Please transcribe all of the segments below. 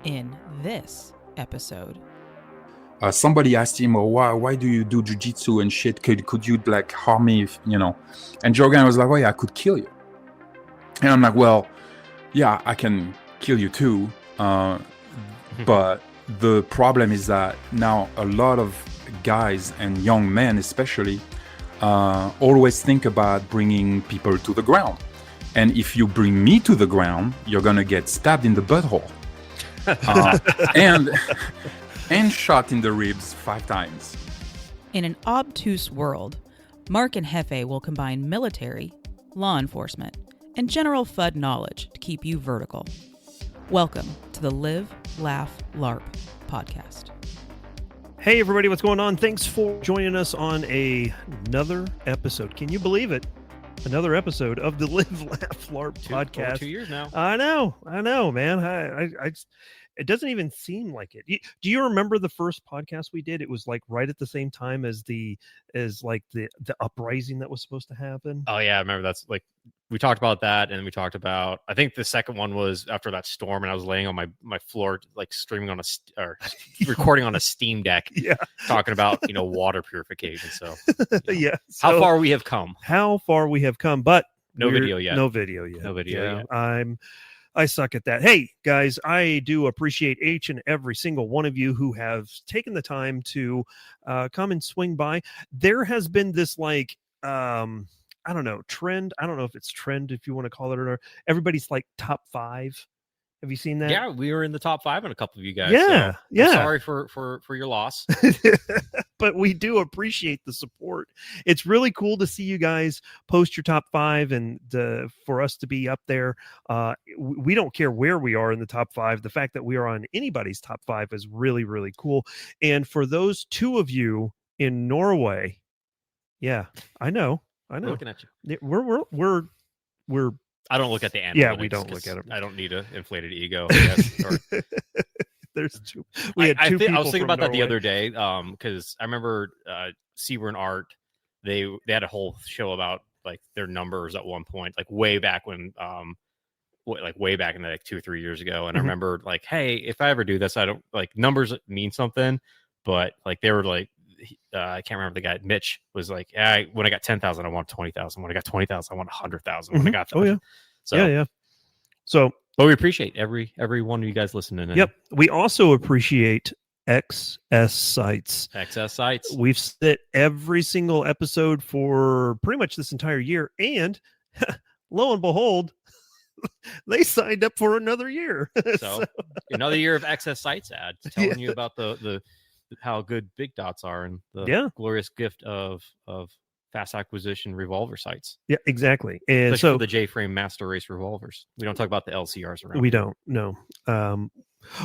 In this episode, somebody asked him, "Oh, why do you do jujitsu and shit? Could you like harm me if, you know?" And Jorgen was like, "Oh yeah, I could kill you." And I'm like, "Well, yeah, I can kill you too, but the problem is that now a lot of guys and young men especially always think about bringing people to the ground. And if you bring me to the ground, you're going to get stabbed in the butthole and shot in the ribs 5 times. In an obtuse world, Mark and Jefe will combine military, law enforcement, and general FUD knowledge to keep you vertical. Welcome to the Live, Laugh, Larp podcast. Hey everybody, what's going on? Thanks for joining us on another episode. Can you believe it? Another episode of the Live, Laugh, LARP podcast. Over 2 years now. I know, man. I it doesn't even seem like it. Do you remember the first podcast we did? It was like right at the same time as the uprising that was supposed to happen. Oh yeah, I remember. That's like we talked about that, and we talked about. I think the second one was after that storm, and I was laying on my floor, like streaming on recording on a Steam Deck, talking about water purification. So yeah, how far we have come. But no video yet. No video yet. I suck at that. Hey guys, I do appreciate each and every single one of you who have taken the time to come and swing by. There has been this I don't know, trend. I don't know if it's trend, if you want to call it, or everybody's like top 5. Have you seen that? Yeah, we were in the top 5 on a couple of you guys. Yeah, so yeah. I'm sorry for your loss. But we do appreciate the support. It's really cool to see you guys post your top 5 and for us to be up there. We don't care where we are in the top 5. The fact that we are on anybody's top 5 is really, really cool. And for those 2 of you in Norway, yeah, I know. We're looking at you. We're I don't look at the analytics. Yeah, we don't look at them. I don't need an inflated ego, I guess. There's 2. We had 2 people I was thinking about Norway. that the other day because I remember Seaver and Art, they had a whole show about like their numbers at one point, like way back when way back in like 2 or 3 years ago. And I remember like, hey, if I ever do this, I don't like numbers mean something, but like they were like, I can't remember the guy. Mitch was like, when I got 10,000, I want 20,000. When I got 20,000, I want 100,000. When I got 1,000. So but we appreciate every one of you guys listening. Yep. We also appreciate XS Sites. XS Sites. We've sit every single episode for pretty much this entire year, and lo and behold, they signed up for another year. So another year of XS Sites ads telling you about the how good big dots are and the glorious gift of fast acquisition revolver sights. Yeah, exactly. And especially for the J-frame master race revolvers. We don't talk about the LCRs around. We don't. No.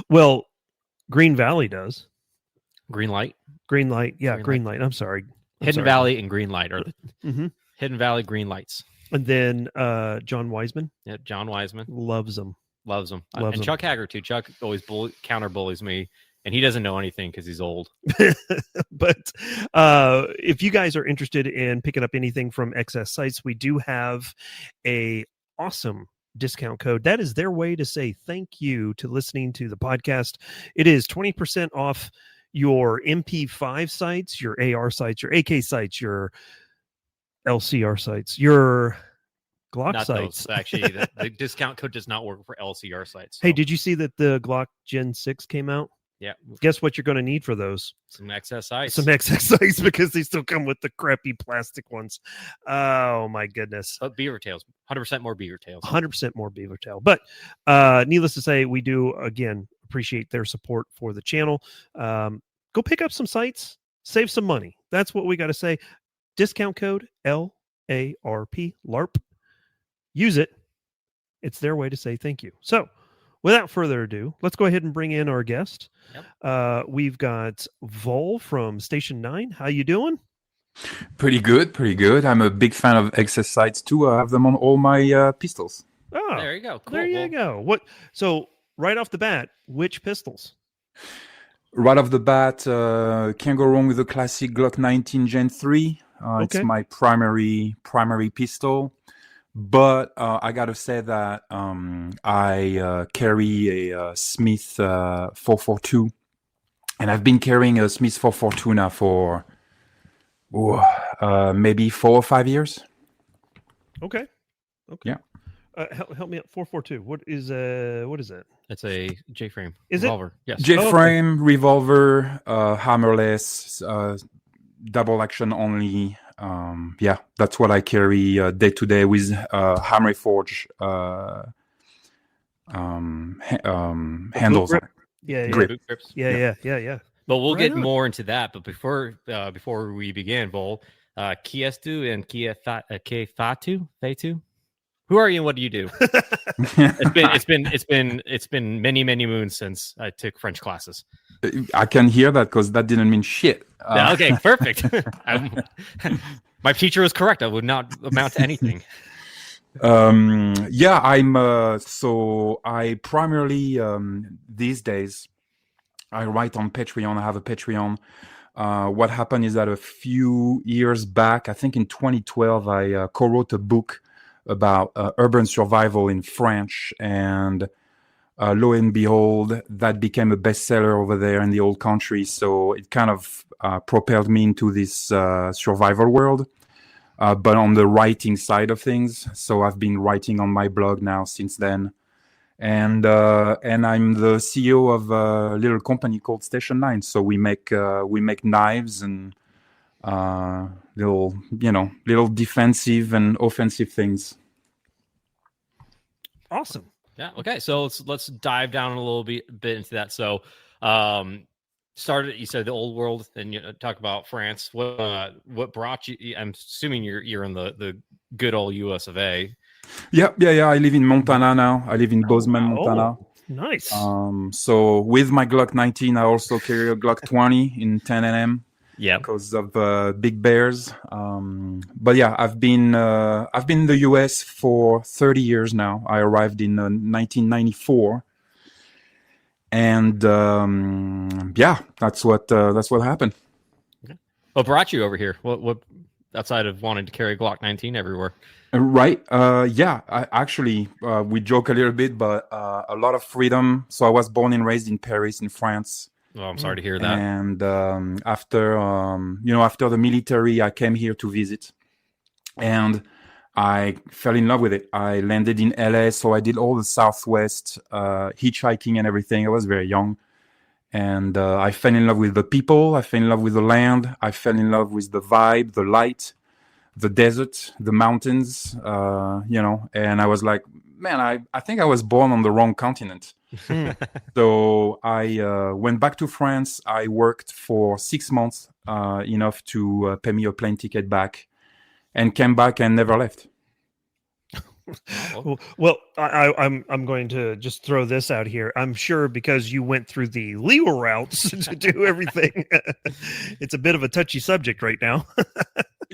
Well, Green Valley does. Green Light. Yeah, Green Light. I'm sorry. Hidden Valley and Green Light are the Hidden Valley Green Lights. And then John Wiseman. Yeah, John Wiseman loves them. And Chuck Hager too. Chuck always counter bullies me. And he doesn't know anything because he's old. But if you guys are interested in picking up anything from XS Sites, we do have a awesome discount code. That is their way to say thank you to listening to the podcast. It is 20% off your MP5 sites, your AR sites, your AK sites, your LCR sites, your Glock not sites. Those, actually, the discount code does not work for LCR sites. So. Hey, did you see that the Glock Gen 6 came out? Yeah. Guess what you're going to need for those? Some XS sites. Because they still come with the crappy plastic ones. Oh, my goodness. But beaver tails. 100% more beaver tails. 100% more beaver tail. But needless to say, we do, again, appreciate their support for the channel. Go pick up some sites. Save some money. That's what we got to say. Discount code LARP. LARP. Use it. It's their way to say thank you. So, without further ado, let's go ahead and bring in our guest. Yep. We've got Vol from Station 9. How you doing? Pretty good. I'm a big fan of XS Sites too. I have them on all my pistols. Oh, there you go. Cool. There you go. So right off the bat, which pistols? Right off the bat, can't go wrong with the classic Glock 19 Gen 3. Okay. It's my primary pistol. But I gotta say that I carry a Smith 442, and I've been carrying a Smith 442 now for maybe 4 or 5 years. Okay. Yeah. Help me out. 442. What is that? It's a J-frame Is it? revolver. Yes. J-frame, revolver, hammerless, double action only. Yeah, that's what I carry day to day with hammer forge handles grip. on it. Yeah, Grip. Boot grips. yeah. But we'll Right get on. more into that. But before we begin, Vol, Kiestu and Fatu? Who are you and what do you do? It's been many moons since I took French classes. I can hear that because that didn't mean shit. Okay, perfect. My teacher was correct. I would not amount to anything. Yeah, I'm so I primarily these days I write on Patreon. I have a Patreon. What happened is that a few years back, I think in 2012, I co-wrote a book about urban survival in French, and lo and behold, that became a bestseller over there in the old country. So it kind of propelled me into this survival world, but on the writing side of things. So I've been writing on my blog now since then. And I'm the CEO of a little company called Station 9. So we make knives and little defensive and offensive things. Awesome. Yeah. Okay. So let's dive down a little bit into that. So, started. You said the old world, and you talk about France. What brought you? I'm assuming you're in the good old U.S. of A. Yeah. I live in Montana now. I live in Bozeman, Montana. Nice. So with my Glock 19, I also carry a Glock 20 in 10mm. Yeah. Because of big bears. But yeah, I've been in the U.S. for 30 years now. I arrived in 1994, and yeah, that's what happened. Okay. What brought you over here? What outside of wanting to carry Glock 19 everywhere? Right. Yeah. We joke a little bit, but a lot of freedom. So I was born and raised in Paris, in France. Oh, I'm sorry to hear that. And after the military, I came here to visit, and I fell in love with it. I landed in LA, so I did all the Southwest, hitchhiking and everything. I was very young, and I fell in love with the people. I fell in love with the land. I fell in love with the vibe, the light, the desert, the mountains. And I was like, man, I think I was born on the wrong continent. So I went back to France. I worked for 6 months, enough to pay me a plane ticket back, and came back and never left. Well, I'm going to just throw this out here. I'm sure because you went through the legal routes to do everything, it's a bit of a touchy subject right now.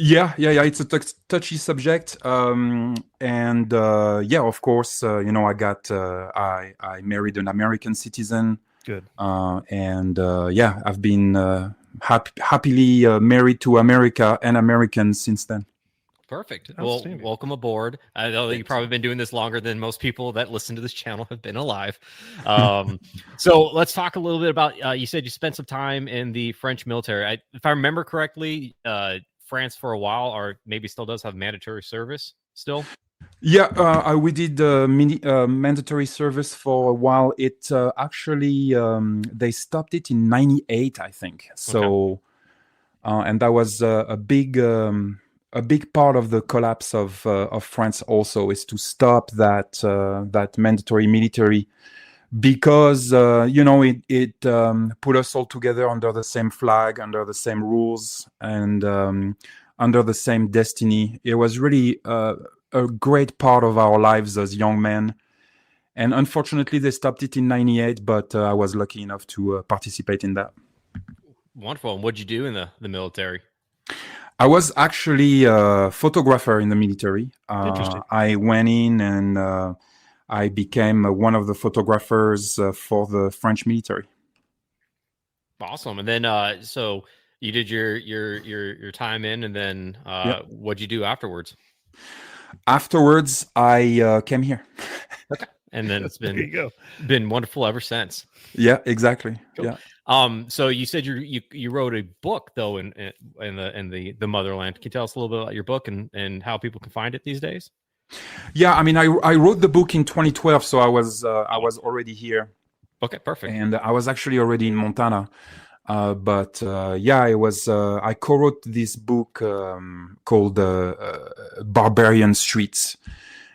Yeah. It's a touchy subject, and yeah, of course, I married an American citizen. Good. And yeah, I've been happily married to America and Americans since then. Perfect. Well, welcome aboard. I know that you've probably been doing this longer than most people that listen to this channel have been alive. So let's talk a little bit about, you said you spent some time in the French military. If I remember correctly, France for a while, or maybe still does, have mandatory service still? Yeah, we did mandatory service for a while. It actually, they stopped it in 98, I think. So, okay. And that was a big part of the collapse of France also, is to stop that mandatory military, because it put us all together under the same flag, under the same rules, and under the same destiny. It was really a great part of our lives as young men, and unfortunately they stopped it in 98, but I was lucky enough to participate in that. Wonderful. And what'd you do in the military? I was actually a photographer in the military. Interesting. I went in and I became one of the photographers for the French military. Awesome. And then, so you did your time in, and then what'd you do afterwards? Afterwards, I came here. And then it's There you been go. wonderful ever since. Yeah, exactly. Cool. Yeah. So you said you wrote a book though in the motherland. Can you tell us a little bit about your book and how people can find it these days? Yeah, I mean, I wrote the book in 2012, so I was already here, Okay, perfect. and I was actually already in Montana. But yeah, I co-wrote this book called Barbarian Streets,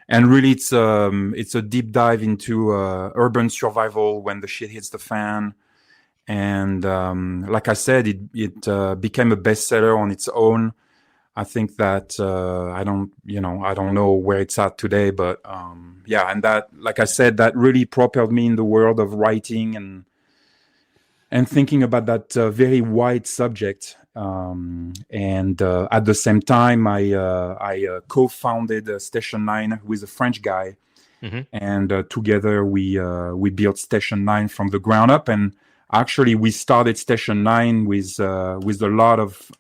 and really it's a deep dive into urban survival when the shit hits the fan. And like I said, it became a bestseller on its own. I think that I don't know where it's at today, but yeah, and that, like I said, that really propelled me in the world of writing and thinking about that very wide subject. And at the same time, I co-founded Station 9 with a French guy, and together we built Station 9 from the ground up. And actually, we started Station 9 with a lot of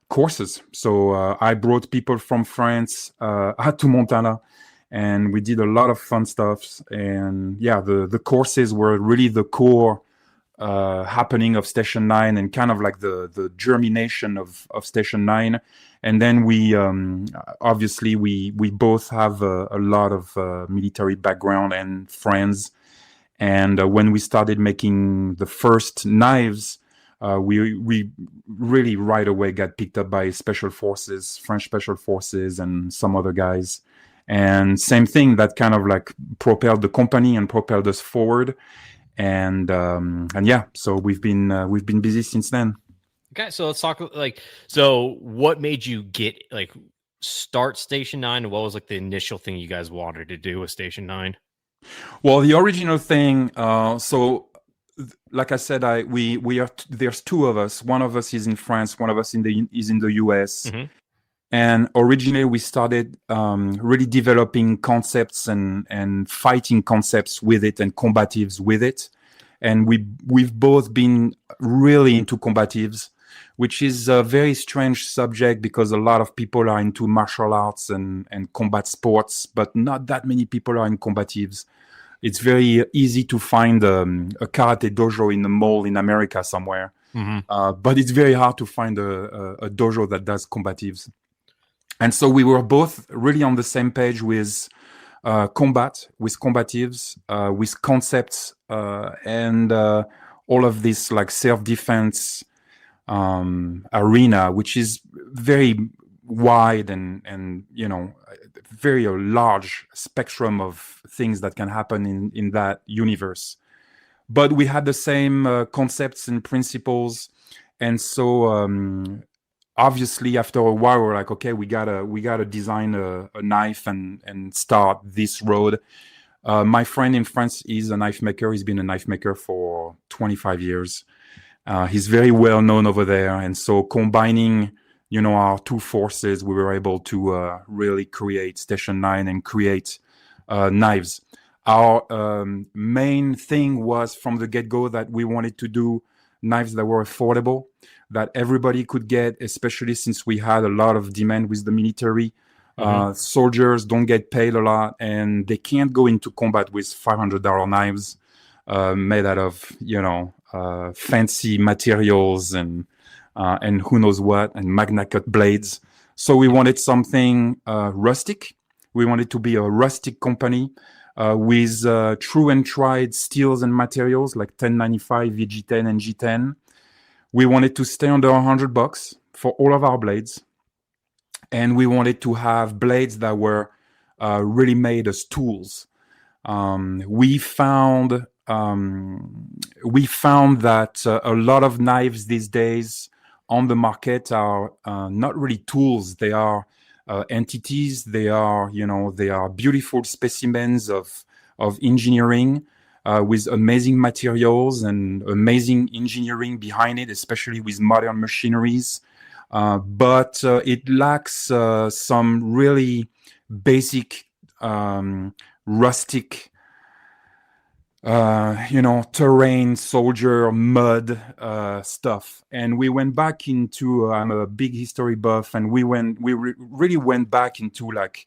courses. So I brought people from France to Montana, and we did a lot of fun stuff. And yeah, the courses were really the core happening of Station 9 and kind of like the germination of Station 9. And then we obviously we both have a lot of military background and friends. And when we started making the first knives, we really right away got picked up by special forces, French special forces, and some other guys. And same thing, that kind of like propelled the company and propelled us forward. And yeah, so we've been busy since then. Okay, so let's talk so what made you start Station 9, and what was like the initial thing you guys wanted to do with Station 9? Well, the original thing, like I said, we are there's two of us. One of us is in France, one of us is in the US. And originally we started really developing concepts and fighting concepts with it and combatives with it. And we've both been really into combatives, which is a very strange subject because a lot of people are into martial arts and combat sports, but not that many people are in combatives. It's very easy to find a karate dojo in a mall in America somewhere, but it's very hard to find a dojo that does combatives. And so we were both really on the same page with combat, with combatives, with concepts, and all of this like self-defense arena, which is very wide and very large spectrum of things that can happen in that universe. But we had the same concepts and principles, and so obviously after a while we're like, okay, we gotta design a knife and start this road. My friend in France is a knife maker. He's been a knife maker for 25 years. He's very well known over there, and so combining our two forces, we were able to really create Station 9 and create knives. Our main thing was from the get-go that we wanted to do knives that were affordable, that everybody could get, especially since we had a lot of demand with the military. Soldiers don't get paid a lot, and they can't go into combat with $500 knives made out of fancy materials and who knows what, and magna cut blades. So we wanted something rustic. We wanted to be a rustic company with true and tried steels and materials like 1095, VG10, and G10. We wanted to stay under $100 for all of our blades. And we wanted to have blades that were really made as tools. We found that a lot of knives these days on the market are not really tools. They are entities. They are beautiful specimens of engineering with amazing materials and amazing engineering behind it, especially with modern machineries. But it lacks some really basic rustic terrain, soldier, mud stuff. And we went back into, I'm a big history buff, and we really went back into like,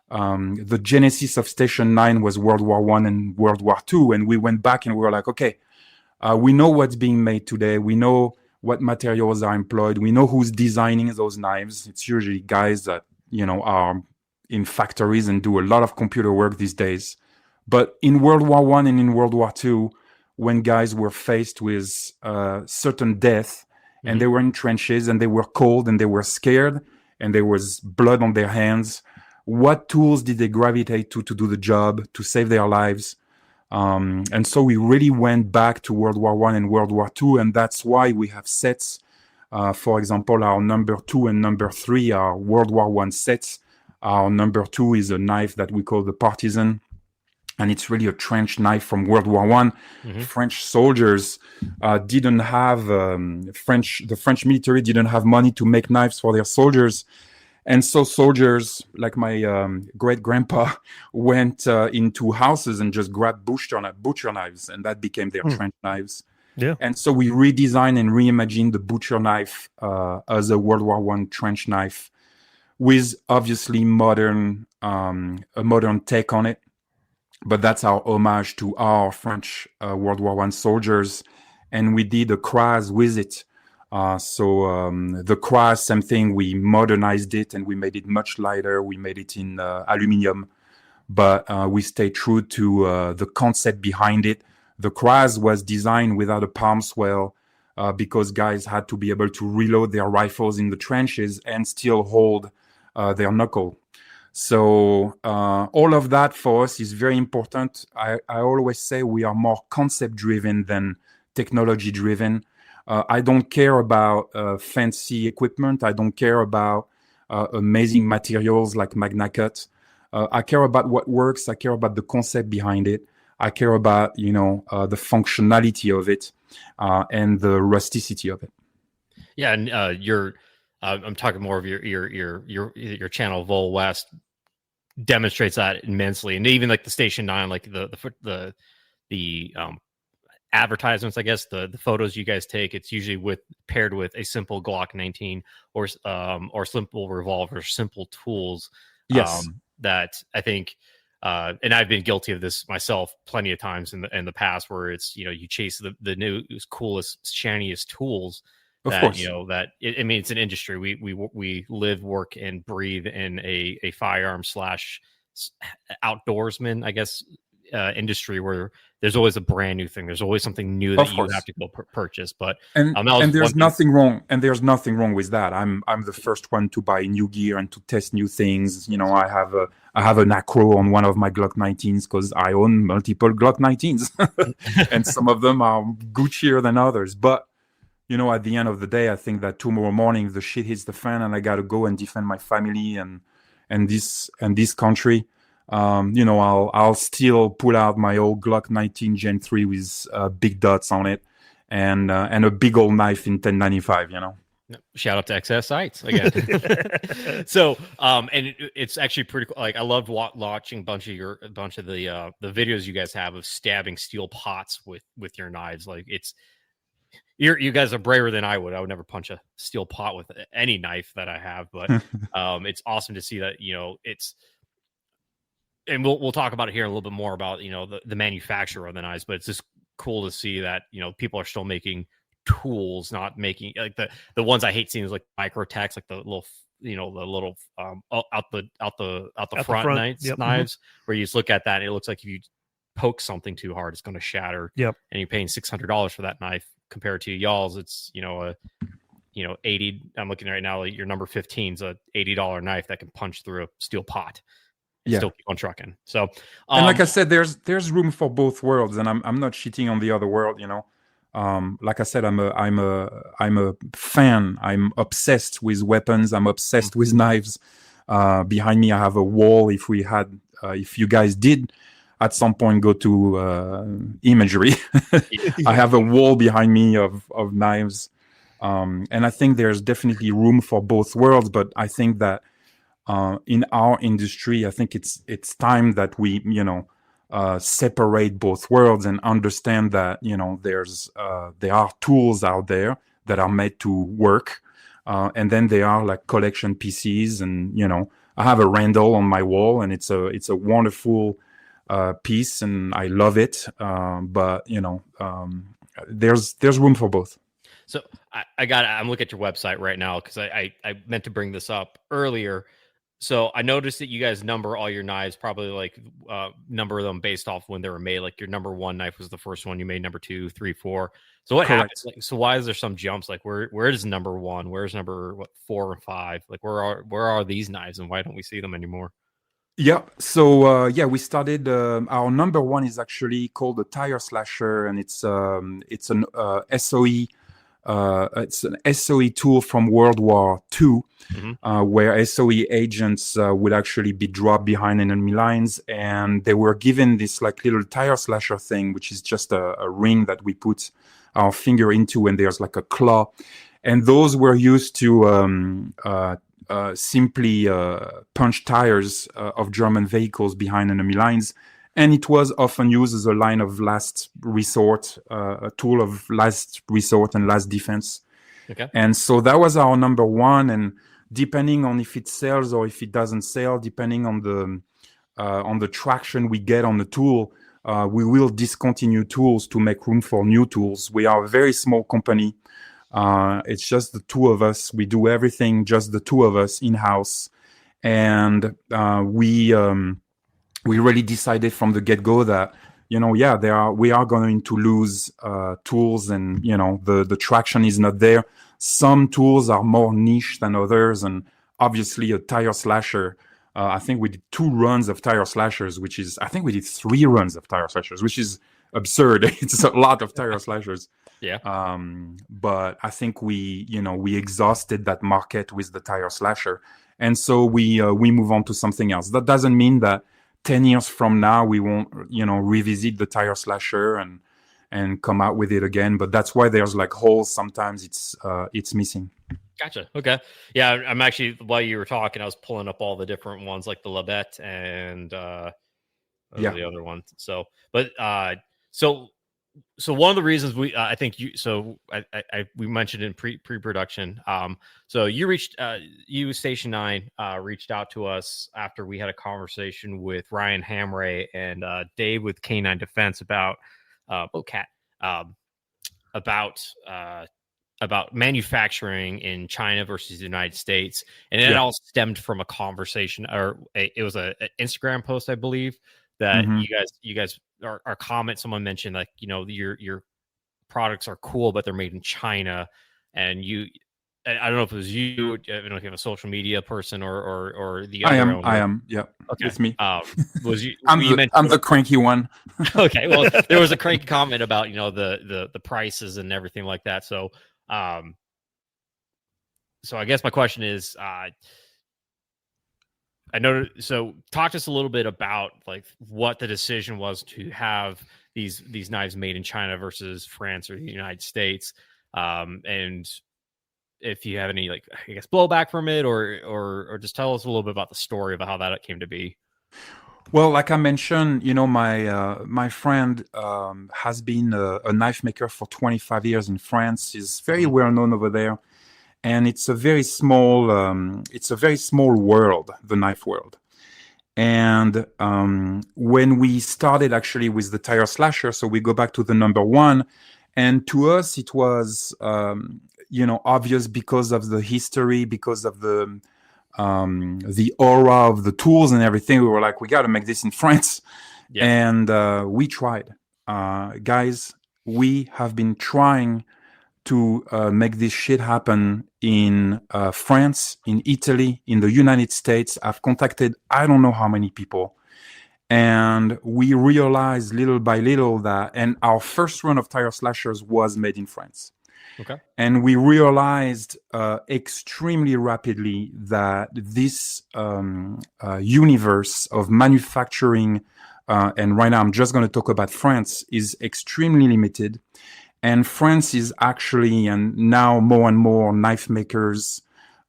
the genesis of Station 9 was World War One and World War Two. And we went back and we were like, okay, we know what's being made today. We know what materials are employed. We know who's designing those knives. It's usually guys that, are in factories and do a lot of computer work these days. But in World War One and in World War Two, when guys were faced with certain death, and they were in trenches and they were cold and they were scared and there was blood on their hands, what tools did they gravitate to do the job, to save their lives? And so we really went back to World War One and World War Two, and that's why we have sets. For example, our number 2 and number 3 are World War One sets. Our number 2 is a knife that we call the Partisan, and it's really a trench knife from World War One. French soldiers didn't have the French military didn't have money to make knives for their soldiers. And so soldiers, like my great-grandpa, went into houses and just grabbed butcher knives, and that became their trench knives. Yeah. And so we redesigned and reimagined the butcher knife as a World War One trench knife, with obviously a modern take on it. But that's our homage to our French World War One soldiers, and we did a Kras with it. The Kras, same thing, we modernized it and we made it much lighter. We made it in aluminum, but we stayed true to the concept behind it. The Kras was designed without a palm swell because guys had to be able to reload their rifles in the trenches and still hold their knuckle. So all of that for us is very important. I always say we are more concept-driven than technology-driven. I don't care about fancy equipment. I don't care about amazing materials like MagnaCut. I care about what works. I care about the concept behind it. I care about, the functionality of it and the rusticity of it. Yeah, and I'm talking more of your channel, Vol West, demonstrates that immensely, and even like the Station 9, like the advertisements, I guess, the photos you guys take, it's usually paired with a simple Glock 19 or simple revolver, simple tools. Yes. That I think, and I've been guilty of this myself plenty of times in the past, where it's, you chase the newest, coolest, shiniest tools. Of that, course. It's an industry. We live, work, and breathe in a firearm / outdoorsman, I guess, industry where there's always a brand new thing. There's always something new that you have to go purchase. But and there's nothing wrong. And there's nothing wrong with that. I'm the first one to buy new gear and to test new things. I have an acro on one of my Glock 19s because I own multiple Glock 19s, and some of them are Guccier than others. But at the end of the day, I think that tomorrow morning the shit hits the fan, and I got to go and defend my family and this country. I'll still pull out my old Glock 19 Gen 3 with big dots on it, and a big old knife in 1095. Shout out to XS Sights again. So, and it's actually pretty cool. Like, I loved watching a bunch of the videos you guys have of stabbing steel pots with your knives. Like, you guys are braver than I would. I would never punch a steel pot with any knife that I have, but it's awesome to see that, it's, and we'll talk about it here a little bit more about, the manufacturer of the knives, but it's just cool to see that, people are still making tools, not making like the ones I hate seeing is like Microtex, like the little, out the front knives, where you just look at that and it looks like if you poke something too hard, it's going to shatter. Yep. And you're paying $600 for that knife compared to y'all's. It's, 80. I'm looking right now, like your number 15 is a $80 knife that can punch through a steel pot. Still keep on trucking. So, and like I said, there's room for both worlds, and I'm not shitting on the other world. Like I said, I'm a fan. I'm obsessed with weapons. I'm obsessed with knives. Behind me, I have a wall. If you guys did at some point go to imagery, I have a wall behind me of knives, and I think there's definitely room for both worlds. But I think that in our industry, I think it's time that we separate both worlds and understand that there are tools out there that are made to work, and then there are like collection PCs, and I have a Randall on my wall, and it's a wonderful piece, and I love it. But there's room for both. So I'm looking at your website right now because I meant to bring this up earlier. So I noticed that you guys number all your knives, probably like number them based off when they were made. Like your number 1 knife was the first one you made, number 2, 3, 4. So what happens? Like, so why is there some jumps? Like where is number 1? Where's number 4 and 5? Like where are these knives, and why don't we see them anymore? Yeah. So we started. Our number 1 is actually called the Tire Slasher, and it's an SOE. It's an SOE tool from World War II, where SOE agents would actually be dropped behind enemy lines, and they were given this like little tire slasher thing, which is just a ring that we put our finger into, and there's like a claw, and those were used to simply punch tires of German vehicles behind enemy lines. And it was often used as a line of last resort, a tool of last resort and last defense. Okay. And so that was our number 1. And depending on if it sells or if it doesn't sell, depending on the traction we get on the tool, we will discontinue tools to make room for new tools. We are a very small company. It's just the 2 of us. We do everything, just the 2 of us in-house. And we really decided from the get-go that, we are going to lose tools, and, the traction is not there. Some tools are more niche than others, and obviously a tire slasher, I think we did 2 runs of tire slashers, I think we did 3 runs of tire slashers, which is absurd. It's a lot of tire slashers. Yeah. But I think we exhausted that market with the tire slasher. And so we move on to something else. That doesn't mean that 10 years from now we won't revisit the tire slasher and come out with it again, but that's why there's like holes sometimes. It's missing. Gotcha. Okay. Yeah, I'm actually, while you were talking, I was pulling up all the different ones, like the Labette and the other one. So one of the reasons we I think we mentioned in pre-production. So you Station 9 reached out to us after we had a conversation with Ryan Hamray and Dave with K9 Defense about manufacturing in China versus the United States, and it all stemmed from a conversation, it was an Instagram post, I believe, that you guys our comment, someone mentioned, like, your products are cool, but they're made in China. And I don't know if it was you. I don't know if you have a social media person or the other owner. I am. Yeah. Okay. It's me. Was you? I'm the cranky one. Okay. Well, there was a cranky comment about, the prices and everything like that. So, so I guess my question is, I know. So talk to us a little bit about like what the decision was to have these knives made in China versus France or the United States. And if you have any, like, I guess, blowback from it, or just tell us a little bit about the story of how that came to be. Well, like I mentioned, my friend has been a knife maker for 25 years in France. He's very well known over there. And it's a very small world, the knife world. And when we started actually with the tire slasher, so we go back to the number 1, and to us it was obvious because of the history, because of the aura of the tools and everything. We were like, we got to make this in France. Yeah. And we tried. Guys, we have been trying to make this shit happen in France, in Italy, in the United States. I've contacted I don't know how many people. And we realized little by little that, and our first run of tire slashers was made in France. Okay. And we realized extremely rapidly that this universe of manufacturing, and right now I'm just going to talk about France, is extremely limited. And France is actually, and now more and more knife makers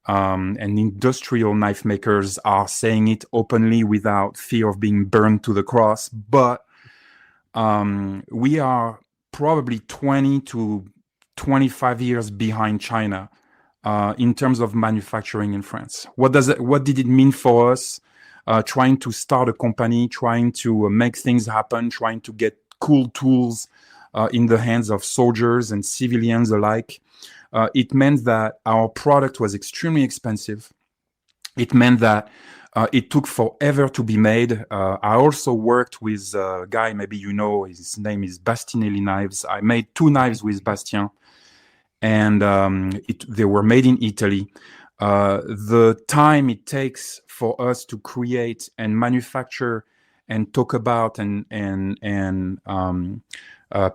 and industrial knife makers are saying it openly without fear of being burned to the cross. But we are probably 20 to 25 years behind China in terms of manufacturing in France. What did it mean for us trying to start a company, trying to make things happen, trying to get cool tools in the hands of soldiers and civilians alike? It meant that our product was extremely expensive. It meant that it took forever to be made. I also worked with a guy, maybe you know, his name is Bastinelli Knives. I made 2 knives with Bastien, and they were made in Italy. The time it takes for us to create and manufacture and talk about and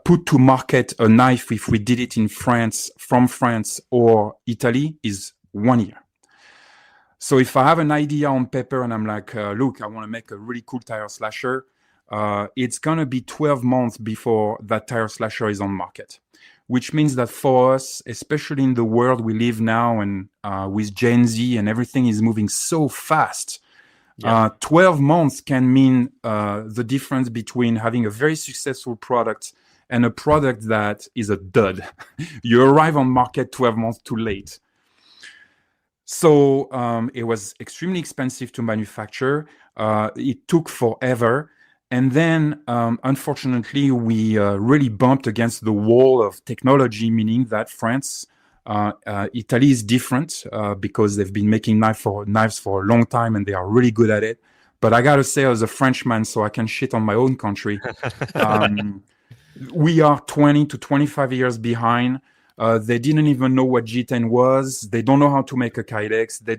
put to market a knife, if we did it in France, from France or Italy, is 1 year. So if I have an idea on paper and I'm like, look, I want to make a really cool tire slasher, it's going to be 12 months before that tire slasher is on market, which means that for us, especially in the world we live now and with Gen Z and everything is moving so fast, 12 months can mean the difference between having a very successful product and a product that is a dud. You arrive on market 12 months too late. So it was extremely expensive to manufacture. It took forever. And then, unfortunately, we really bumped against the wall of technology, meaning that France, Italy is different because they've been making knives for a long time and they are really good at it. But I got to say, as a Frenchman, so I can shit on my own country, we are 20 to 25 years behind. They didn't even know what G10 was. They don't know how to make a Kydex. They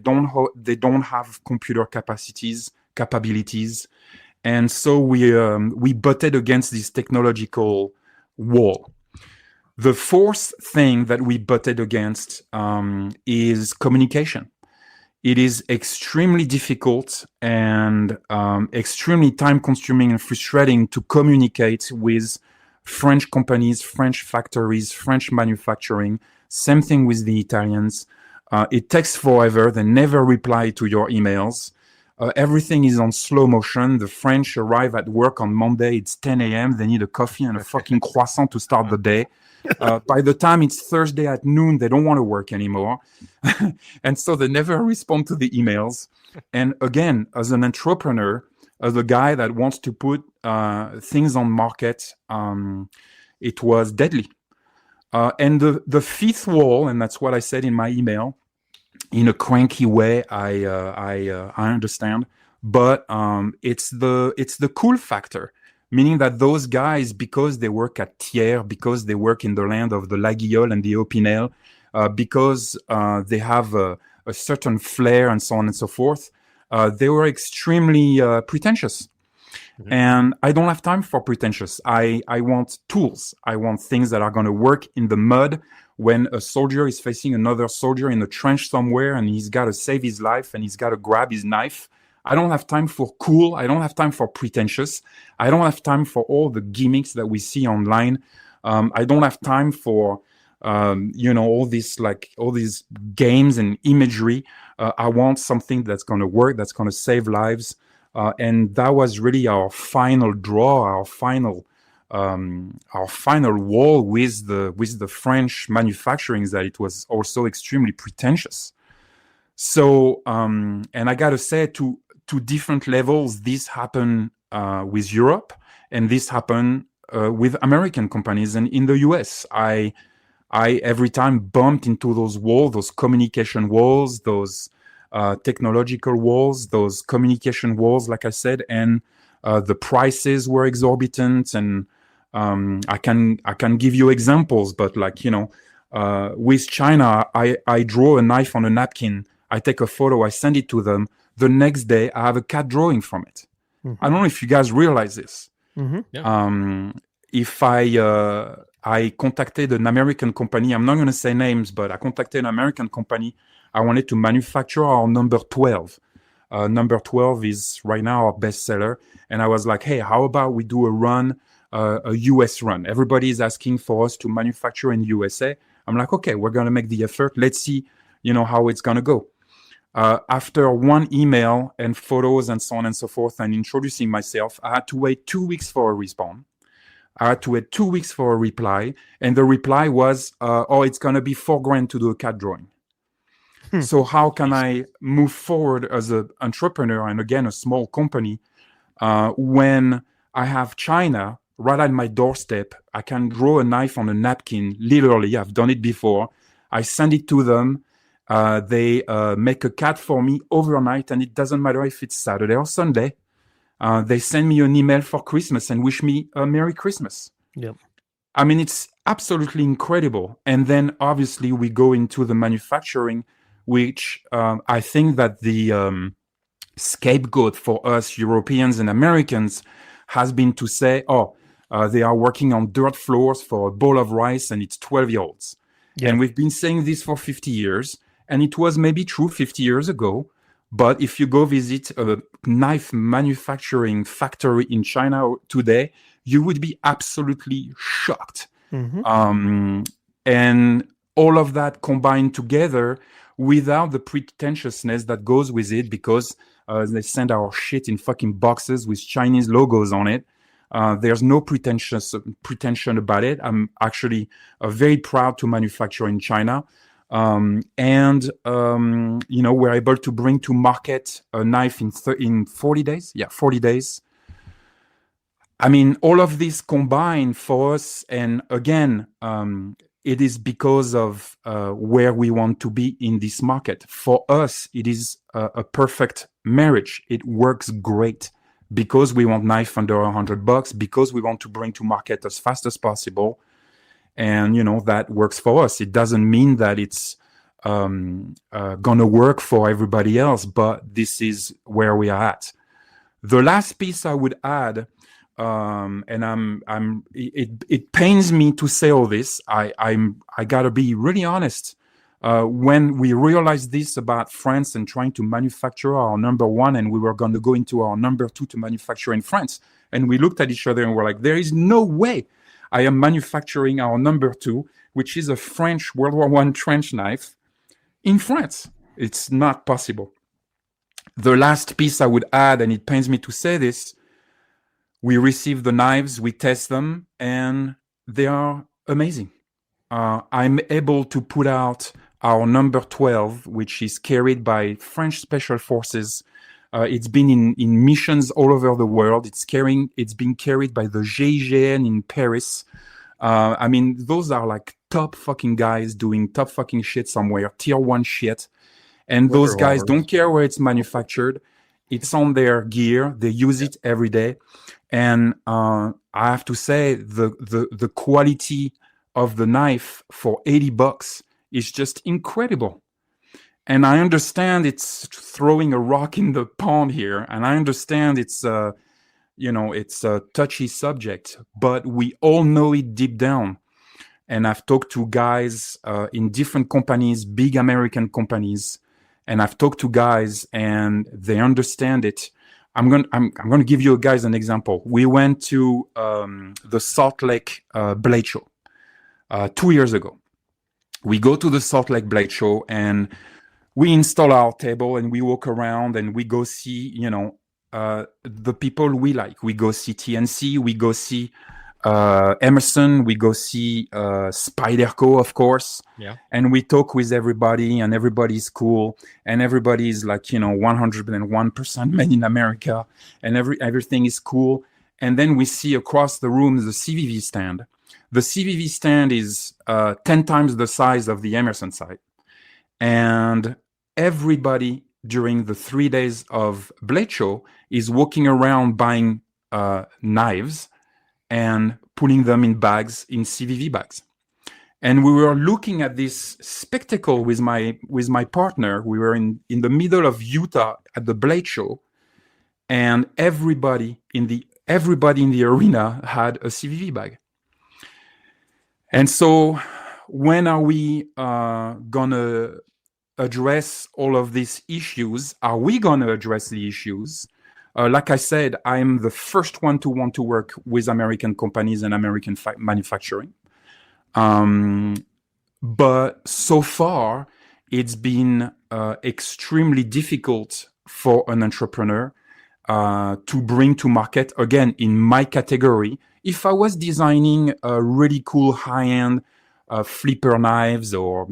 don't have computer capabilities. And so we butted against this technological wall. The fourth thing that we butted against is communication. It is extremely difficult and extremely time-consuming and frustrating to communicate with French companies, French factories, French manufacturing. Same thing with the Italians. It takes forever. They never reply to your emails. Everything is on slow motion. The French arrive at work on Monday. It's 10 a.m. They need a coffee and a fucking croissant to start the day. By the time it's Thursday at noon, they don't want to work anymore. And so they never respond to the emails. And again, as an entrepreneur, as a guy that wants to put things on market, it was deadly. And the fifth wall, and that's what I said in my email, in a cranky way, I understand, but it's the cool factor, meaning that those guys, because they work at Thiers, because they work in the land of the Laguiole and the Opinel, because they have a certain flair and so on and so forth, they were extremely pretentious. Mm-hmm. And I don't have time for pretentious. I want tools. I want things that are going to work in the mud when a soldier is facing another soldier in a trench somewhere and he's got to save his life and he's got to grab his knife. I don't have time for cool. I don't have time for pretentious. I don't have time for all the gimmicks that we see online. I don't have time for all these games and imagery. I want something that's going to work, that's going to save lives. And that was really our final draw, our final wall with the French manufacturing, that it was also extremely pretentious. So, and I got to say, to different levels, this happened with Europe, and this happened with American companies. And in the US, I every time bumped into those walls, those communication walls, those technological walls, those communication walls, like I said, and the prices were exorbitant. And I can give you examples, but with China, I draw a knife on a napkin, I take a photo, I send it to them. The next day, I have a cat drawing from it. Mm-hmm. I don't know if you guys realize this. Mm-hmm. Yeah. If I contacted an American company, I'm not going to say names, but I contacted an American company. I wanted to manufacture our number 12. Number 12 is right now our bestseller. And I was like, hey, how about we do a run, a US run? Everybody is asking for us to manufacture in USA. I'm like, okay, we're going to make the effort. Let's see, how it's going to go. After one email and photos and so on and so forth and introducing myself, I had to wait 2 weeks for a response. I had to wait 2 weeks for a reply, and the reply was, "Oh, it's gonna be $4,000 to do a CAD drawing." So how can I move forward as an entrepreneur and again a small company when I have China right at my doorstep? I can draw a knife on a napkin. Literally, I've done it before. I send it to them. They make a CAD for me overnight, and it doesn't matter if it's Saturday or Sunday. They send me an email for Christmas and wish me a Merry Christmas. Yep. I mean, it's absolutely incredible. And then obviously we go into the manufacturing, which I think that the scapegoat for us Europeans and Americans has been to say, they are working on dirt floors for a bowl of rice and it's 12-year-olds. Yep. And we've been saying this for 50 years. And it was maybe true 50 years ago. But if you go visit a knife manufacturing factory in China today, you would be absolutely shocked. Mm-hmm. And all of that combined together without the pretentiousness that goes with it, because they send our shit in fucking boxes with Chinese logos on it. There's no pretension about it. I'm actually very proud to manufacture in China. We're able to bring to market a knife in 40 days. Yeah, 40 days. I mean, all of this combined for us, and again, it is because of where we want to be in this market. For us, it is a perfect marriage. It works great because we want knife under $100, because we want to bring to market as fast as possible. And, that works for us. It doesn't mean that it's gonna work for everybody else, but this is where we are at. The last piece I would add, it pains me to say all this. I gotta be really honest. When we realized this about France and trying to manufacture our number one, and we were going to go into our number two to manufacture in France, and we looked at each other and we're like, there is no way I am manufacturing our number two, which is a French World War I trench knife, in France. It's not possible. The last piece I would add, and it pains me to say this, we receive the knives, we test them, and they are amazing. I'm able to put out our number 12, which is carried by French Special Forces. It's been in missions all over the world. It's been carried by the GIGN in Paris. Those are like top fucking guys doing top fucking shit somewhere, tier 1 shit. And those guys don't care where it's manufactured. It's on their gear. They use it every day. And I have to say, the quality of the knife for $80 is just incredible. And I understand it's throwing a rock in the pond here, and I understand it's a touchy subject, but we all know it deep down. And I've talked to guys in different companies, big American companies, and I've talked to guys and they understand it. I'm going to give you guys an example. We went to the Salt Lake Blade Show 2 years ago. We go to the Salt Lake Blade Show and we install our table and we walk around and we go see, the people we like. We go see TNC, we go see Emerson, we go see Spyderco, of course. Yeah. And we talk with everybody and everybody's cool and everybody's like, 101% made in America and everything is cool. And then we see across the room the CVV stand. The CVV stand is 10 times the size of the Emerson site. And everybody during the 3 days of Blade Show is walking around buying knives and putting them in bags, in CVV bags. And we were looking at this spectacle with my partner. We were in the middle of Utah at the Blade Show, and everybody in the arena had a CVV bag. And so when are we gonna address all of these issues? Are we gonna address the issues? Like I said, I'm the first one to want to work with American companies and American manufacturing. But so far, it's been extremely difficult for an entrepreneur. to bring to market, again, in my category. If I was designing a really cool high-end flipper knives or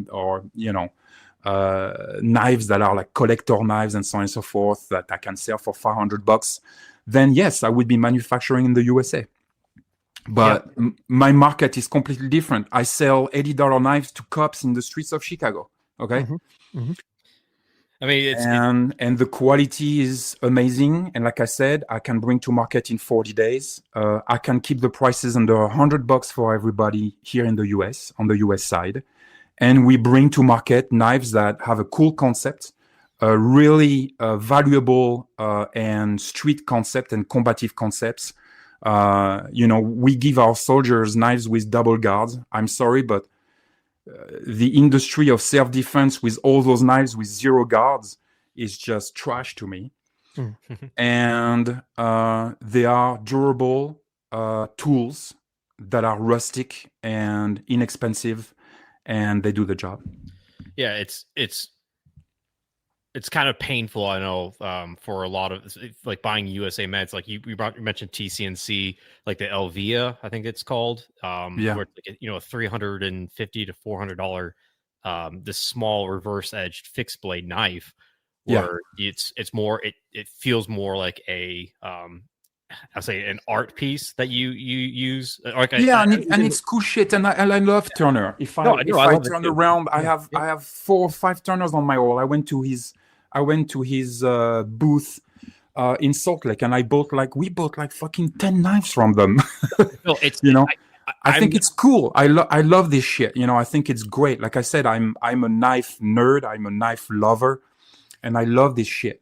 knives that are like collector knives and so on and so forth that I can sell for $500, then yes, I would be manufacturing in the USA. But my market is completely different. I sell $80 knives to cops in the streets of Chicago. Okay. Mm-hmm. Mm-hmm. I mean, and the quality is amazing. And like I said, I can bring to market in 40 days. I can keep the prices under $100 for everybody here in the US, on the US side. And we bring to market knives that have a cool concept, a really valuable and street concept and combative concepts. We give our soldiers knives with double guards. I'm sorry, but the industry of self-defense with all those knives with 0 guards is just trash to me. And they are durable tools that are rustic and inexpensive, and they do the job. Yeah, it's kind of painful, I know, for a lot of like buying USA meds. Like you mentioned TCNC, like the Elvia, I think it's called. Where it's like, a $350 to $400 this small reverse edged fixed blade knife, where it's more it feels more like a I'll say an art piece that you use. And it's cool shit, and I love Turner. If I turn around, I have 4 or 5 Turners on my wall. I went to his booth in Salt Lake, and we bought like fucking 10 knives from them. No, it's I think it's cool. I love this shit. I think it's great. Like I said, I'm a knife nerd. I'm a knife lover, and I love this shit.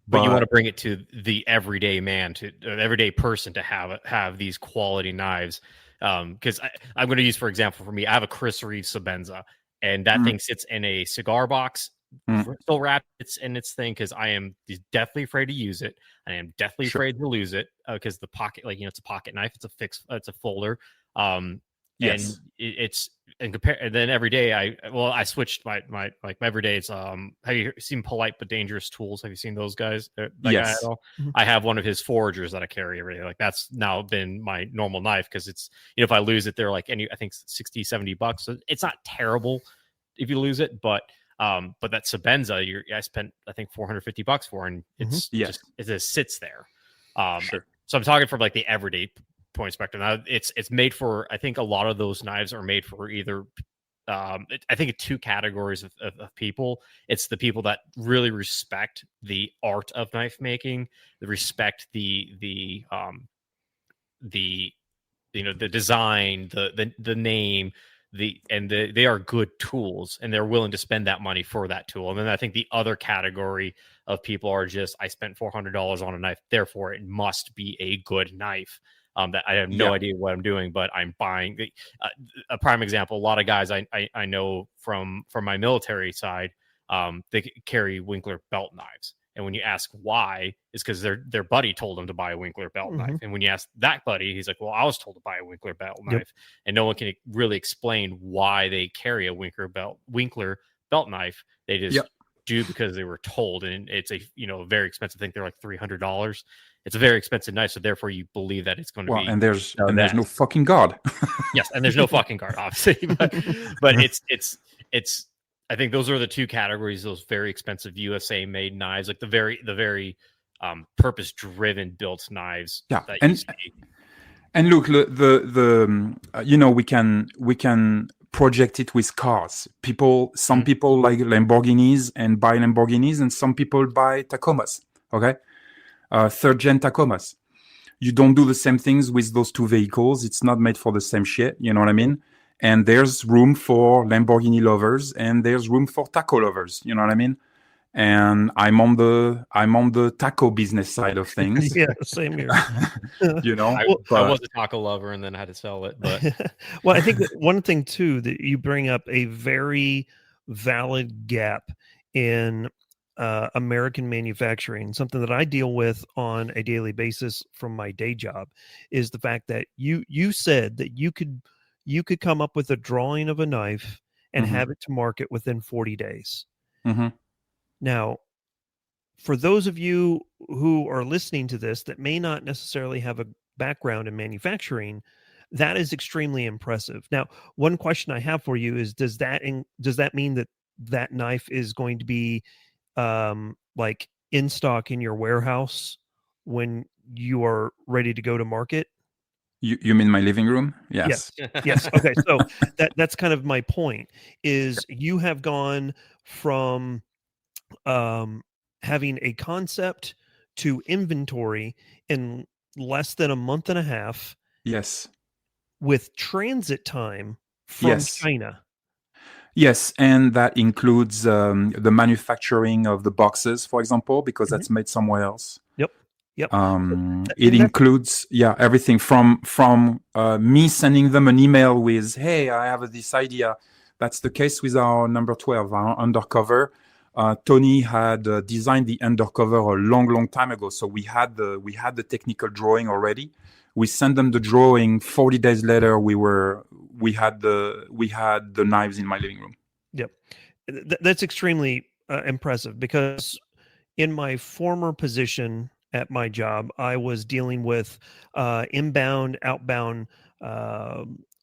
But you want to bring it to the everyday man, to an everyday person, to have these quality knives. Because I'm going to use, for example, for me, I have a Chris Reeve Sabenza, and that thing sits in a cigar box, still wrapped in its thing, because I am deathly afraid to use it. I am deathly afraid to lose it, because the pocket, it's a pocket knife, it's a folder. Yes. And then every day I switched my everyday. It's have you seen Polite but Dangerous Tools? Have you seen those guys? That guy at all? I have one of his foragers that I carry every day. Like that's now been my normal knife, because it's if I lose it, they're like I think $60-$70. So it's not terrible if you lose it, but that Sabenza I spent I think $450 for, and it's just it just sits there. So I'm talking from like the everyday point spectrum. Now it's made for, I think a lot of those knives are made for either I think 2 categories of people. It's the people that really respect the art of knife making, they respect the design, the name, they are good tools, and they're willing to spend that money for that tool. And then I think the other category of people are just, I spent $400 on a knife, therefore it must be a good knife. That I have no idea what I'm doing, but I'm buying. A prime example: a lot of guys I know from my military side, they carry Winkler belt knives, and when you ask why, it's because their buddy told them to buy a Winkler belt knife, and when you ask that buddy, he's like, "Well, I was told to buy a Winkler belt knife," and no one can really explain why they carry a Winkler belt knife. They just do because they were told, and it's a very expensive thing. They're like $300. It's a very expensive knife, so therefore you believe that it's going to be. And there's no fucking guard. Yes, and there's no fucking guard, obviously, but it's. I think those are the 2 categories. Those very expensive USA made knives, like the very purpose driven built knives. Yeah, that and look, we can project it with cars. Some people like Lamborghinis and buy Lamborghinis, and some people buy Tacomas. Okay. 3rd-gen Tacomas. You don't do the same things with those 2 vehicles. It's not made for the same shit. You know what I mean? And there's room for Lamborghini lovers, and there's room for taco lovers. You know what I mean? And I'm on the taco business side of things. Yeah, same here. I was a taco lover, and then I had to sell it. But well, I think that one thing too that you bring up a very valid gap in American manufacturing, something that I deal with on a daily basis from my day job, is the fact that you said that you could come up with a drawing of a knife and have it to market within 40 days. Now, for those of you who are listening to this that may not necessarily have a background in manufacturing, that is extremely impressive. Now, one question I have for you is: does that mean that that knife is going to be like in stock in your warehouse when you are ready to go to market? You mean my living room? Yes. Yes. Yes. Okay. So that's kind of my point. Is you have gone from having a concept to inventory in less than a month and a half Yes. with transit time from Yes. China. Yes, and that includes the manufacturing of the boxes, for example, because Mhm. that's made somewhere else. Yep. Yep. It And that, includes, everything from me sending them an email with, "Hey, I have this idea." That's the case with our number 12, our undercover. Tony had designed the undercover a long, long time ago, so we had the technical drawing already. We sent them the drawing. 40 days later, we had the knives in my living room. yep. That's extremely impressive because in my former position at my job, I was dealing with inbound, outbound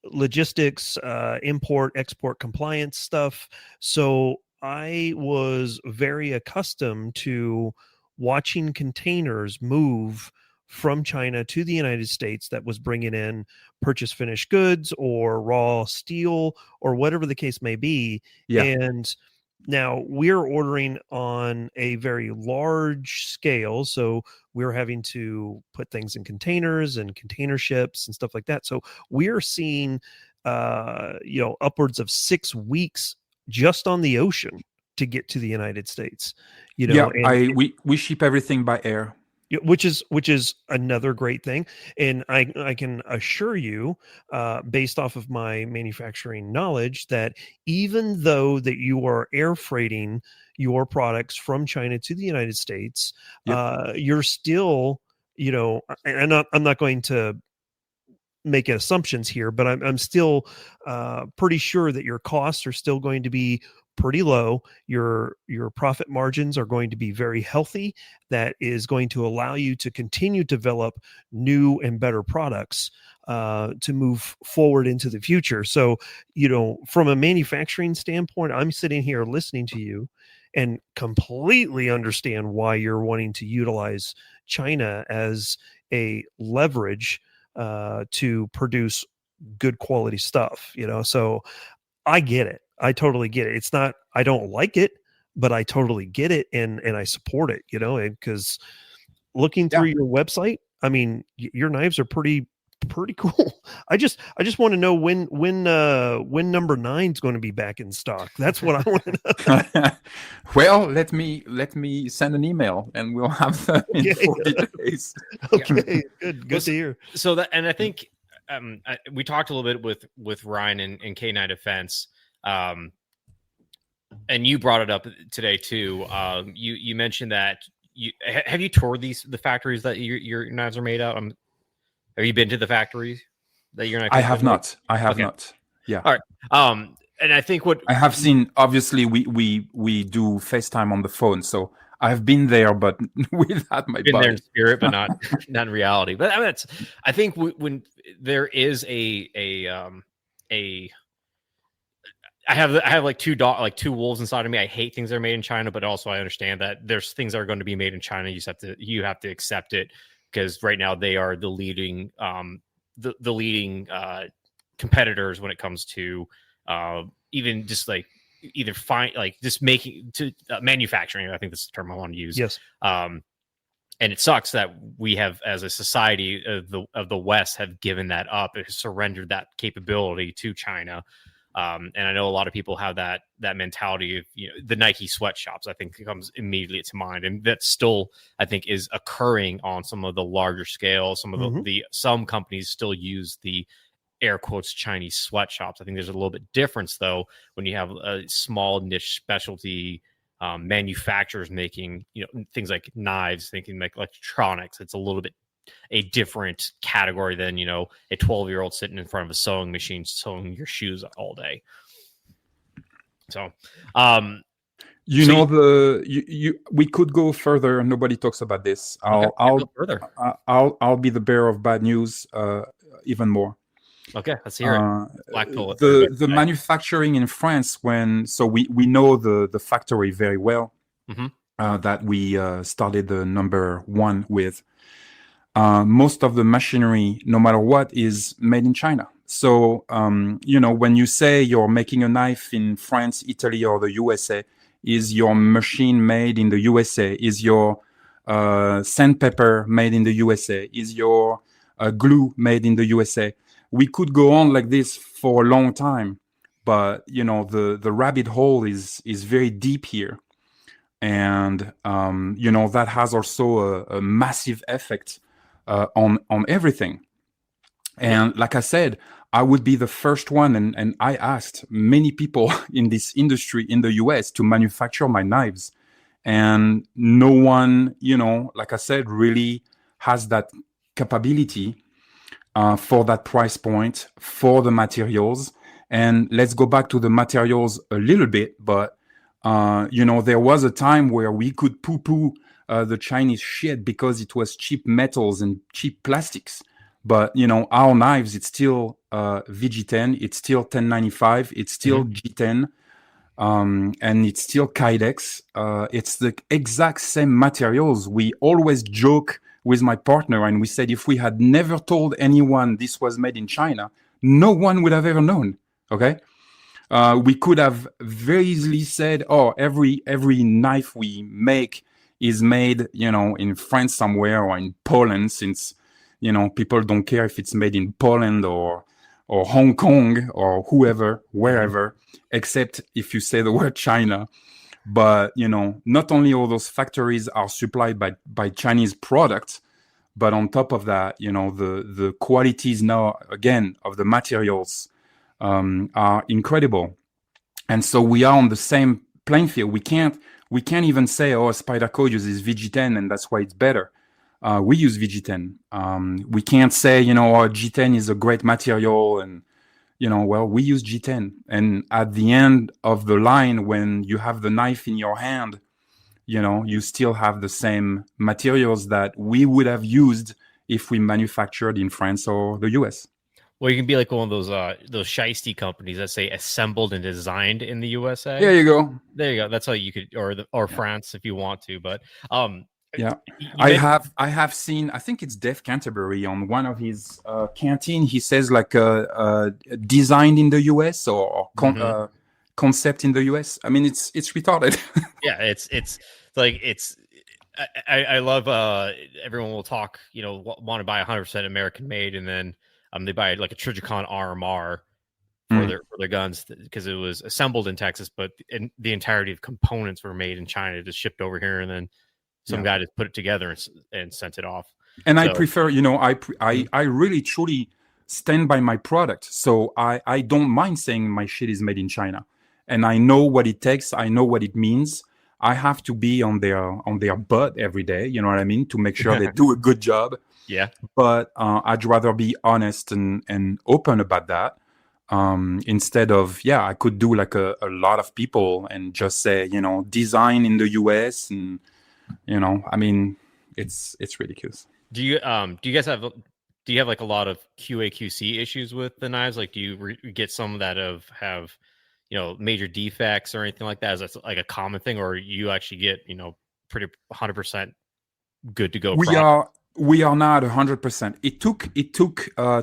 logistics, import, export compliance stuff. So I was very accustomed to watching containers move from China to the United States that was bringing in purchase finished goods or raw steel or whatever the case may be. Yeah, And now we're ordering on a very large scale. So we're having to put things in containers and container ships and stuff like that. So we're seeing, upwards of 6 weeks just on the ocean to get to the United States, yeah. and We ship everything by air. yeah, which is another great thing, and I can assure you, based off of my manufacturing knowledge, that even though that you are air freighting your products from China to the United States, Yep. you're still, I'm not going to make assumptions here, but I'm still pretty sure that your costs are still going to be pretty low. Your profit margins are going to be very healthy. That is going to allow you to continue to develop new and better products to move forward into the future. So, from a manufacturing standpoint, I'm sitting here listening to you and completely understand why you're wanting to utilize China as a leverage to produce good quality stuff, So I get it. I totally get it. It's not, I don't like it, but I totally get it and I support it, because looking through Yeah. your website, I mean, your knives are pretty cool. I just want to know when number 9 is going to be back in stock. That's what I want to know. Well, let me send an email and we'll have them in Okay. 40 days. Okay, good to hear. So that, and I think we talked a little bit with Ryan and K9 Defense, and you brought it up today too. You mentioned that have you toured the factories that your knives are made out? Have you been to the factories that your knives? I have not. Okay. Yeah. All right. And I think what I have seen, obviously we do FaceTime on the phone, so I've been there, but without my been there in body. spirit, but not in reality. But I mean, I think when there is I have like two wolves inside of me. I hate things that are made in China, but also I understand that there's things that are going to be made in China. You have to accept it because right now they are the leading competitors when it comes to even just like either just making to manufacturing. I think that's the term I want to use. Yes. And it sucks that we have, as a society of the West, have given that up and surrendered that capability to China. And I know a lot of people have that mentality of, the Nike sweatshops, I think comes immediately to mind. And that still, I think, is occurring on some of the larger scale. Some of some companies still use the air quotes Chinese sweatshops. I think there's a little bit difference though when you have a small niche specialty manufacturers making things like knives, thinking like electronics. It's a little bit a different category than a 12-year-old sitting in front of a sewing machine sewing your shoes all day. So You So know we could go further. Nobody talks about this. okay, yeah, go further. I'll be the bearer of bad news even more. Okay, let's hear it. Black pill. The manufacturing in France, we know the factory very well that we started the number one with. Most of the machinery, no matter what, is made in China. So when you say you're making a knife in France, Italy, or the USA, is your machine made in the USA? Is your sandpaper made in the USA? Is your glue made in the USA? We could go on like this for a long time, but the rabbit hole is very deep here, and that has also a massive effect on everything. And like I said, I would be the first one, and I asked many people in this industry in the US to manufacture my knives, and no one, like I said, really has that capability for that price point, for the materials. And let's go back to the materials a little bit, but there was a time where we could poo-poo the Chinese shit because it was cheap metals and cheap plastics. But our knives, it's still VG10, it's still 1095, it's still G10, and it's still Kydex. It's the exact same materials. We always joke with my partner, and we said if we had never told anyone this was made in China, no one would have ever known. Okay. We could have very easily said, "Oh, every knife we make is made, in France somewhere or in Poland," since people don't care if it's made in Poland or Hong Kong or wherever, except if you say the word China. But not only all those factories are supplied by Chinese products, but on top of that, the qualities now again of the materials are incredible. And so we are on the same playing field. We can't even say, "Oh, Spyderco uses VG10 and that's why it's better." We use VG10. We can't say, "Oh, G10 is a great material," and well, we use G10. And at the end of the line, when you have the knife in your hand, you still have the same materials that we would have used if we manufactured in France or the US. Well, you can be like one of those shiesty companies that say assembled and designed in the USA. There you go. There you go. That's how you could, or France if you want to. But yeah, I have seen. I think it's Dave Canterbury on one of his canteen. He says like designed in the US or concept in the US. I mean, it's retarded. Yeah, it's like it's. I love everyone will talk. Want to buy 100% American made, and then they buy like a Trijicon RMR for their guns because it was assembled in Texas, but the entirety of components were made in China, just shipped over here, and then some guy just put it together and sent it off. And so, I prefer, I really truly stand by my product. So I don't mind saying my shit is made in China, and I know what it takes. I know what it means. I have to be on their butt every day. You know what I mean? To make sure they do a good job. Yeah. But I'd rather be honest and open about that. Instead of, I could do like a lot of people and just say, design in the US, and I mean, it's ridiculous. Do you guys have like a lot of QA/QC issues with the knives? Like, do you get some that have major defects or anything like that? Is that like a common thing, or you actually get pretty 100% good to go? We are now at 100%. It took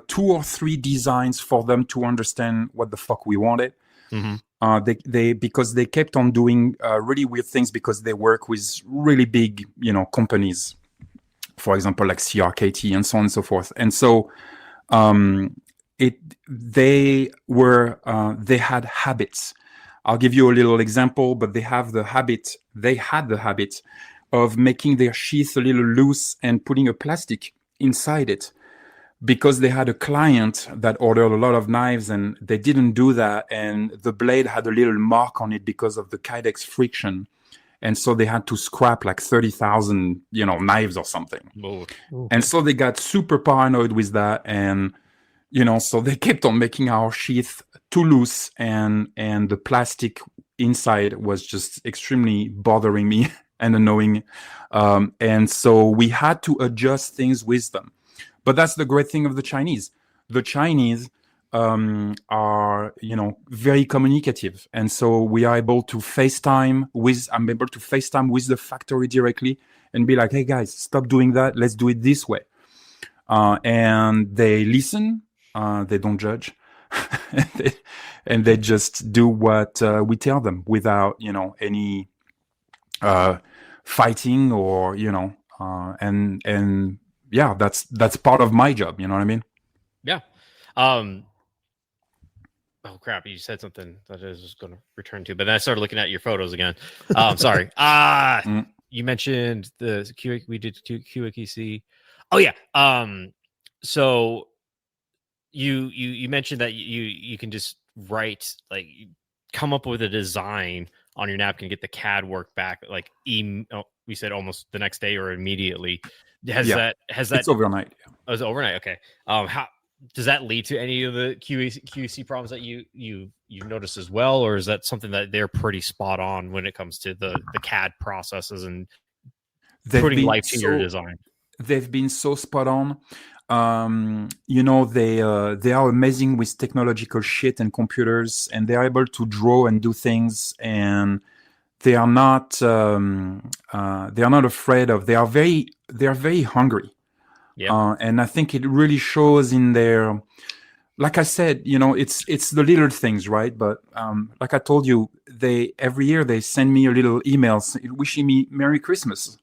2 or 3 designs for them to understand what the fuck we wanted. Because they kept on doing really weird things because they work with really big, companies, for example, like CRKT and so on and so forth. And so they had habits. I'll give you a little example, but they had the habit of making their sheath a little loose and putting a plastic inside it, because they had a client that ordered a lot of knives and they didn't do that, and the blade had a little mark on it because of the Kydex friction, and so they had to scrap like 30,000 knives or something. And so they got super paranoid with that, and So they kept on making our sheath too loose, and the plastic inside was just extremely bothering me and annoying. And so we had to adjust things with them. But that's the great thing of the Chinese. The Chinese are, very communicative. And so we are able to I'm able to FaceTime with the factory directly and be like, hey guys, stop doing that. Let's do it this way. And they listen. They don't judge. and they just do what we tell them without, any fighting or, and yeah, that's part of my job. You know what I mean? Yeah. Oh crap! You said something that I was just going to return to, but then I started looking at your photos again. Sorry. You mentioned the QA. We did QAQC. Oh yeah. So you mentioned that you can just write, like, come up with a design on your napkin, get the CAD work back, like we said almost the next day or immediately. Has that it's overnight? Oh, it's overnight. Okay. How does that lead to any of the QC problems that you noticed as well, or is that something that they're pretty spot on when it comes to the CAD processes and putting life to your design? They've been so spot on. They are amazing with technological shit and computers, and they're able to draw and do things, and they are not afraid of. They are very hungry. Yeah. And I think it really shows in their, like I said, it's the little things, right? But like I told you, every year they send me a little email wishing me Merry Christmas.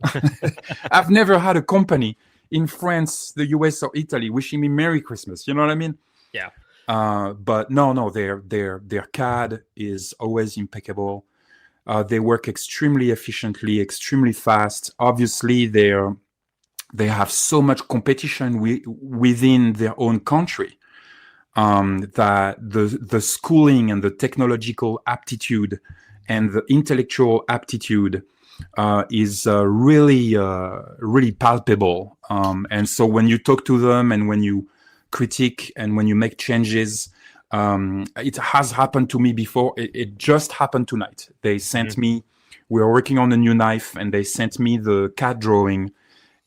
I've never had a company in France, the US, or Italy wishing me Merry Christmas. You know what I mean? Yeah. But no, their CAD is always impeccable. They work extremely efficiently, extremely fast. Obviously, they have so much competition within their own country that the schooling and the technological aptitude and the intellectual aptitude is really palpable. And so when you talk to them and when you critique and when you make changes, it has happened to me before. It just happened tonight. They sent me, we were working on a new knife, and they sent me the CAD drawing.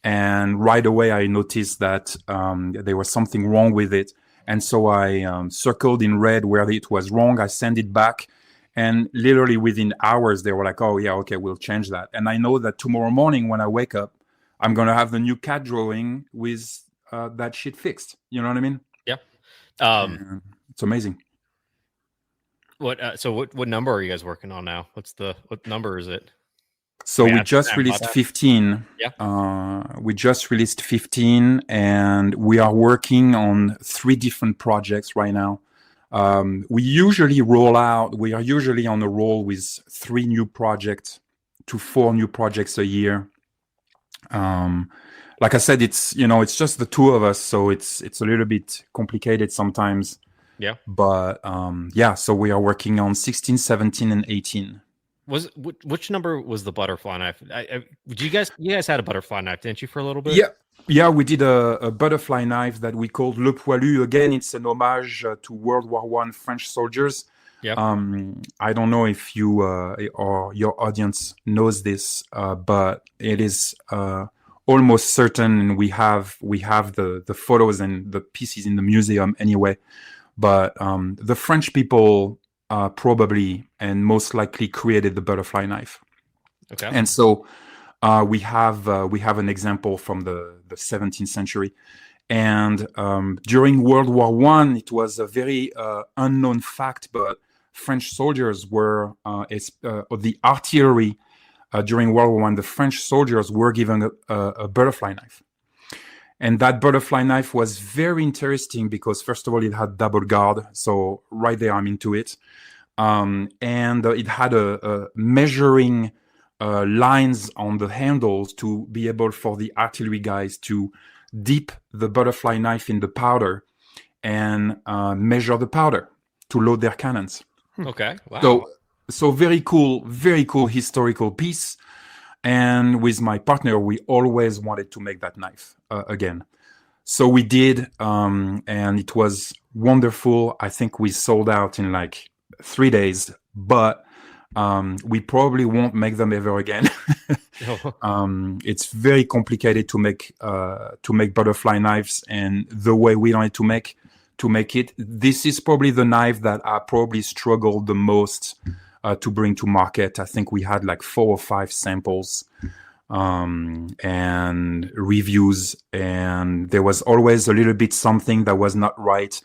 And right away, I noticed that there was something wrong with it. And so I circled in red where it was wrong. I sent it back. And literally within hours, they were like, oh, yeah, okay, we'll change that. And I know that tomorrow morning when I wake up, I'm going to have the new CAD drawing with that shit fixed. You know what I mean? Yeah. It's amazing. So what number are you guys working on now? What number is it? So we just released 15. Yeah. We just released 15, and we are working on 3 different projects right now. We are usually on a roll with 3 new projects to 4 new projects a year. Like I said, it's just the 2 of us, so it's a little bit complicated sometimes. Yeah. But so we are working on 16, 17, and 18. Which number was the butterfly knife? You guys had a butterfly knife, didn't you, for a little bit? Yeah, we did a butterfly knife that we called Le Poilu. Again, it's an homage to World War I French soldiers. Yeah. I don't know if you or your audience knows this, but it is almost certain, and we have the photos and the pieces in the museum anyway. But the French people probably and most likely created the butterfly knife. Okay. And so we have an example from the 17th century. And during World War I, it was a very unknown fact, but French soldiers were, the artillery during World War I, the French soldiers were given a butterfly knife. And that butterfly knife was very interesting because, first of all, it had double guard. So right there, I'm into it. And it had a measuring lines on the handles to be able for the artillery guys to dip the butterfly knife in the powder and measure the powder to load their cannons. Okay. Wow. So very cool historical piece. And with my partner, we always wanted to make that knife again. So we did, and it was wonderful. I think we sold out in like 3 days, but we probably won't make them ever again. It's very complicated to make butterfly knives, and the way we wanted to make it. This is probably the knife that I probably struggled the most to bring to market. I think we had like 4 or 5 samples and reviews, and there was always a little bit something that was not right.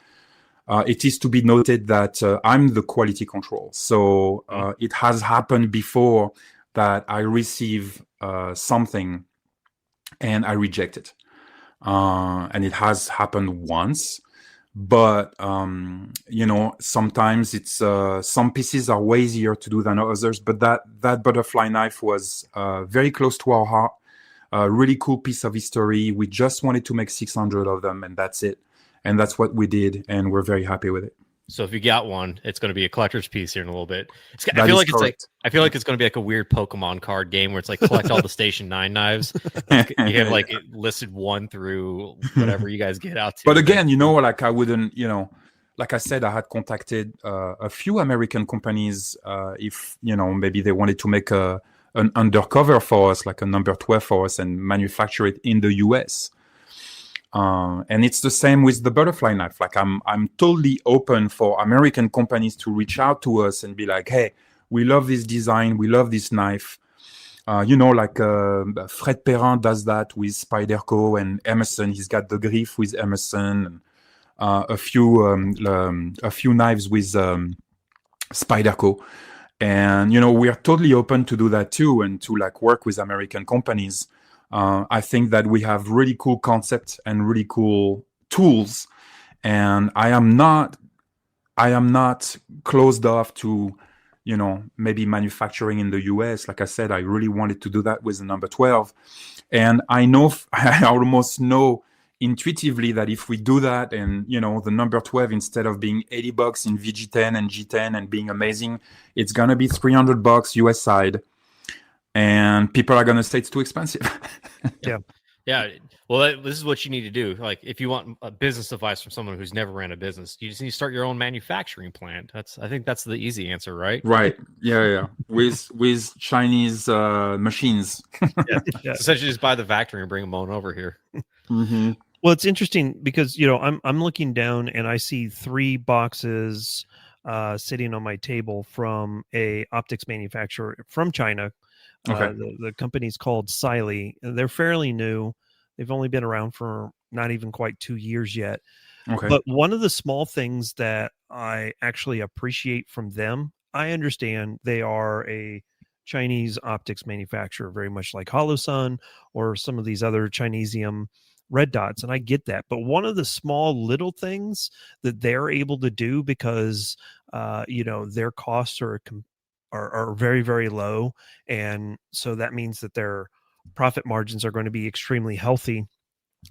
It is to be noted that I'm the quality control. So it has happened before that I receive something and I reject it. And it has happened once. But, sometimes it's some pieces are way easier to do than others. But that butterfly knife was very close to our heart. A really cool piece of history. We just wanted to make 600 of them, and that's it. And that's what we did, and we're very happy with it. So if you got one, it's going to be a collector's piece here in a little bit. I feel like it's going to be like a weird Pokemon card game where it's like collect all the Station 9 knives. You have like it listed 1 through whatever you guys get out to. But again, like I wouldn't, like I said, I had contacted a few American companies if, maybe they wanted to make an undercover for us, like a number 12 for us, and manufacture it in the US. And it's the same with the butterfly knife. Like I'm totally open for American companies to reach out to us and be like, hey, we love this design. We love this knife. Fred Perrin does that with Spyderco, and Emerson. He's got the Griff with Emerson, and a few knives with Spyderco. And, we are totally open to do that too, and to like work with American companies. I think that we have really cool concepts and really cool tools, and I am not closed off to, maybe manufacturing in the US. Like I said, I really wanted to do that with the number 12. And I almost know intuitively that if we do that, and, the number 12, instead of being $80 in VG10 and G10 and being amazing, it's going to be $300 US side. And people are going to say it's too expensive. Yeah. Well, this is what you need to do. Like, if you want a business advice from someone who's never ran a business, you just need to start your own manufacturing plant. I think that's the easy answer, right? Right. Yeah. With Chinese machines. Yeah. Essentially, just buy the factory and bring them on over here. Mm-hmm. Well, it's interesting because I'm looking down and I see 3 boxes sitting on my table from a optics manufacturer from China. Okay. The company's called Siley. They're fairly new. They've only been around for not even quite 2 years yet. Okay. But one of the small things that I actually appreciate from them, I understand they are a Chinese optics manufacturer, very much like Holosun or some of these other Chinesium red dots, and I get that. But one of the small little things that they're able to do, because their costs are very, very low, and so that means that their profit margins are going to be extremely healthy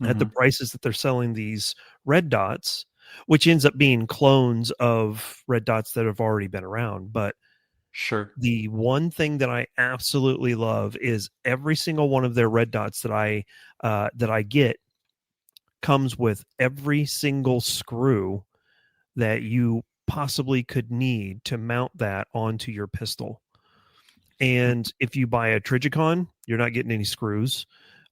at the prices that they're selling these red dots, which ends up being clones of red dots that have already been around. But sure, the one thing that I absolutely love is every single one of their red dots that I get comes with every single screw that you possibly could need to mount that onto your pistol. And if you buy a Trigicon, you're not getting any screws.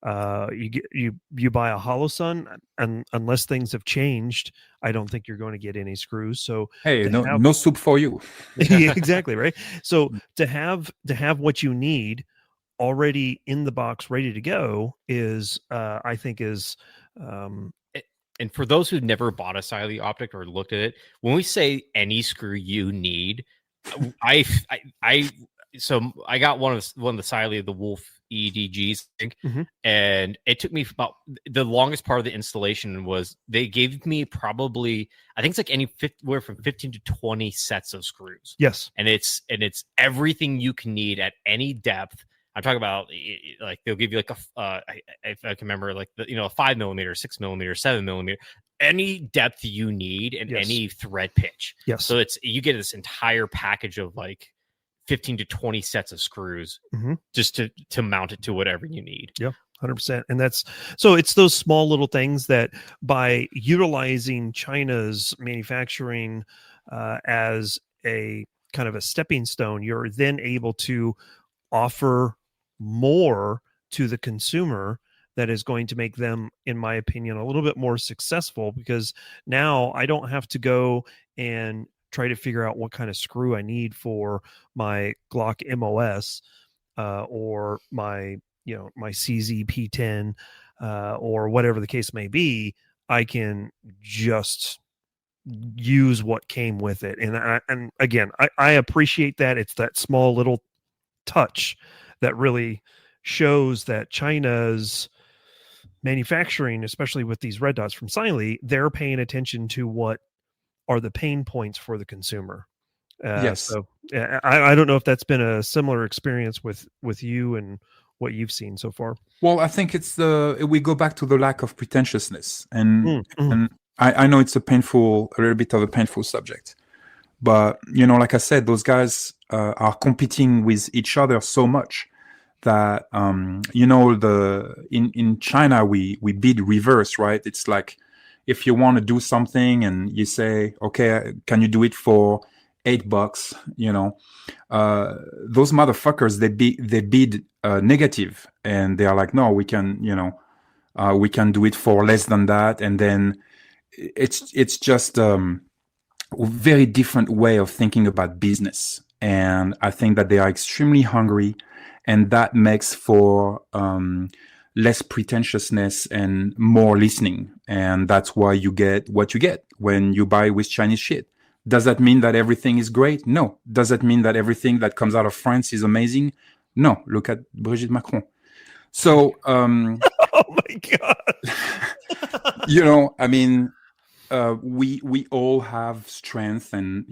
You buy a Holosun, and unless things have changed, I don't think you're going to get any screws. So hey, no soup for you. Yeah, exactly, right. So to have what you need already in the box, ready to go, is I think is. And for those who've never bought a Siley optic or looked at it, when we say any screw you need, I got one of the Siley, the Wolf EDGs, I think, and it took me about the longest part of the installation was they gave me probably, I think it's like anywhere from 15 to 20 sets of screws. Yes, and it's everything you can need at any depth. I'm talking about like they'll give you like if I can remember, like a 5mm, 6mm, 7mm, any depth you need and any thread pitch. Yes. So you get this entire package of like 15 to 20 sets of screws just to mount it to whatever you need. Yeah. 100%. And that's so it's those small little things that by utilizing China's manufacturing as a kind of a stepping stone, you're then able to offer more to the consumer that is going to make them, in my opinion, a little bit more successful, because now I don't have to go and try to figure out what kind of screw I need for my Glock MOS or my my CZ P10 or whatever the case may be. I can just use what came with it. And again, I appreciate that. It's that small little touch that really shows that China's manufacturing, especially with these red dots from Siley, they're paying attention to what are the pain points for the consumer. Yes. So I don't know if that's been a similar experience with you and what you've seen so far. Well, I think we go back to the lack of pretentiousness, and Mm-hmm. and I know it's a little bit of a painful subject, but like I said, those guys are competing with each other so much that in China we bid reverse, right? It's like if you want to do something and you say, okay, can you do it for $8? Those motherfuckers, they bid negative, and they are like, no, we can do it for less than that. And then it's just a very different way of thinking about business. And I think that they are extremely hungry, and that makes for less pretentiousness and more listening. And that's why you get what you get when you buy with Chinese shit. Does that mean that everything is great? No. Does that mean that everything that comes out of France is amazing? No. Look at Brigitte Macron. So, oh my God. I mean, we all have strength, and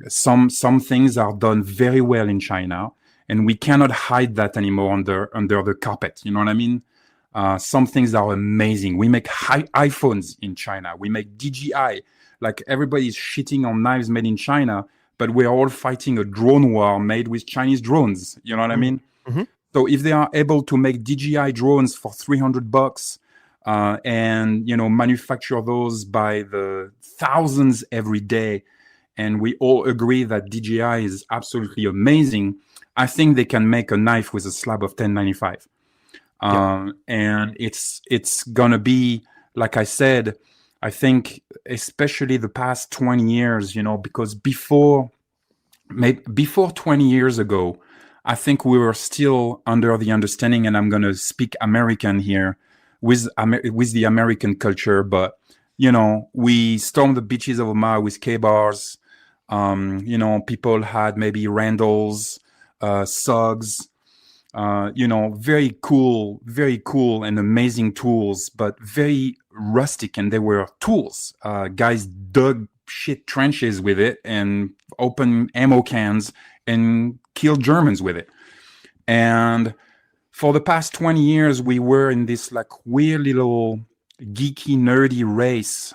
some things are done very well in China, and we cannot hide that anymore under the carpet. You know what I mean? Some things are amazing. We make iPhones in China. We make DJI. Like, everybody's shitting on knives made in China, but we're all fighting a drone war made with Chinese drones. You know what I mean? Mm-hmm. So if they are able to make DJI drones for $300 and manufacture those by the thousands every day, and we all agree that DJI is absolutely amazing, I think they can make a knife with a slab of 1095. And it's gonna be, like I said, I think especially the past 20 years, because before 20 years ago, I think we were still under the understanding, and I'm going to speak American here, with the American culture, but we stormed the beaches of Omaha with K-bars. People had maybe Randalls, Suggs, very cool and amazing tools, but very rustic, and they were tools. Guys dug shit trenches with it and opened ammo cans and killed Germans with it. And for the past 20 years, we were in this like weird little geeky, nerdy race,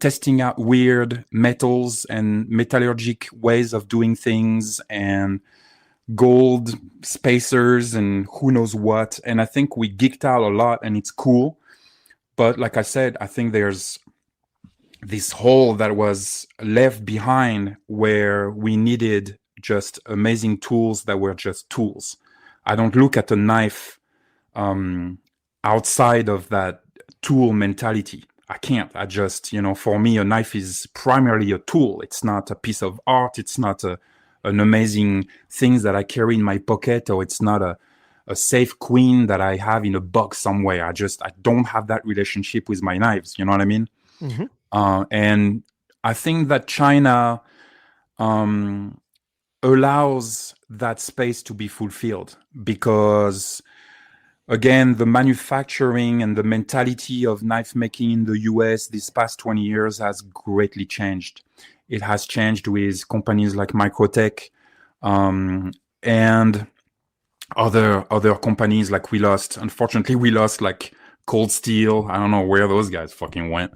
testing out weird metals and metallurgic ways of doing things, and gold spacers and who knows what. And I think we geeked out a lot, and it's cool. But like I said, I think there's this hole that was left behind where we needed just amazing tools that were just tools. I don't look at a knife outside of that tool mentality. I can't. I just, for me, a knife is primarily a tool. It's not a piece of art. It's not an amazing thing that I carry in my pocket, or it's not a safe queen that I have in a box somewhere. I don't have that relationship with my knives. You know what I mean? Mm-hmm. And I think that China allows that space to be fulfilled, because again, the manufacturing and the mentality of knife making in the US these past 20 years has greatly changed. It has changed with companies like Microtech and other companies. Like unfortunately we lost like Cold Steel. I don't know where those guys fucking went.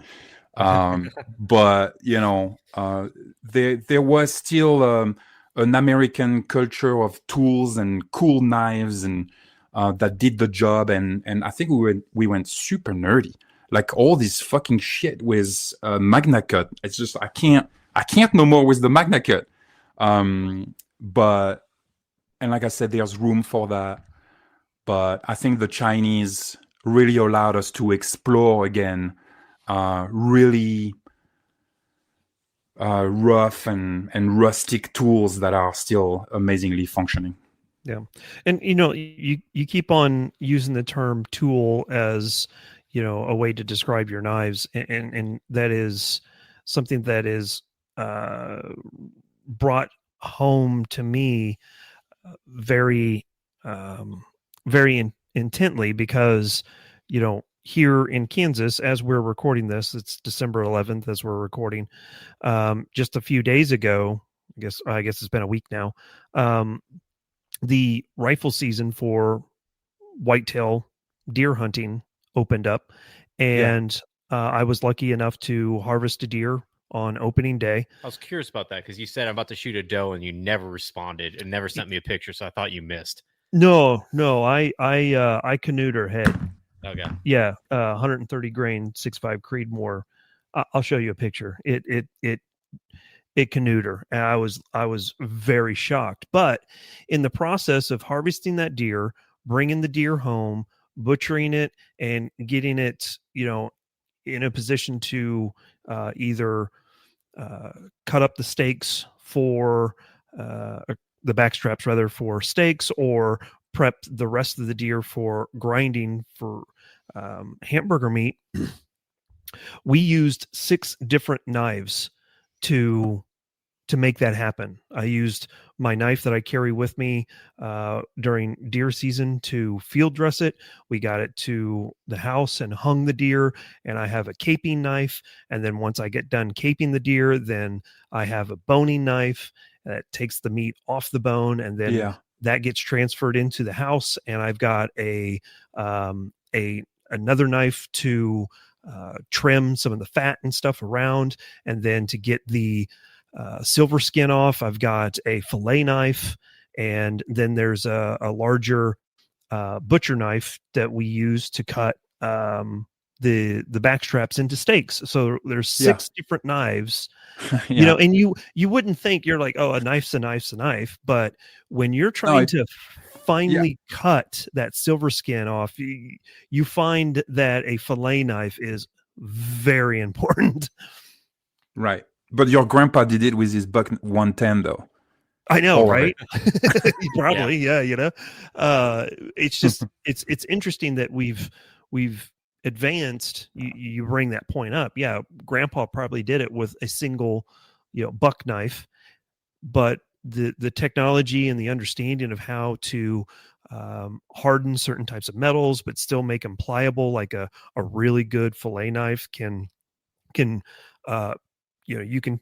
But there was still an American culture of tools and cool knives and that did the job, and I think we went super nerdy, like all this fucking shit with Magna Cut. It's just I can't no more with the Magna Cut. But and like I said, there's room for that. But I think the Chinese really allowed us to explore again, really rough and rustic tools that are still amazingly functioning. Yeah. And, you keep on using the term tool as, a way to describe your knives. And that is something that is brought home to me very, very intently because, here in Kansas, as we're recording this, it's December 11th as we're recording. Just a few days ago, I guess it's been a week now. The rifle season for whitetail deer hunting opened up, and I was lucky enough to harvest a deer on opening day. I was curious about that because you said I'm about to shoot a doe and you never responded and never sent me a picture, so I thought you missed. No, I canoed her head. Okay. Yeah, 130 grain 6.5 Creedmoor. I'll show you a picture. It canoed her, and I was very shocked. But in the process of harvesting that deer, bringing the deer home, butchering it, and getting it, in a position to either cut up the steaks for the back straps rather for steaks, or prep the rest of the deer for grinding for hamburger meat. We used 6 different knives to make that happen. I used my knife that I carry with me during deer season to field dress it. We got it to the house and hung the deer, and I have a caping knife. And then once I get done caping the deer, then I have a boning knife that takes the meat off the bone, and then that gets transferred into the house. And I've got another knife to trim some of the fat and stuff around, and then to get the silver skin off, I've got a fillet knife, and then there's a larger butcher knife that we use to cut the back straps into steaks. So there's 6 different knives, and you wouldn't think, you're like, oh, a knife's a knife, but when you're trying to finally cut that silver skin off, you find that a fillet knife is very important. Right. But your grandpa did it with his buck 110 though. I know, right? Probably, yeah. It's just it's interesting that we've advanced. You bring that point up. Yeah, grandpa probably did it with a single, buck knife, but the technology and the understanding of how to harden certain types of metals but still make them pliable, like a really good fillet knife can you can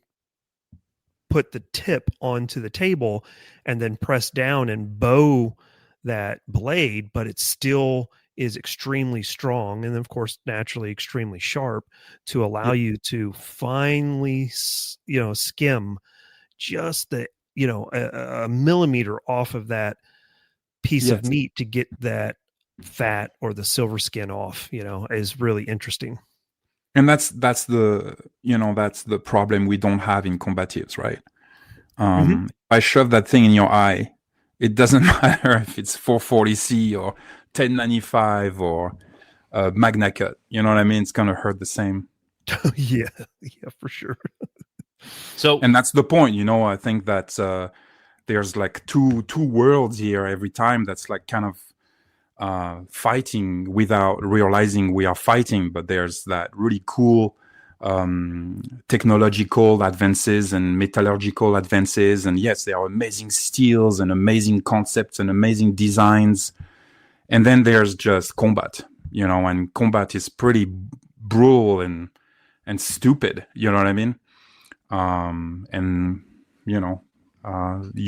put the tip onto the table and then press down and bow that blade, but it still is extremely strong, and then of course naturally extremely sharp to allow you to finely skim just the a millimeter off of that piece of meat to get that fat or the silver skin off, is really interesting. And that's the problem we don't have in combatives, right? If I shove that thing in your eye, it doesn't matter if it's 440C or 1095 or Magna Cut. You know what I mean? It's gonna hurt the same. yeah, for sure. So, and that's the point, I think that there's like two worlds here every time. That's like kind of fighting without realizing we are fighting. But there's that really cool technological advances and metallurgical advances, and yes, there are amazing steels and amazing concepts and amazing designs. And then there's just combat, and combat is pretty brutal and stupid. You know what I mean? And you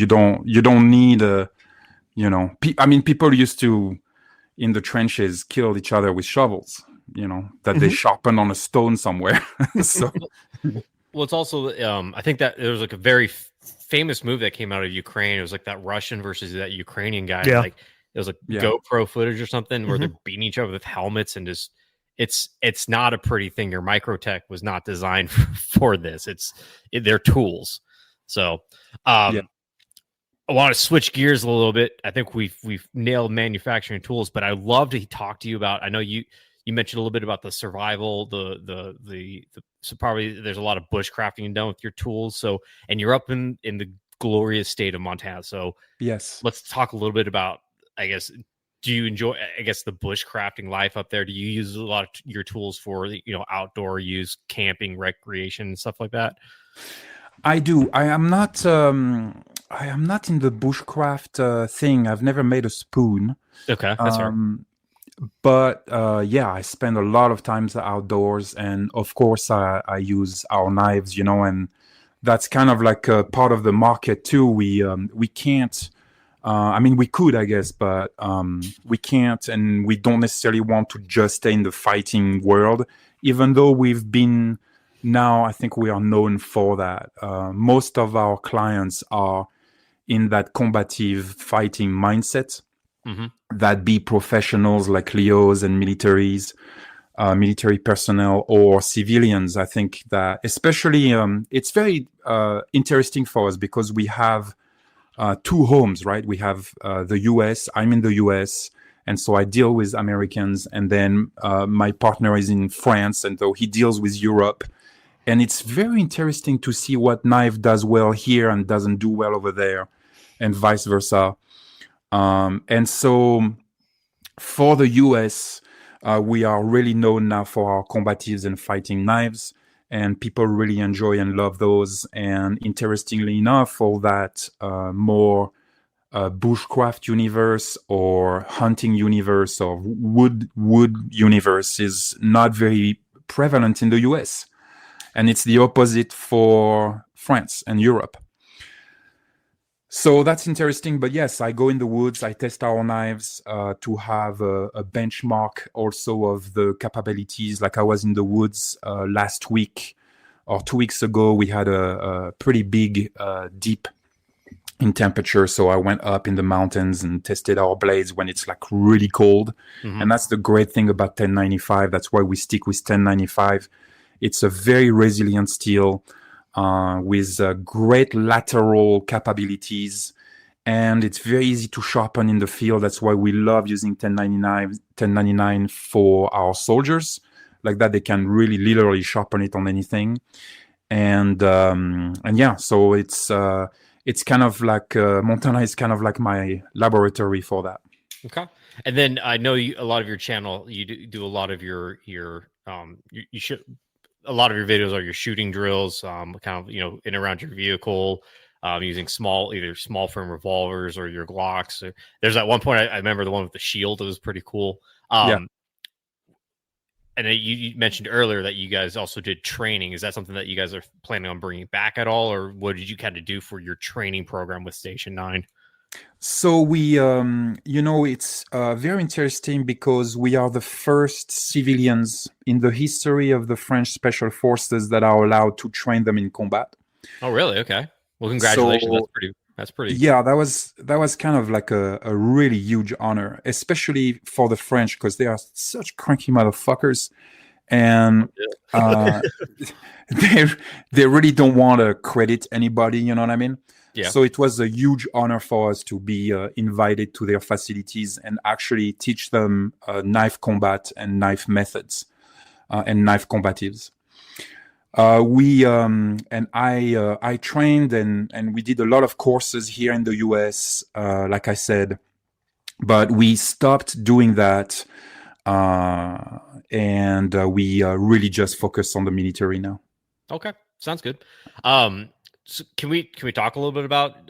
don't need people used to in the trenches kill each other with shovels, that they sharpen on a stone somewhere. So well, it's also I think that there was like a very famous move that came out of Ukraine. It was like that Russian versus that Ukrainian guy. Like it was like Yeah. GoPro footage or something where Mhm. they're beating each other with helmets and just it's not a pretty thing. Your Microtech was not designed for this. They're tools. So Yeah. I want to switch gears a little bit. I think we've nailed manufacturing tools, but I'd love to talk to you about. I know you mentioned a little bit about the survival, so probably there's a lot of bushcrafting done with your tools. So, and you're up in the glorious state of Montana. So Yes. let's talk a little bit about, I guess, do you enjoy, I guess, the bushcrafting life up there? Do you use a lot of your tools for, outdoor use, camping, recreation, and stuff like that? I do. I am not in the bushcraft thing. I've never made a spoon. Okay, that's fair. But yeah, I spend a lot of times outdoors, and of course, I use our knives, and that's kind of like a part of the market too. We can't. I mean, we could, I guess, but we can't, and we don't necessarily want to just stay in the fighting world, even though we've been. Now, I think we are known for that. Most of our clients are in that combative fighting mindset. That be professionals like Leos and militaries, military personnel, or civilians. I think that especially it's very interesting for us because we have two homes, right? We have the US. I'm in the US, and so I deal with Americans, and then my partner is in France, and so he deals with Europe. And it's very interesting to see what knife does well here and doesn't do well over there, and vice versa. And so for the US, we are really known now for our combatives and fighting knives, and people really enjoy and love those. And interestingly enough, for that more bushcraft universe or hunting universe or wood universe is not very prevalent in the US. And it's the opposite for France and Europe. So that's interesting. But yes, I go in the woods, I test our knives to have a benchmark also of the capabilities. Like I was in the woods last week or 2 weeks ago, we had a pretty big dip in temperature. So I went up in the mountains and tested our blades when it's like really cold. And that's the great thing about 1095. That's why we stick with 1095. It's a very resilient steel with great lateral capabilities, and it's very easy to sharpen in the field. That's why we love using 1099 for our soldiers. Like that, they can really literally sharpen it on anything. And yeah, so it's kind of like Montana is kind of like my laboratory for that. Okay. And then I know a lot of your channel, you do a lot of your you should. A lot of your videos are your shooting drills, kind of, in around your vehicle, using either small frame revolvers or your Glocks. There's that one point I remember the one with the shield. It was pretty cool. Yeah. And you mentioned earlier that you guys also did training. Is that something that you guys are planning on bringing back at all, or what did you kind of do for your training program with Station 9? So we, it's very interesting because we are the first civilians in the history of the French Special Forces that are allowed to train them in combat. Oh, really? Okay. Well, congratulations. So, that's pretty. Yeah, that was kind of like a really huge honor, especially for the French because they are such cranky motherfuckers, and they really don't want to credit anybody. You know what I mean? Yeah. So it was a huge honor for us to be invited to their facilities and actually teach them knife combat and knife methods and knife combatives. I trained and we did a lot of courses here in the US, like I said, but we stopped doing that, and we really just focus on the military now. Okay, sounds good. So can we talk a little bit about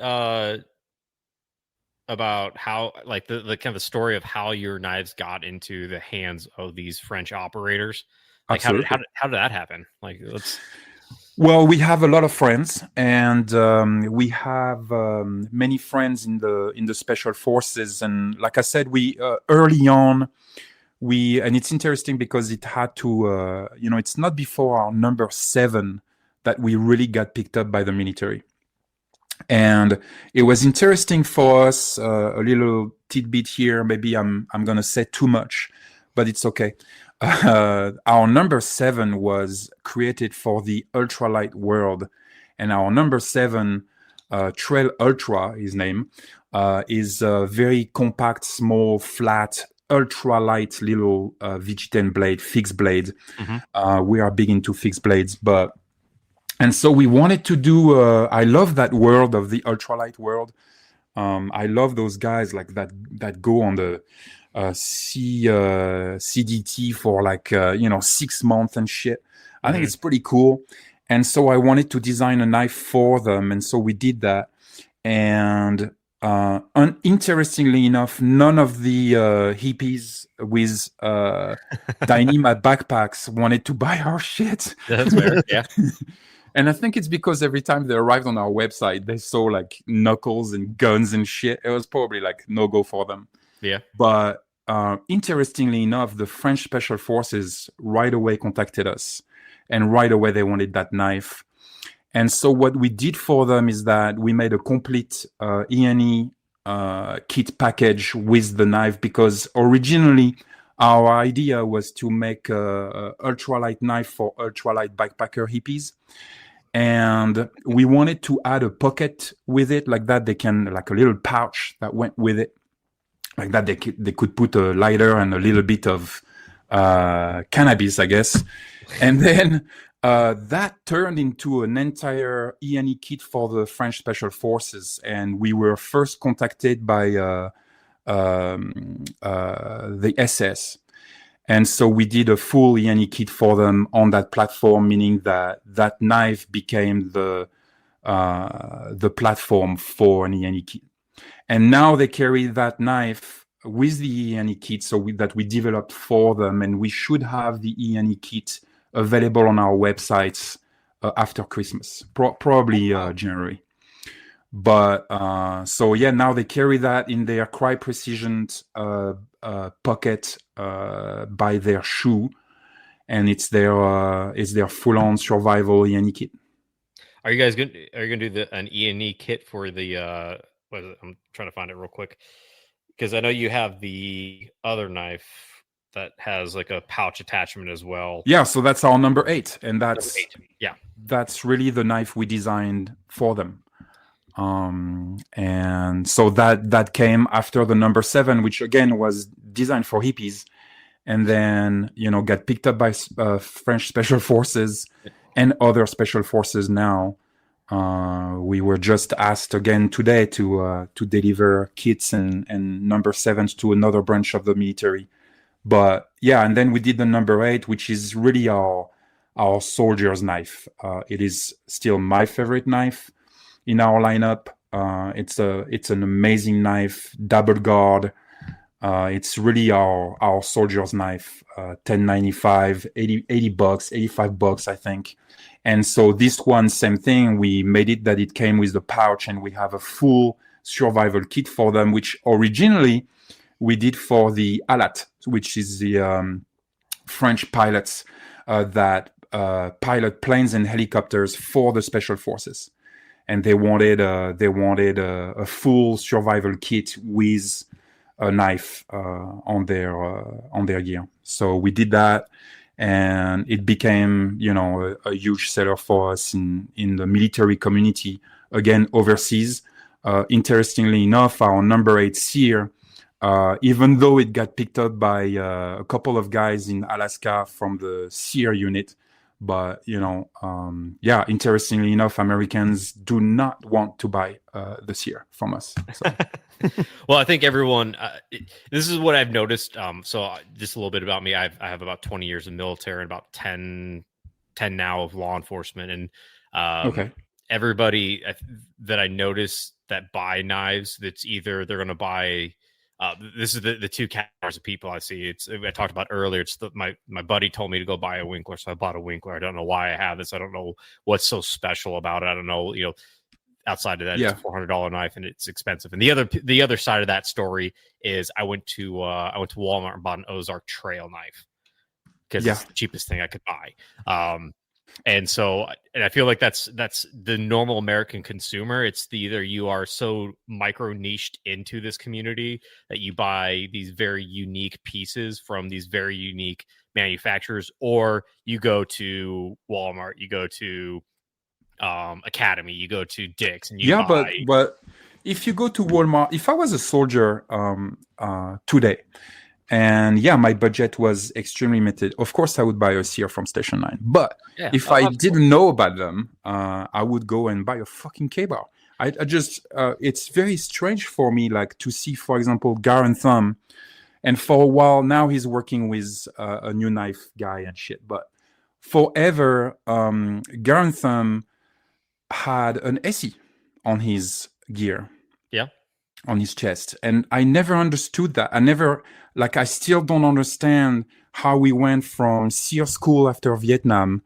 how, like, the kind of the story of how your knives got into the hands of these French operators? Like, how did that happen? Like, Well, we have a lot of friends, and we have many friends in the special forces. And like I said, we early on, and it's interesting because it had to, it's not before our number 7 that we really got picked up by the military. And it was interesting for us, a little tidbit here. Maybe I'm gonna say too much, but it's okay. Our number 7 was created for the ultralight world, and our number 7, Trail Ultra, his name, is a very compact, small, flat, ultralight little Vegetan blade, fixed blade. We are big into fixed blades, and so we wanted to do. I love that world of the ultralight world. I love those guys like that go on the CDT for like 6 months and shit. I think it's pretty cool. And so I wanted to design a knife for them, and so we did that. And interestingly enough, none of the hippies with Dyneema backpacks wanted to buy our shit. That's fair. Yeah. And I think it's because every time they arrived on our website, they saw like knuckles and guns and shit. It was probably like no go for them. Yeah. But interestingly enough, the French Special Forces right away contacted us, and right away they wanted that knife. And so what we did for them is that we made a complete E&E kit package with the knife, because originally our idea was to make a ultralight knife for ultralight backpacker hippies. And we wanted to add a pocket with it, like that they can, like a little pouch that went with it. Like that they could put a lighter and a little bit of cannabis, I guess. And then that turned into an entire E&E kit for the French Special Forces. And we were first contacted by the SS. And so we did a full E&E kit for them on that platform, meaning that that knife became the platform for an E&E kit. And now they carry that knife with the E&E kit that we developed for them. And we should have the E&E kit available on our websites after Christmas, probably January. But so yeah, now they carry that in their Cry Precision pocket by their shoe, and it's their full-on survival E&E kit. Are you gonna do an E&E kit for the what is it? I'm trying to find it real quick, because I know you have the other knife that has like a pouch attachment as well. Yeah, so that's our number 8, and that's yeah, that's really the knife we designed for them. And so that came after the number 7, which again was designed for hippies, and then got picked up by French Special Forces and other special forces. Now we were just asked again today to deliver kits and number 7s to another branch of the military. But yeah, and then we did the number 8, which is really our soldier's knife. It is still my favorite knife in our lineup. It's an amazing knife, double guard. It's really our soldier's knife. $10.95, $80, $85, I think. And so this one, same thing. We made it that it came with the pouch, and we have a full survival kit for them, which originally we did for the ALAT, which is the French pilots that pilot planes and helicopters for the special forces. And they wanted a full survival kit with a knife on their gear. So we did that, and it became a huge seller for us in the military community, again overseas. Interestingly enough, our number 8 Seer, even though it got picked up by a couple of guys in Alaska from the Seer unit, but interestingly enough, Americans do not want to buy the Seer from us. So. Well, I think everyone. This is what I've noticed. So just a little bit about me. I have about 20 years in military and about 10 now of law enforcement, and okay. Everybody that I notice that buy knives, that's either they're going to buy. This is the two categories of people I see. I talked about earlier. It's my buddy told me to go buy a Winkler, so I bought a Winkler. I don't know why I have this. I don't know what's so special about it. I don't know. Outside of that, it's a $400 knife and it's expensive. And the other side of that story is I went to Walmart and bought an Ozark Trail knife because it's the cheapest thing I could buy. And so, and I feel like that's the normal American consumer. It's either you are so micro niched into this community that you buy these very unique pieces from these very unique manufacturers, or you go to Walmart, you go to Academy, you go to Dick's, and you Yeah, buy. but if you go to Walmart, if I was a soldier today, and yeah, my budget was extremely limited, of course I would buy a sear from Station 9. But Yeah, if oh, I absolutely. didn't know about them, I would go and buy a fucking K-bar. I just it's very strange for me, like, to see, for example, Garen Thumb, and for a while now he's working with a new knife guy and shit. But forever, Garen Thumb had an SE on his gear, Yeah. on his chest, and I never understood that. I still don't understand how we went from SEAL school after Vietnam,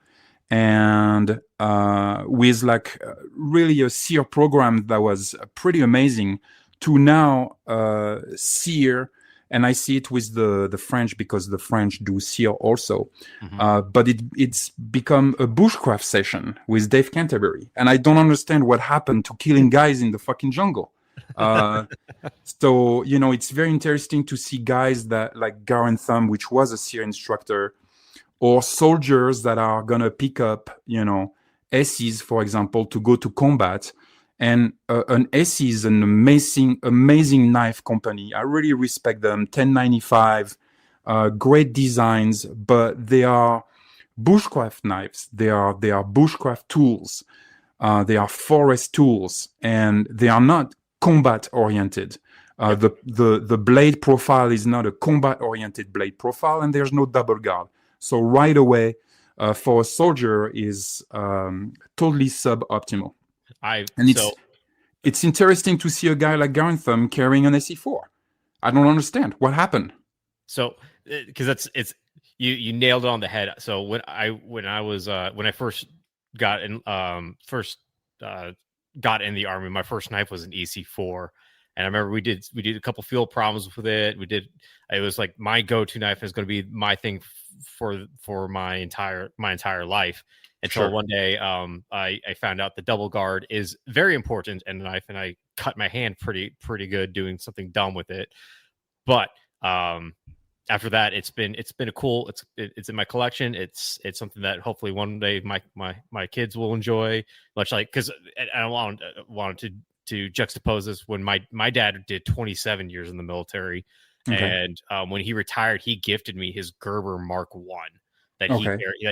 and with like really a SEAL program that was pretty amazing, to now SEAL. And I see it with the French, because the French do SEAL also. But it's become a bushcraft session with Dave Canterbury. And I don't understand what happened to killing guys in the fucking jungle. So, it's very interesting to see guys that, like Garen Thumb, which was a SEAL instructor, or soldiers that are going to pick up, SEs, for example, to go to combat. And an SE is an amazing knife company. I really respect them. 1095, great designs, but they are bushcraft knives. They are bushcraft tools. They are forest tools, and they are not combat oriented. The blade profile is not a combat oriented blade profile, and there's no double guard. So right away, for a soldier is totally suboptimal. It's interesting to see a guy like Garen Thumb carrying an SE4. I don't understand what happened. So, because you nailed it on the head. So when I first got in got in the Army, my first knife was an EC4, and I remember we did a couple field problems with it. It was like my go-to knife is going to be my thing for my entire life. Until one day, I found out the double guard is very important in the knife, and I cut my hand pretty good doing something dumb with it. But after that, it's been a cool. It's in my collection. It's something that hopefully one day my kids will enjoy. Much like, because I wanted to juxtapose this when my dad did 27 years in the military, okay. And when he retired, he gifted me his Gerber Mark 1. That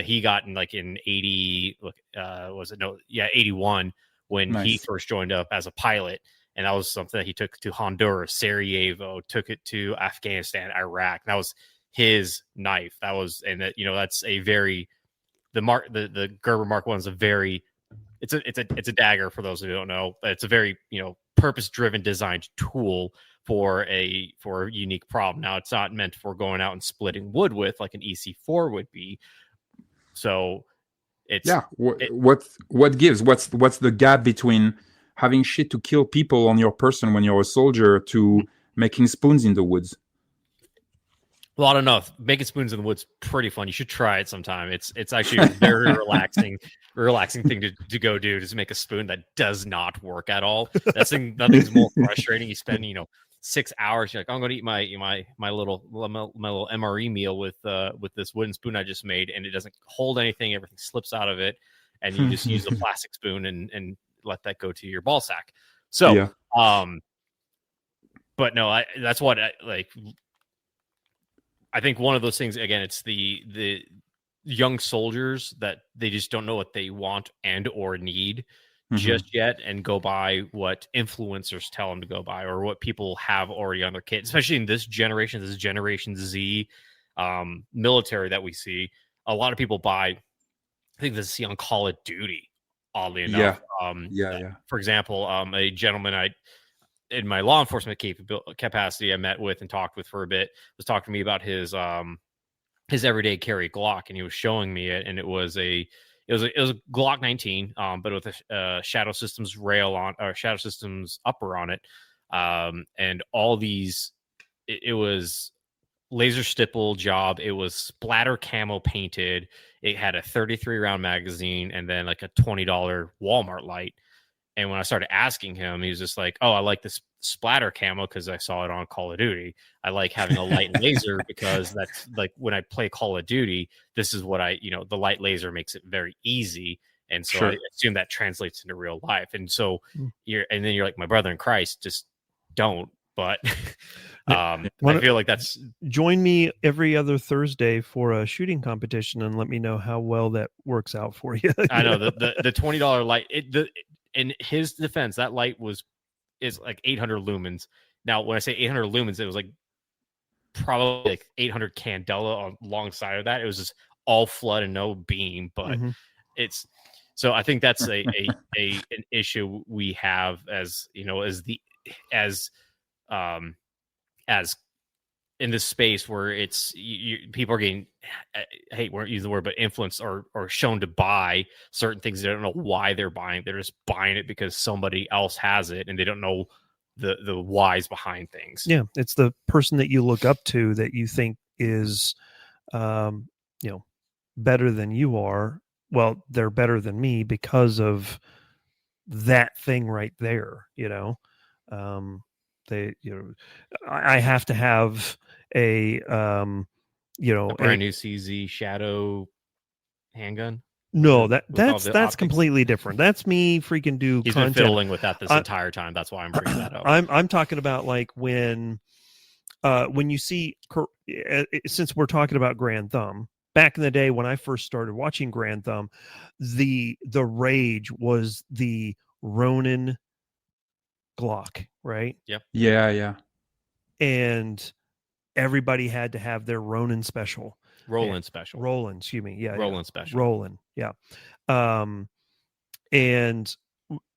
he got in 80 81 when nice. He first joined up as a pilot, and that was something that he took to Honduras, Sarajevo, took it to Afghanistan, Iraq. That was his knife. That was, and that that's a very the Gerber Mark 1 is a very it's a dagger, for those who don't know. It's a very purpose driven designed tool for a unique problem. Now, it's not meant for going out and splitting wood with like an EC4 would be. So it's what gives? What's the gap between having shit to kill people on your person when you're a soldier to making spoons in the woods? Well, I don't know. Making spoons in the woods pretty fun. You should try it sometime. It's actually a very relaxing thing to go do, to make a spoon that does not work at all. Nothing's more frustrating. You spend 6 hours. You're like, I'm going to eat my little MRE meal with this wooden spoon I just made, and it doesn't hold anything. Everything slips out of it, and you just use a plastic spoon and let that go to your ball sack. So, but no, that's what I think one of those things, again, it's the young soldiers that they just don't know what they want and or need just yet, and go by what influencers tell them to go by, or what people have already on their kit, especially in this Generation Z military that we see. A lot of people buy, I think this is on Call of Duty, oddly enough. For example, a gentleman in my law enforcement capacity I met with and talked with for a bit was talking to me about his everyday carry Glock, and he was showing me it, and it was a Glock 19, but with a Shadow Systems rail on, or Shadow Systems upper on it, and all these. It was laser stipple job. It was splatter camo painted. It had a 33 round magazine and then like a $20 Walmart light. And when I started asking him, he was just like, "Oh, I like this splatter camo because I saw it on Call of Duty. I like having a light laser because that's like when I play Call of Duty, this is what the light laser makes it very easy." And so I assume that translates into real life. And so then you're like, my brother in Christ, just don't. But I feel like that's. Join me every other Thursday for a shooting competition and let me know how well that works out for you. I know the $20 light. In his defense, that light is like 800 lumens. Now, when I say 800 lumens, it was like probably like 800 candela alongside of that. It was just all flood and no beam, but it's so I think that's an issue we have as in this space where it's people are getting, I hate won't use the word, but influenced or shown to buy certain things. They don't know why they're buying. They're just buying it because somebody else has it, and they don't know the whys behind things. Yeah, it's the person that you look up to that you think is, better than you are. Well, they're better than me because of that thing right there. I have to have a brand new CZ Shadow handgun. No, that's completely different. That's me freaking do. He's content. Been fiddling with that this entire time. That's why I'm bringing that up. I'm talking about like when you see, since we're talking about Grand Thumb, back in the day when I first started watching Grand Thumb, the rage was the Ronin Glock, right? Yep. Yeah. And everybody had to have their Ronin special. Roland special. Roland, excuse me. Yeah. Roland special. Roland. Yeah. And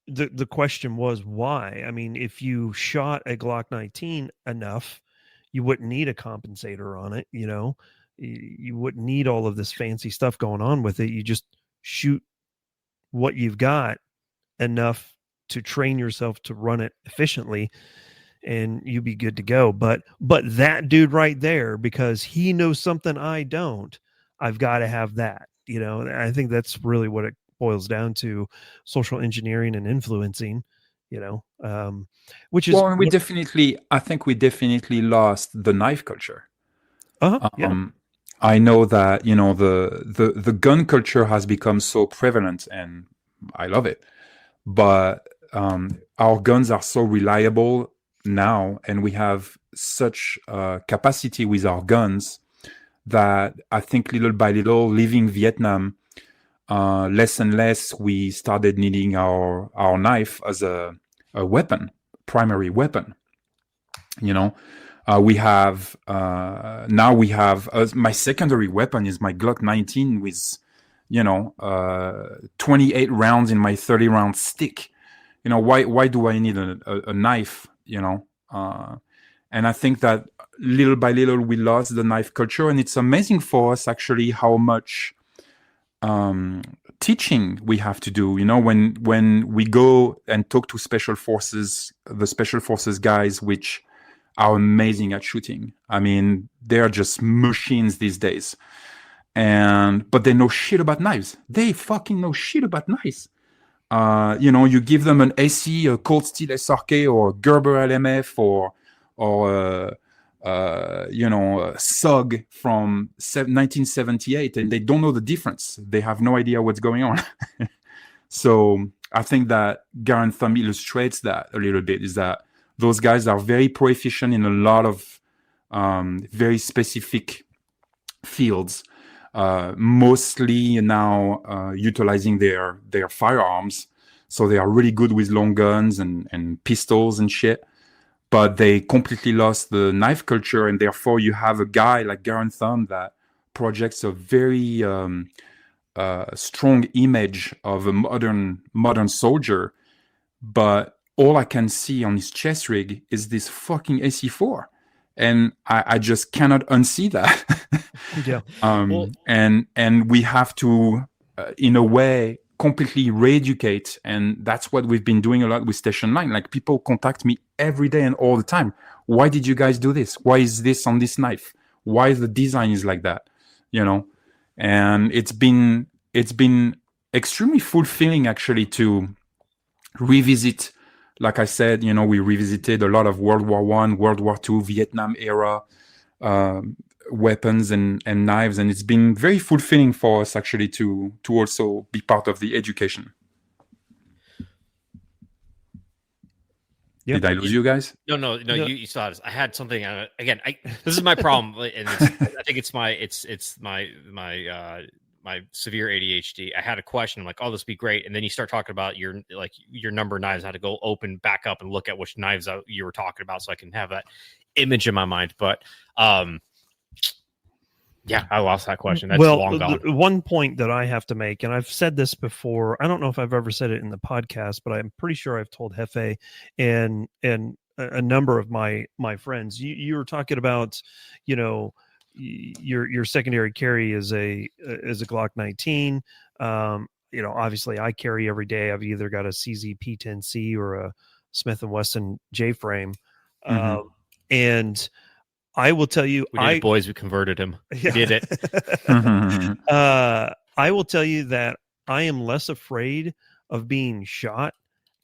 the question was why? I mean, if you shot a Glock 19 enough, you wouldn't need a compensator on it. You wouldn't need all of this fancy stuff going on with it. You just shoot what you've got enough to train yourself to run it efficiently, and you be good to go. But that dude right there, because he knows something I don't, I've got to have that. I think that's really what it boils down to: social engineering and influencing. Which is well, and I think we definitely lost the knife culture. Yeah. I know that the gun culture has become so prevalent, and I love it. But our guns are so reliable now, and we have such capacity with our guns that I think little by little, leaving Vietnam, less and less, we started needing our knife as a weapon, primary weapon. We have my secondary weapon is my Glock 19 with 28 rounds in my 30 round stick. Why do I need a knife? And I think that little by little we lost the knife culture, and it's amazing for us actually how much teaching we have to do. When we go and talk to the special forces guys, which are amazing at shooting. I mean, they're just machines these days. But they know shit about knives. They fucking know shit about knives. You give them an AC, a Cold Steel SRK, or Gerber LMF, or a SUG from 1978, and they don't know the difference. They have no idea what's going on. So I think that Garand Thumb illustrates that a little bit, is that those guys are very proficient in a lot of very specific fields, mostly now utilizing their firearms. So they are really good with long guns and pistols and shit. But they completely lost the knife culture, and therefore you have a guy like Garand Thumb that projects a very strong image of a modern soldier. But all I can see on his chest rig is this fucking AC4. And I just cannot unsee that. Yeah. And we have to, in a way, completely re-educate. And that's what we've been doing a lot with Station 9. Like, people contact me every day and all the time. Why did you guys do this? Why is this on this knife? why the design is like that, and it's been extremely fulfilling actually to revisit. Like I said, we revisited a lot of World War I, World War II, Vietnam era weapons and knives, and it's been very fulfilling for us actually to also be part of the education. Yep. Did I lose you guys? No. You saw this. I had something again. This is my problem, and I think it's my severe ADHD. I had a question. I'm like, "Oh, this would be great," and then you start talking about your number knives. I had to go open back up and look at which knives you were talking about, so I can have that image in my mind. But yeah, I lost that question. That's long gone. One point that I have to make, and I've said this before, I don't know if I've ever said it in the podcast, but I'm pretty sure I've told Jefe and a number of my friends. You were talking about, your secondary carry is a Glock 19. Obviously I carry every day. I've either got a CZ P10C or a Smith & Wesson J frame, and I will tell you, we converted him. Yeah. We did it. I will tell you that I am less afraid of being shot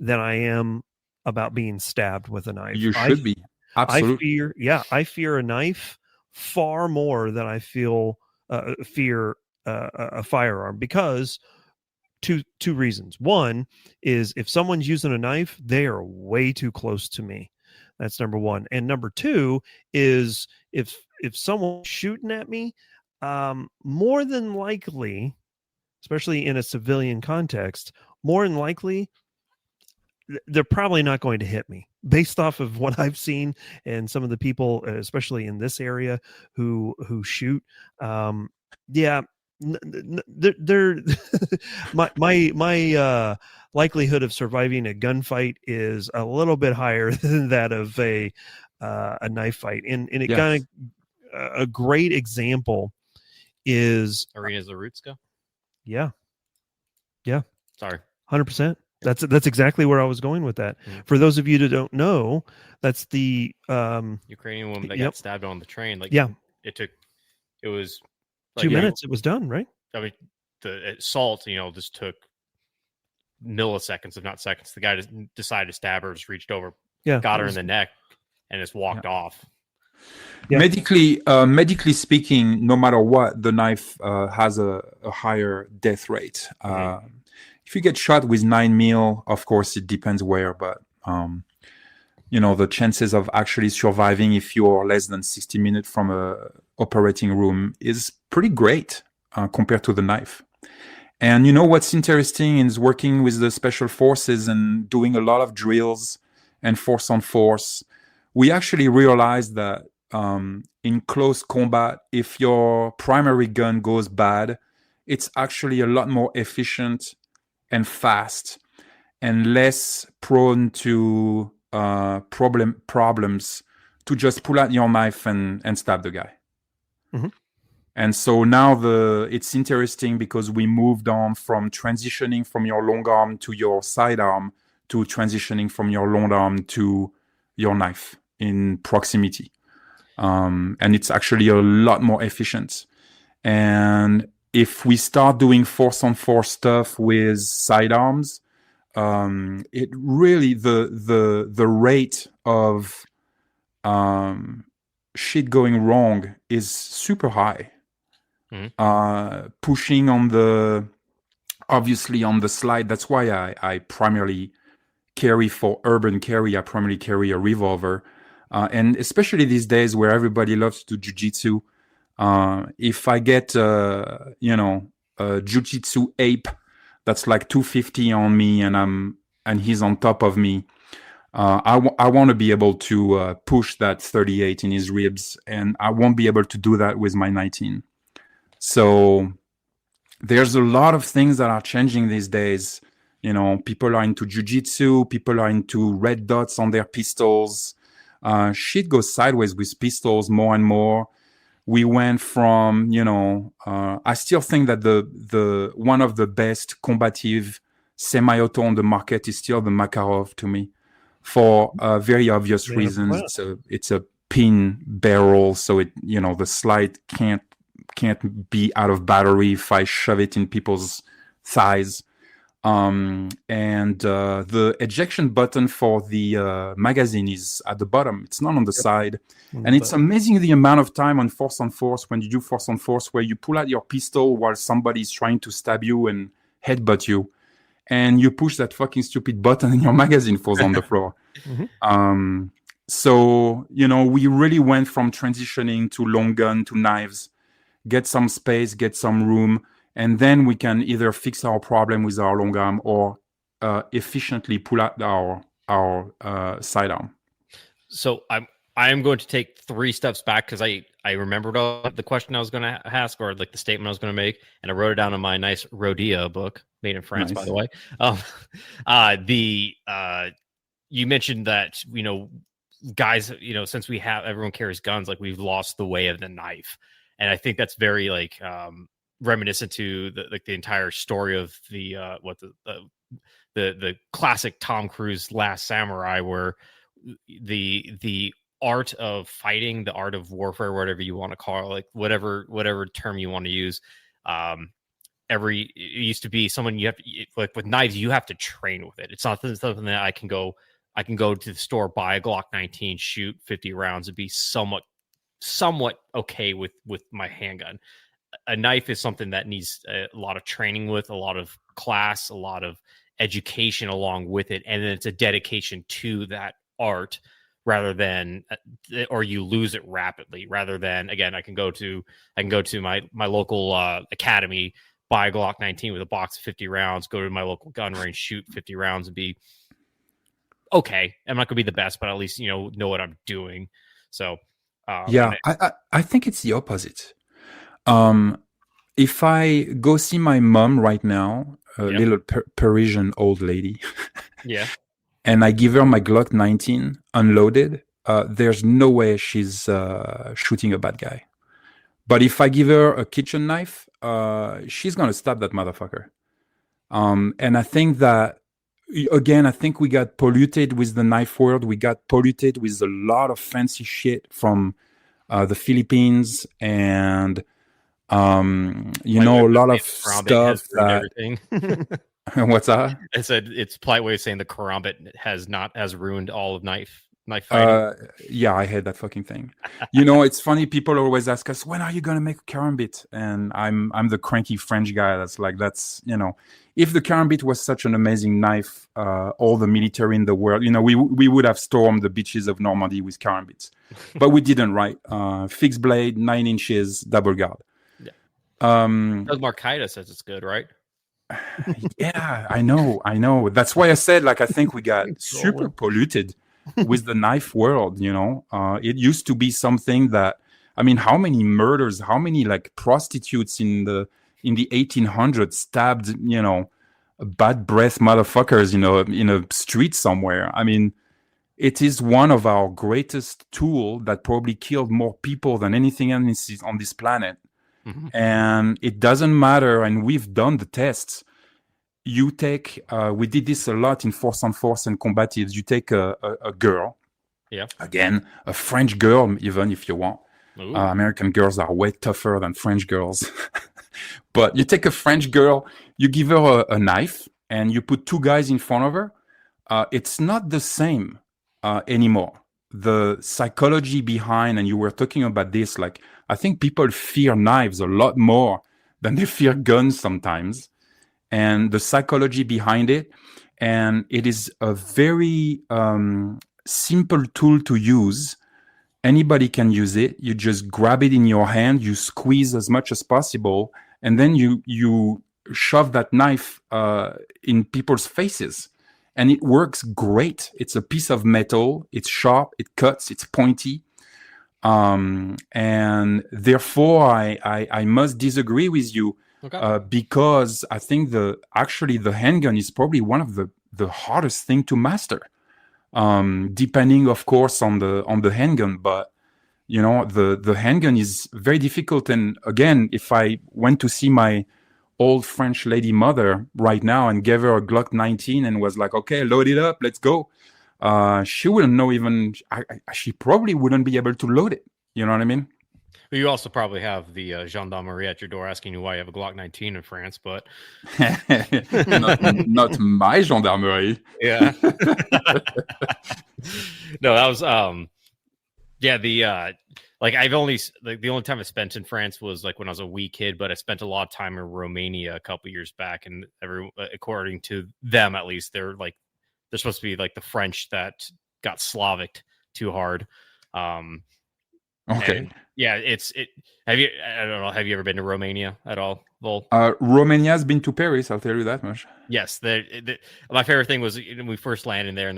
than I am about being stabbed with a knife. You should be. Absolutely. I fear a knife far more than I fear a firearm, because two reasons. One is if someone's using a knife, they are way too close to me. That's number one. And number two is if someone's shooting at me, more than likely, especially in a civilian context, more than likely, they're probably not going to hit me based off of what I've seen and some of the people, especially in this area, who shoot. They're my likelihood of surviving a gunfight is a little bit higher than that of a knife fight. And it kind of a great example is Arenas Larutska. Yeah. Sorry. 100%. That's exactly where I was going with that. Mm-hmm. For those of you that don't know, that's the Ukrainian woman that got stabbed on the train. It was 2 minutes. It was done, right? I mean, the assault, just took milliseconds, if not seconds. The guy just decided to stab her, just reached over, got her in the neck, and just walked off. Yeah. Medically speaking, no matter what, the knife has a higher death rate. If you get shot with 9mm, of course, it depends where, but the chances of actually surviving if you're less than 60 minutes from a operating room is pretty great compared to the knife. And what's interesting is working with the special forces and doing a lot of drills and force on force. We actually realized that in close combat, if your primary gun goes bad, it's actually a lot more efficient and fast and less prone to problems to just pull out your knife and stab the guy. Mm-hmm. And so now it's interesting because we moved on from transitioning from your long arm to your sidearm to transitioning from your long arm to your knife in proximity. And it's actually a lot more efficient. And if we start doing force on force stuff with sidearms, it really the rate of shit going wrong is super high. Mm-hmm. Pushing obviously on the slide. That's why I primarily carry for urban carry. I primarily carry a revolver, and especially these days where everybody loves to do jiu-jitsu. If I get a jiu-jitsu ape that's like 250 on me and he's on top of me, I want to be able to push that 38 in his ribs, and I won't be able to do that with my 19. So there's a lot of things that are changing these days. People are into jiu-jitsu, people are into red dots on their pistols. Shit goes sideways with pistols more and more. We went from, I still think that the one of the best combative semi-auto on the market is still the Makarov to me, for very obvious reasons. It's a pin barrel, so it, the slide can't be out of battery if I shove it in people's thighs. And the ejection button for the magazine is at the bottom. It's not on the side. And it's amazing the amount of time on force when you do force on force, where you pull out your pistol while somebody's trying to stab you and headbutt you, and you push that fucking stupid button and your magazine falls on the floor. So, we really went from transitioning to long gun to knives, get some space, get some room, and then we can either fix our problem with our long arm or efficiently pull out our sidearm. So I am going to take 3 steps back, because I remembered the question I was going to ask, or like the statement I was going to make, and I wrote it down in my nice Rodea book, made in France, by the way. You mentioned that, guys, since everyone carries guns, like we've lost the way of the knife. And I think that's very like reminiscent to the entire story of the classic Tom Cruise Last Samurai, where the art of fighting, the art of warfare, whatever you want to call it, like whatever term you want to use, it used to be someone you have to, like with knives, you have to train with it. It's not something that I can go to the store, buy a Glock 19, shoot 50 rounds, and be somewhat okay with my handgun. A knife is something that needs a lot of training with, a lot of class, a lot of education along with it, and then it's a dedication to that art, rather than, or you lose it rapidly, rather than, again, I can go to my local academy, buy a Glock 19 with a box of 50 rounds, go to my local gun range, shoot 50 rounds, and be okay. I'm not gonna be the best, but at least know what I'm doing. So I think it's the opposite. If I go see my mom right now, a little Parisian old lady, and I give her my Glock 19 unloaded, there's no way she's shooting a bad guy. But if I give her a kitchen knife, she's gonna stab that motherfucker. And I think that, again, I think we got polluted with the knife world. We got polluted with a lot of fancy shit from the Philippines, and a lot of stuff that. What's that? I said it's a polite way of saying the karambit has ruined all of knife fighting. Yeah, I hate that fucking thing. It's funny. People always ask us, when are you gonna make a karambit? And I'm the cranky French guy that's like, if the karambit was such an amazing knife, all the military in the world, we would have stormed the beaches of Normandy with karambits, but we didn't. Right? Fixed blade, 9 inches, double guard. Doug Marcaida says it's good, right? Yeah, I know. That's why I said, I think we got super polluted with the knife world. It used to be something that, how many murders, how many prostitutes in the 1800s stabbed, bad breath motherfuckers, in a street somewhere. It is one of our greatest tools that probably killed more people than anything else on this planet. Mm-hmm. And it doesn't matter. And we've done the tests. You take, we did this a lot in force on force and combatives. You take a girl, again, a French girl, even if you want. American girls are way tougher than French girls. But you take a French girl, you give her a knife, and you put 2 guys in front of her. It's not the same anymore. The psychology behind, and you were talking about this, I think people fear knives a lot more than they fear guns sometimes. And the psychology behind it, and it is a very simple tool to use. Anybody can use it. You just grab it in your hand, you squeeze as much as possible, and then you shove that knife in people's faces. And it works great. It's a piece of metal. It's sharp. It cuts. It's pointy. And therefore, I must disagree with you, because I think the handgun is probably one of the hardest thing to master. Depending, of course, on the handgun, but the handgun is very difficult. And again, if I went to see my old French lady mother right now and gave her a Glock 19 and was like, okay, load it up, let's go. she wouldn't know even. She probably wouldn't be able to load it. You know what I mean? But you also probably have the gendarmerie at your door asking you why you have a Glock 19 in France, but not my gendarmerie. yeah. No, that was yeah, like I've only the only time I spent in France was like when I was a wee kid, but I spent a lot of time in Romania a couple years back, and according to them at least, they're supposed to be like the French that got Slavic too hard. Okay. And yeah, have you? I don't know. Have you ever been to Romania at all, Vol? Romania's been to Paris. I'll tell you that much. Yes. My favorite thing was when we first landed there, and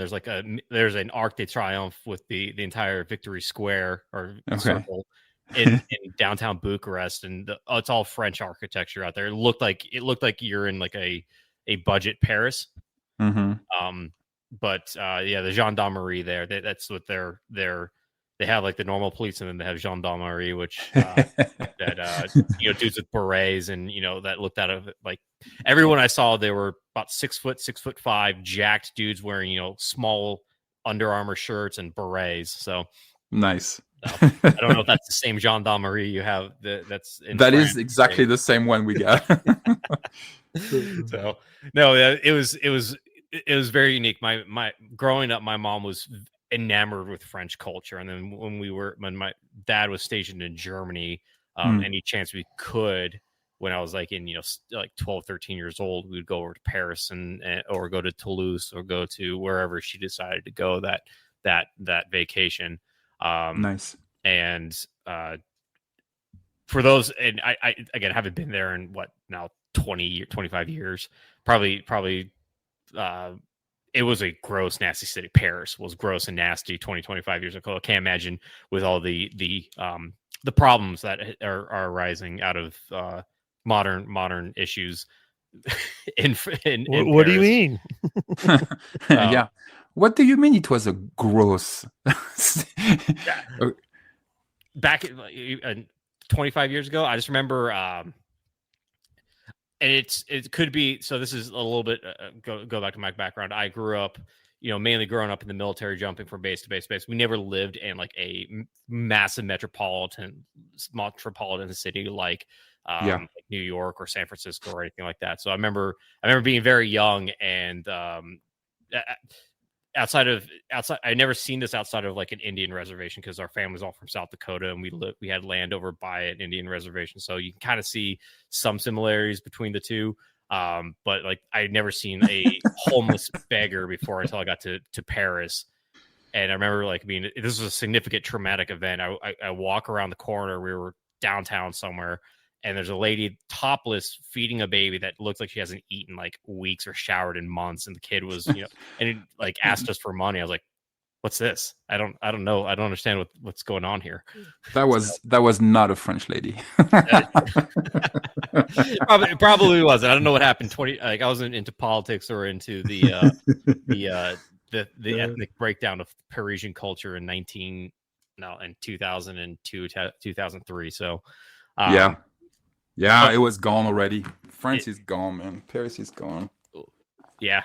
there's an Arc de Triomphe with the entire Victory Square or circle in downtown Bucharest, and it's all French architecture out there. It looked like you're in like a budget Paris. Mm-hmm. But yeah, the gendarmerie there, that's what they have like the normal police, and then they have gendarmerie, which that dudes with berets, and that looked out of like everyone I saw, they were about 6'5", jacked dudes wearing small Under Armour shirts and berets. So nice. I don't know if that's the same gendarmerie you have. That's in that France, is exactly the same one we got. So no, it was very unique. My growing up, my mom was enamored with French culture, and then when my dad was stationed in Germany, any chance we could, when I was like in like 12, 13 years old, we would go over to Paris or go to Toulouse or go to wherever she decided to go that vacation. Nice. And for those, and I again haven't been there in what now 25 years, probably it was a gross, nasty city. Paris was gross and nasty 25 years ago. I can't imagine with all the problems that are arising out of modern issues. in what do you mean? Yeah. What do you mean it was a gross? Back 25 years ago, I just remember, and it could be. So this is a little bit go back to my background. I grew up, mainly growing up in the military, jumping from base to base. We never lived in like a massive metropolitan city like New York or San Francisco or anything like that. So I remember being very young, and outside I never seen this outside of like an Indian reservation, because our family's all from South Dakota, and we had land over by an Indian reservation, so you can kind of see some similarities between the two. But like I had never seen a homeless beggar before until I got to Paris. And I remember like this was a significant traumatic event. I walk around the corner, we were downtown somewhere, and there's a lady topless feeding a baby that looks like she hasn't eaten like weeks or showered in months. And the kid was, and it like asked us for money. I was like, what's this? I don't know. I don't understand what's going on here. That was not a French lady. probably wasn't. I don't know what happened. I wasn't into politics or into the ethnic breakdown of Parisian culture in 2002, 2003. So, yeah, it was gone already. France is gone, man. Paris is gone. Yeah.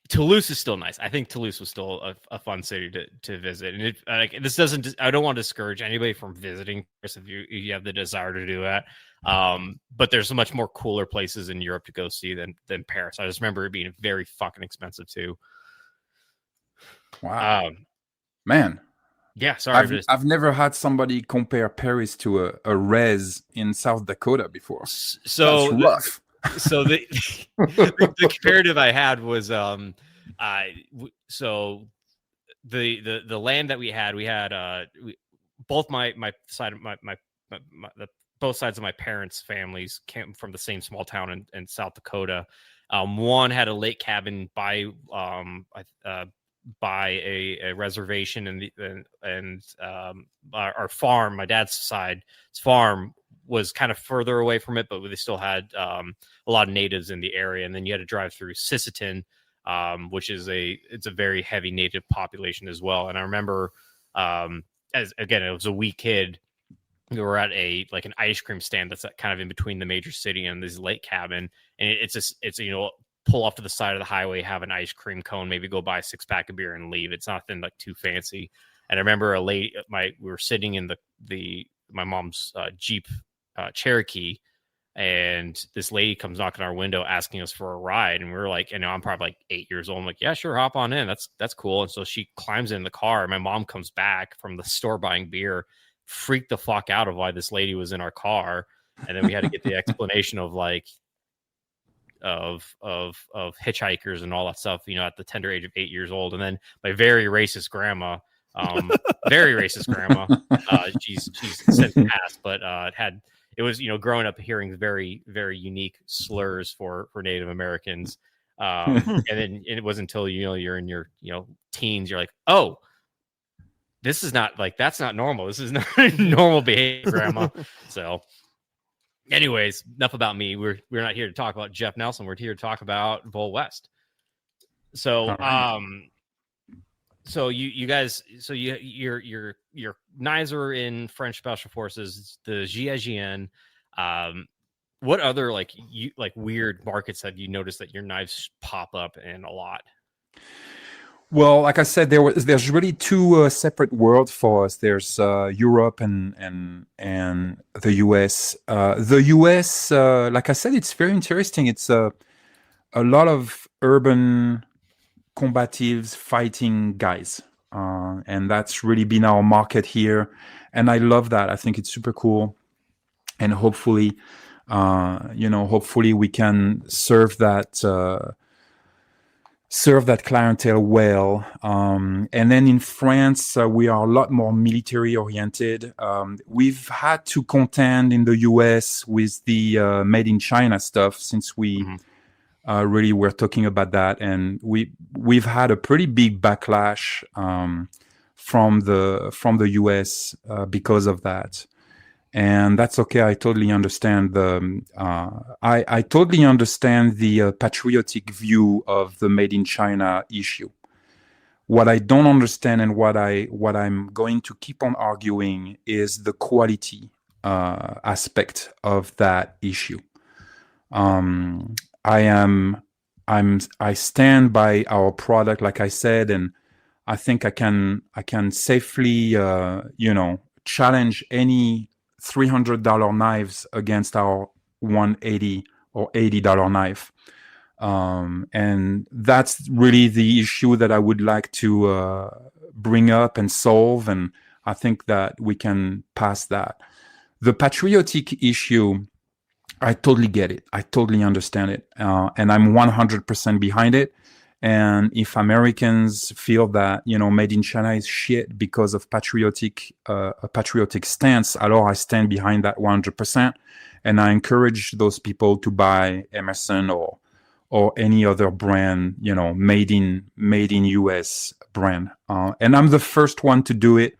Toulouse is still nice. I think Toulouse was still a fun city to visit. And this doesn't, I don't want to discourage anybody from visiting Paris if you have the desire to do that. But there's so much more cooler places in Europe to go see than Paris. I just remember it being very fucking expensive too. Wow. Man. Yeah, sorry. I've never had somebody compare Paris to a res in South Dakota before. So that's rough. So the comparative I had was so the land that we had both my side of both sides of my parents' families came from the same small town in South Dakota. One had a lake cabin by a reservation, and our farm, my dad's side's farm, was kind of further away from it, but they still had a lot of natives in the area. And then you had to drive through Sisseton, which is it's a very heavy native population as well. And I remember, it was a wee kid, we were at an ice cream stand that's kind of in between the major city and this lake cabin, and it's pull off to the side of the highway, have an ice cream cone, maybe go buy a 6-pack of beer and leave. It's nothing like too fancy. And I remember we were sitting in my mom's Jeep Cherokee, and this lady comes knocking on our window asking us for a ride. And we were like, I'm probably like 8 years old. I'm like, yeah, sure, hop on in. That's cool. And so she climbs in the car. And my mom comes back from the store buying beer, freaked the fuck out of why this lady was in our car. And then we had to get the explanation of like of hitchhikers and all that stuff, at the tender age of 8 years old. And then my very racist grandma, she's since passed, but it was growing up hearing very, very unique slurs for Native Americans. And then it wasn't until you're in your teens, you're like, oh, this is not like, that's not normal. This is not normal behavior, grandma. So anyways, enough about me. We're not here to talk about Jeff Nelson. We're here to talk about Vol West. So so you guys, so your knives are in French Special Forces, the GIGN. What other like weird markets have you noticed that your knives pop up in a lot? Well, like I said, there's really two separate worlds for us. There's Europe and the US. The US, like I said, it's very interesting. It's a lot of urban combatives fighting guys, and that's really been our market here. And I love that. I think it's super cool, and hopefully, hopefully we can serve that clientele well. And then in France, we are a lot more military oriented. We've had to contend in the US with the made in China stuff since we really were talking about that. And we've had a pretty big backlash from the US because of that. And that's okay. I totally understand I totally understand the patriotic view of the made in China issue. What I don't understand and what I'm going to keep on arguing is the quality aspect of that issue. I stand by our product, like I said, and I think I can safely challenge any $300 knives against our $180 or $80 knife. And that's really the issue that I would like to bring up and solve. And I think that we can pass that. The patriotic issue, I totally get it. I totally understand it. And I'm 100% behind it. And if Americans feel that, made in China is shit because of a patriotic stance, alors I stand behind that 100%. And I encourage those people to buy Emerson or any other brand, made in US brand. And I'm the first one to do it.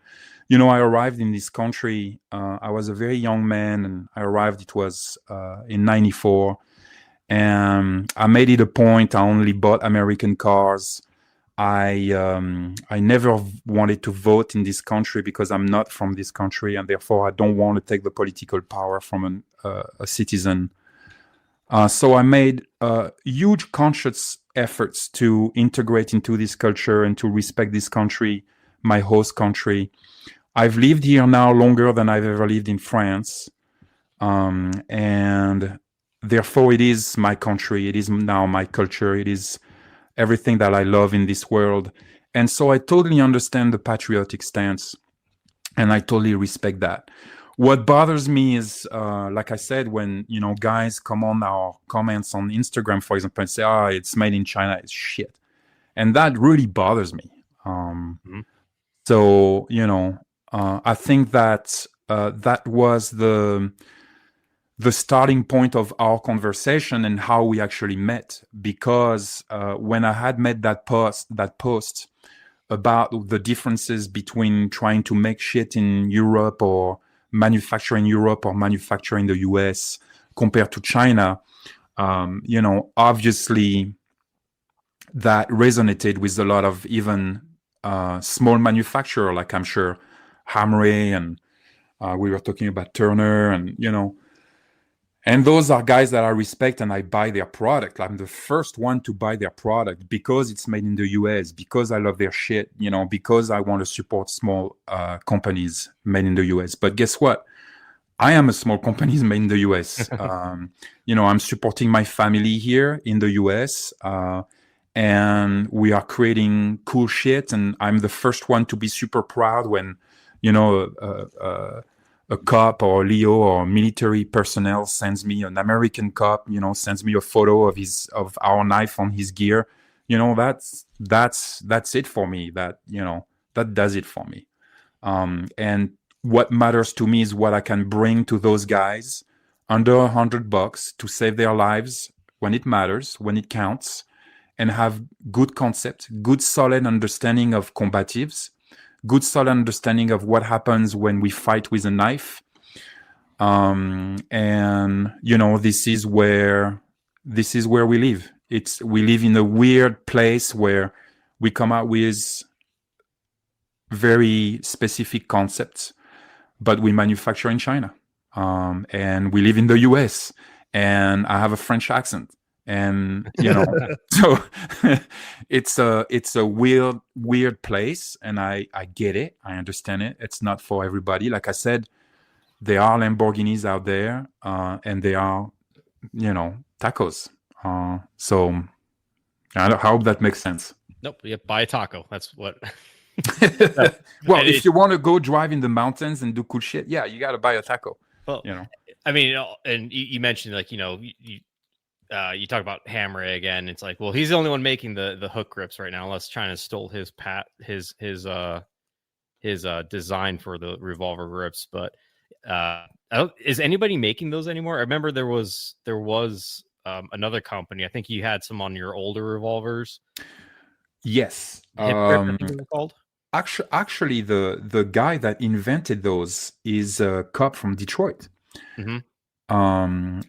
I arrived in this country. I was a very young man, and I arrived, it was in 94. And I made it a point. I only bought American cars. I never wanted to vote in this country because I'm not from this country, and therefore I don't want to take the political power from a citizen. So I made huge conscious efforts to integrate into this culture and to respect this country, my host country. I've lived here now longer than I've ever lived in France. And therefore, it is my country. It is now my culture. It is everything that I love in this world. And so I totally understand the patriotic stance, and I totally respect that. What bothers me is, like I said, when, guys come on our comments on Instagram, for example, and say, it's made in China, it's shit. And that really bothers me. So, I think that that was the starting point of our conversation and how we actually met. Because when I had made that post about the differences between trying to make shit in Europe or manufacture in Europe or manufacture in the US compared to China, obviously that resonated with a lot of even small manufacturer, like I'm sure Hamre, and we were talking about Turner, and And those are guys that I respect and I buy their product. I'm the first one to buy their product because it's made in the US, because I love their shit, because I want to support small companies made in the US. But guess what? I am a small company made in the US. I'm supporting my family here in the US. And we are creating cool shit. And I'm the first one to be super proud when, a cop or Leo or military personnel sends me an American cop, sends me a photo of our knife on his gear. That's it for me. That does it for me. And what matters to me is what I can bring to those guys under $100 to save their lives when it matters, when it counts, and have good concept, good solid understanding of combatives, good solid understanding of what happens when we fight with a knife. And this is where we live. We live in a weird place where we come out with very specific concepts, but we manufacture in China. And we live in the US, and I have a French accent. And so it's a weird place, and I get it. I understand it. It's not for everybody. Like I said, there are Lamborghinis out there, and there are tacos. So I hope that makes sense. Nope. Yep. Buy a taco. That's what. Well, if you want to go drive in the mountains and do cool shit, yeah, you got to buy a taco. Well, I mean, and you mentioned like you talk about Hamre again. It's like, well, he's the only one making the hook grips right now, unless China stole his design for the revolver grips. But is anybody making those anymore? I remember there was another company. I think you had some on your older revolvers. Yes. Hip grip, I think they were called. Actually, the guy that invented those is a cop from Detroit. Mm-hmm.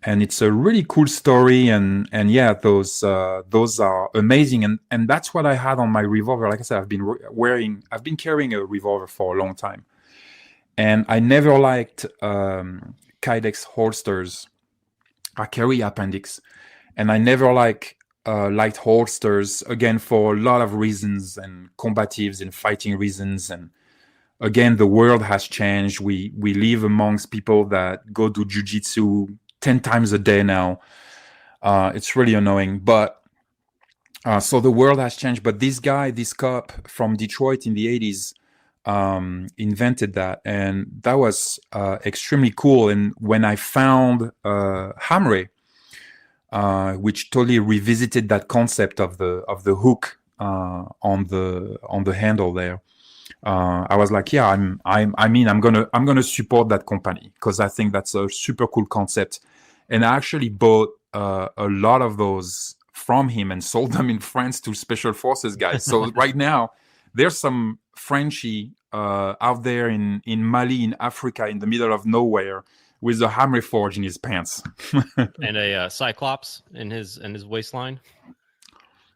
And it's a really cool story, and yeah, those are amazing, and that's what I had on my revolver. Like I said, I've been carrying a revolver for a long time, and I never liked Kydex holsters. I carry appendix, and I never liked holsters, again, for a lot of reasons, and combatives and fighting reasons. And again, the world has changed. We live amongst people that go do jujitsu 10 times a day now. It's really annoying. But so the world has changed. But this cop from Detroit in the 80s, invented that. And that was extremely cool. And when I found Hamre, which totally revisited that concept of the hook on the handle there, I was like, yeah, I'm gonna support that company because I think that's a super cool concept. And I actually bought a lot of those from him and sold them in France to special forces guys. So right now there's some Frenchie out there in Mali, in Africa, in the middle of nowhere, with a Hamre forge in his pants. And a Cyclops in his waistline.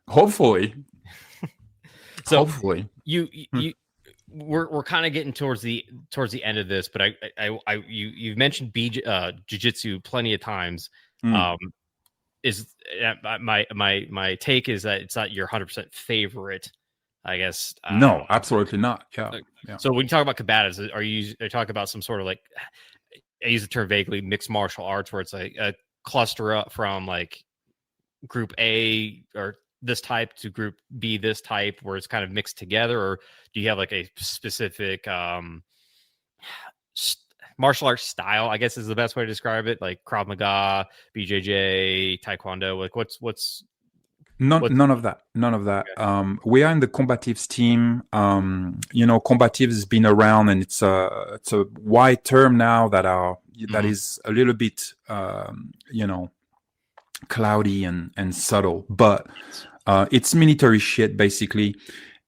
Hopefully. So hopefully. We're kind of getting towards the end of this, but you've mentioned jiu-jitsu plenty of times. Is my take is that it's not your 100% favorite, I guess. No, absolutely not. Yeah. So when you talk about combatives, are you talking about some sort of, like, I use the term vaguely, mixed martial arts, where it's like a cluster up from like group A or this type to group B this type, where it's kind of mixed together? Or do you have like a specific martial arts style, I guess is the best way to describe it, like Krav Maga, BJJ, Taekwondo? Like what's None of that. Okay. We are in the combatives team. Combatives has been around, and it's a wide term now that is a little bit cloudy and subtle, but it's military shit basically.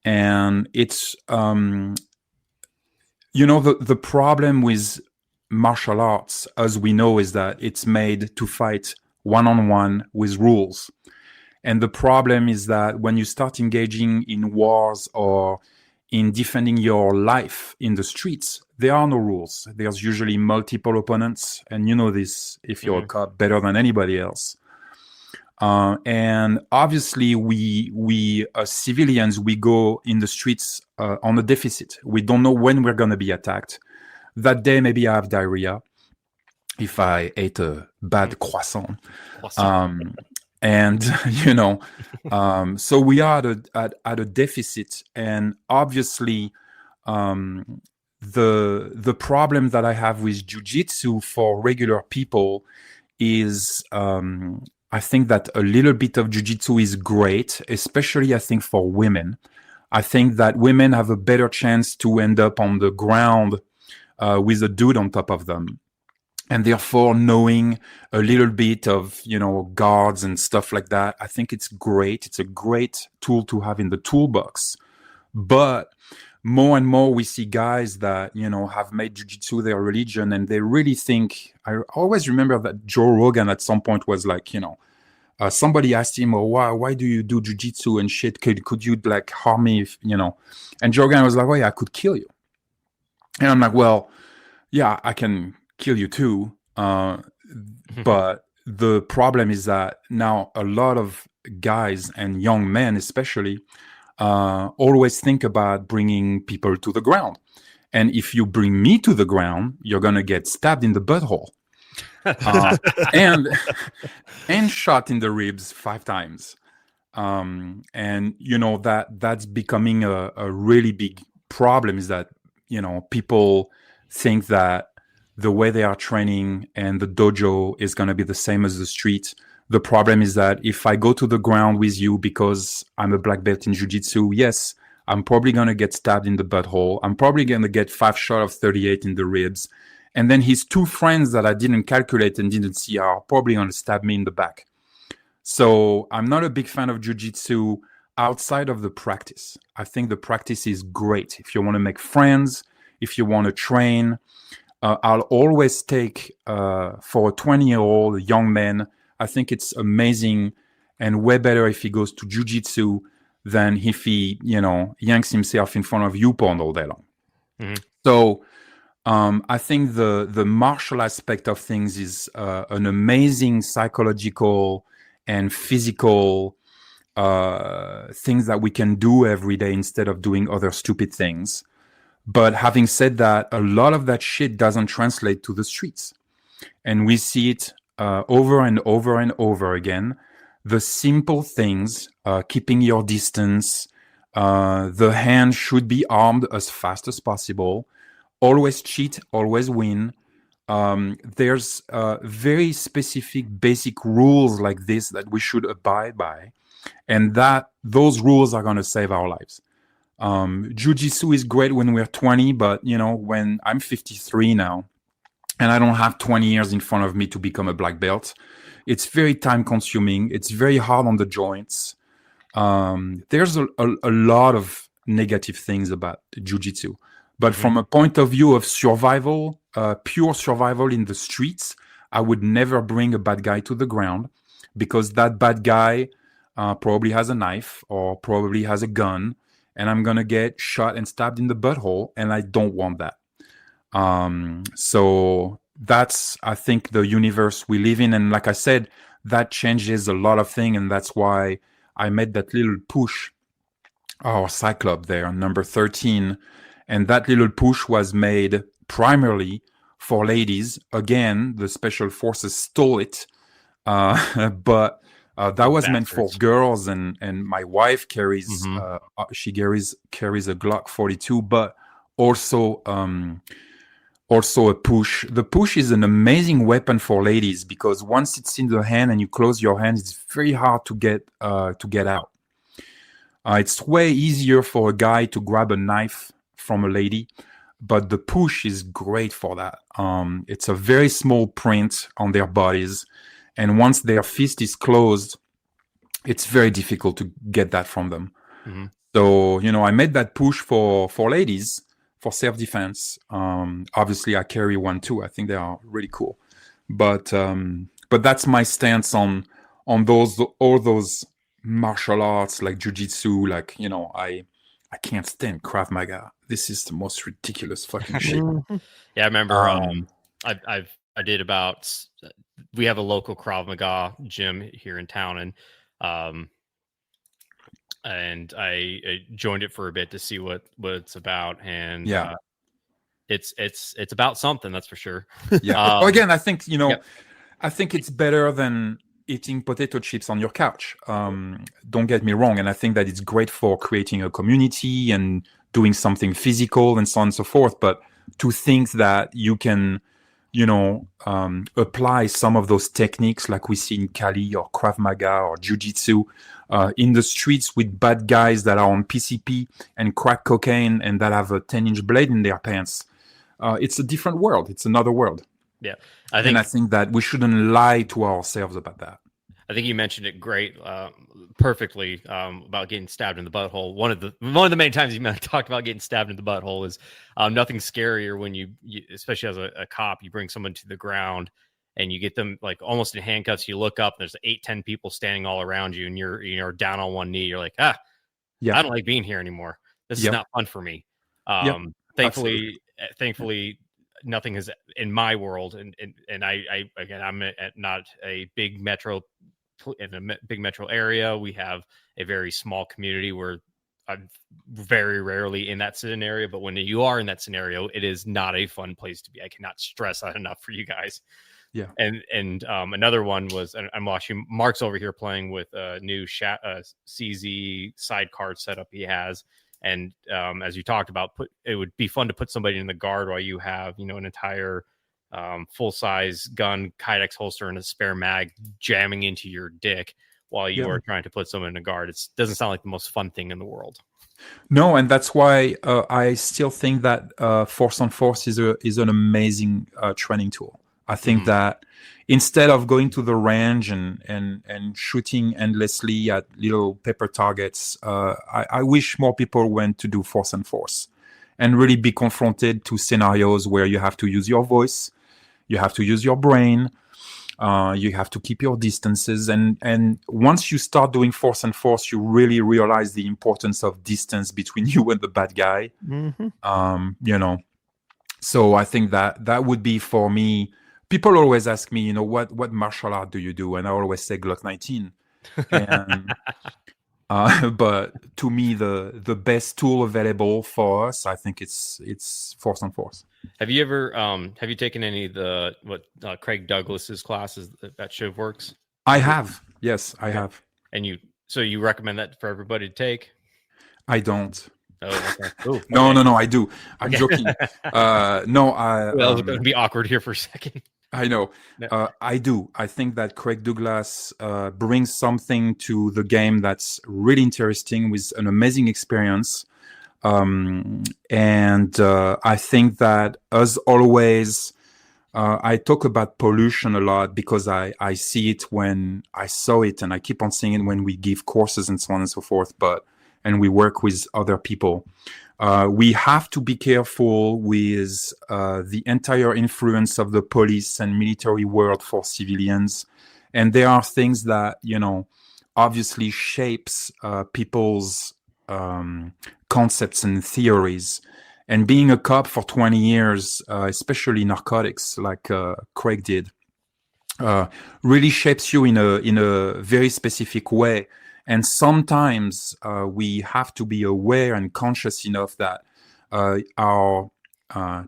And it's the problem with martial arts, as we know, is that it's made to fight one-on-one with rules. And the problem is that when you start engaging in wars or in defending your life in the streets, there are no rules. There's usually multiple opponents, and you know this if you're a cop better than anybody else. And obviously, we civilians, we go in the streets on a deficit. We don't know when we're going to be attacked. That day, maybe I have diarrhea if I ate a bad croissant. And you know, so we are at a deficit, and obviously, the problem that I have with jiu-jitsu for regular people is I think that a little bit of jiu-jitsu is great, especially I think for women. I think that women have a better chance to end up on the ground with a dude on top of them. And therefore, knowing a little bit of, you know, guards and stuff like that, I think it's great. It's a great tool to have in the toolbox. But more and more, we see guys that, you know, have made jiu-jitsu their religion, and they really think. I always remember that Joe Rogan at some point was like, you know, somebody asked him, "Oh, why do you do jiu-jitsu and shit? Could you like harm me, if, you know?" And Joe Rogan was like, "Oh yeah, I could kill you." And I'm like, "Well, yeah, I can kill you too, but the problem is that now a lot of guys and young men especially always think about bringing people to the ground, and if you bring me to the ground, you're gonna get stabbed in the butthole and shot in the ribs 5 times, and you know that's becoming a really big problem. Is that, you know, people think that the way they are training and the dojo is going to be the same as the street. The problem is that if I go to the ground with you because I'm a black belt in jiu-jitsu, yes, I'm probably going to get stabbed in the butthole. I'm probably going to get 5 shots of 38 in the ribs. And then his 2 friends that I didn't calculate and didn't see are probably going to stab me in the back. So I'm not a big fan of jiu-jitsu outside of the practice. I think the practice is great. If you want to make friends, if you want to train, I'll always take, for a 20-year-old young man, I think it's amazing and way better if he goes to jiu-jitsu than if he, you know, yanks himself in front of YouPorn all day long. So I think the martial aspect of things is an amazing psychological and physical things that we can do every day instead of doing other stupid things. But having said that, a lot of that shit doesn't translate to the streets. And we see it over and over and over again. The simple things, keeping your distance, the hand should be armed as fast as possible, always cheat, always win. There's very specific basic rules like this that we should abide by. And that those rules are going to save our lives. Jiu-jitsu is great when we're 20, but you know, when I'm 53 now and I don't have 20 years in front of me to become a black belt, it's very time consuming. It's very hard on the joints. There's a lot of negative things about jiu-jitsu, but from a point of view of survival, pure survival in the streets, I would never bring a bad guy to the ground, because that bad guy probably has a knife or probably has a gun, and I'm going to get shot and stabbed in the butthole, and I don't want that. So that's, I think, the universe we live in. And like I said, that changes a lot of things, and that's why I made that little push, our Cyclops there, number 13. And that little push was made primarily for ladies. Again, the Special Forces stole it, but that was meant for girls, and my wife carries she carries a Glock 42, but also a push. The push is an amazing weapon for ladies, because once it's in the hand and you close your hand, it's very hard to get out. It's way easier for a guy to grab a knife from a lady, but the push is great for that. It's a very small print on their bodies, and once their fist is closed, it's very difficult to get that from them. So, you know, I made that push for ladies, for self-defense. Obviously, I carry one too. I think they are really cool. But that's my stance on all those martial arts like jiu-jitsu. Like, you know, I I can't stand Krav Maga. This is the most ridiculous fucking shit. Yeah, I remember. Um, I did about. We have a local Krav Maga gym here in town, and I joined it for a bit to see what it's about, and Yeah. it's about something, that's for sure. Yeah. Again, I think Yep. I think it's better than eating potato chips on your couch. Don't get me wrong, and I think that it's great for creating a community and doing something physical and so on and so forth. But to think that you can, apply some of those techniques like we see in Kali or Krav Maga or Jiu-Jitsu in the streets with bad guys that are on PCP and crack cocaine and that have a 10-inch blade in their pants. It's a different world. It's another world. Yeah, I think that we shouldn't lie to ourselves about that. I think you mentioned it perfectly about getting stabbed in the butthole. One of the many times you talked about getting stabbed in the butthole is nothing scarier when you especially as a cop, you bring someone to the ground and you get them like almost in handcuffs. You look up, and there's 8-10 people standing all around you, and you're down on one knee. You're like, I don't like being here anymore. This is not fun for me. Thankfully, nothing is in my world, and I again, I'm not a big metro in a big metro area. We have a very small community where I'm very rarely in that scenario, but when you are in that scenario, it is not a fun place to be. I cannot stress that enough for you guys. Yeah. And another one was, I'm watching Mark's over here playing with a new CZ sidecar setup he has. And as you talked about, it would be fun to put somebody in the guard while you have, an entire full-size gun, Kydex holster, and a spare mag jamming into your dick while you are trying to put someone in a guard. It doesn't sound like the most fun thing in the world. No, and that's why I still think that Force on Force is an amazing training tool. I think that instead of going to the range and shooting endlessly at little paper targets, I wish more people went to do Force on Force and really be confronted to scenarios where you have to use your voice, you have to use your brain, you have to keep your distances. And once you start doing Force on Force, you really realize the importance of distance between you and the bad guy. So I think that would be for me. People always ask me, what martial art do you do? And I always say Glock 19. And, but to me, the best tool available for us, I think it's Force on Force. Have you ever have you taken any of the Craig Douglas's classes at ShivWorks? I have. Yes, I have. And you recommend that for everybody to take? I don't. Oh, okay. Ooh, no, I do. I'm joking. No, I was going to be awkward here for a second. I know. I do. I think that Craig Douglas brings something to the game that's really interesting with an amazing experience. And I think that, as always, I talk about pollution a lot because I see it when I saw it, and I keep on seeing it when we give courses and so on and so forth. And we work with other people. We have to be careful with the entire influence of the police and military world for civilians. And there are things that, obviously shapes people's concepts and theories. And being a cop for 20 years, especially narcotics, like Craig did, really shapes you in a very specific way. And sometimes we have to be aware and conscious enough that our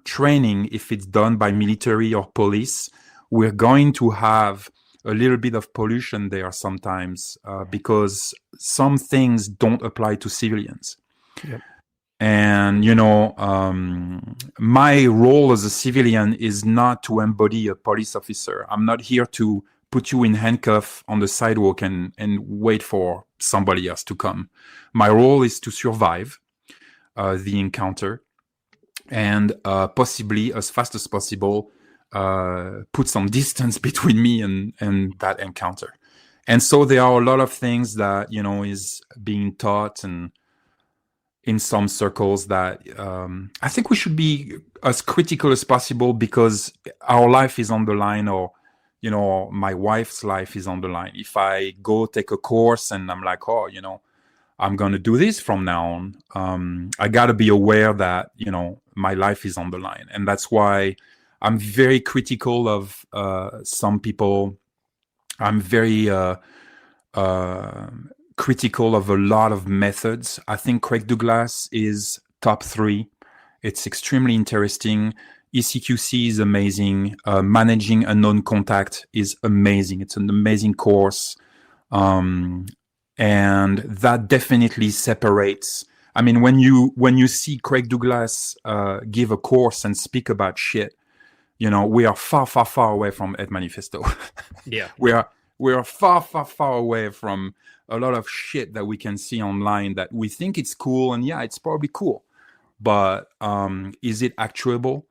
training, if it's done by military or police, we're going to have a little bit of pollution there sometimes because some things don't apply to civilians. Yep. And, my role as a civilian is not to embody a police officer. I'm not here to put you in handcuff on the sidewalk and wait for somebody else to come. My role is to survive the encounter and possibly, as fast as possible, put some distance between me and that encounter. And so there are a lot of things that, is being taught and in some circles that I think we should be as critical as possible because our life is on the line, or my wife's life is on the line. If I go take a course and I'm like, I'm going to do this from now on. I got to be aware that, my life is on the line. And that's why I'm very critical of some people. I'm very critical of a lot of methods. I think Craig Douglas is top 3. It's extremely interesting. ECQC is amazing. Managing unknown contact is amazing. It's an amazing course. And that definitely separates. I mean, when you see Craig Douglas give a course and speak about shit, we are far, far, far away from Ed Manifesto. Yeah. we are far, far, far away from a lot of shit that we can see online that we think it's cool, and yeah, it's probably cool. But is it actuable?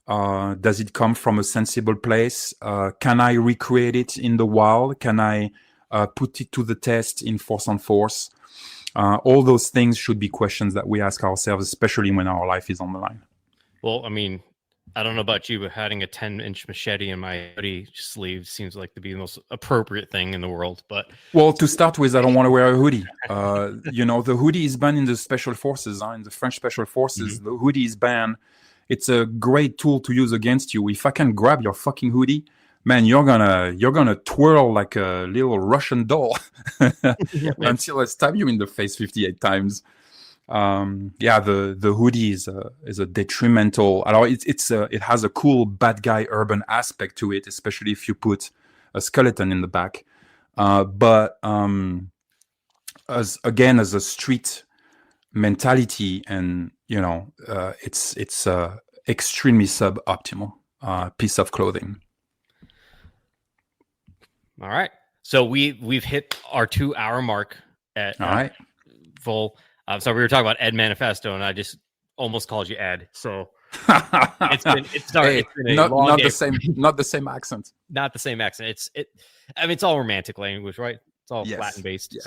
Does it come from a sensible place? Can I recreate it in the wild? Can I put it to the test in force on force? All those things should be questions that we ask ourselves, especially when our life is on the line. Well, I mean, I don't know about you, but having a 10-inch machete in my hoodie sleeve seems like to be the most appropriate thing in the world. But well, to start with, I don't want to wear a hoodie. The hoodie is banned in the special forces, in the French special forces. Mm-hmm. The hoodie is banned. It's a great tool to use against you. If I can grab your fucking hoodie, man, you're gonna twirl like a little Russian doll until I stab you in the face 58 times. The hoodie is a detrimental. It has a cool bad guy urban aspect to it, especially if you put a skeleton in the back. But as a street mentality, and it's extremely suboptimal piece of clothing. All right, so we've hit our 2-hour mark at full. So we were talking about Ed Manifesto, and I just almost called you Ed. So it's been not the same accent. Not the same accent. It's all romantic language, right? It's all Latin based. Yes.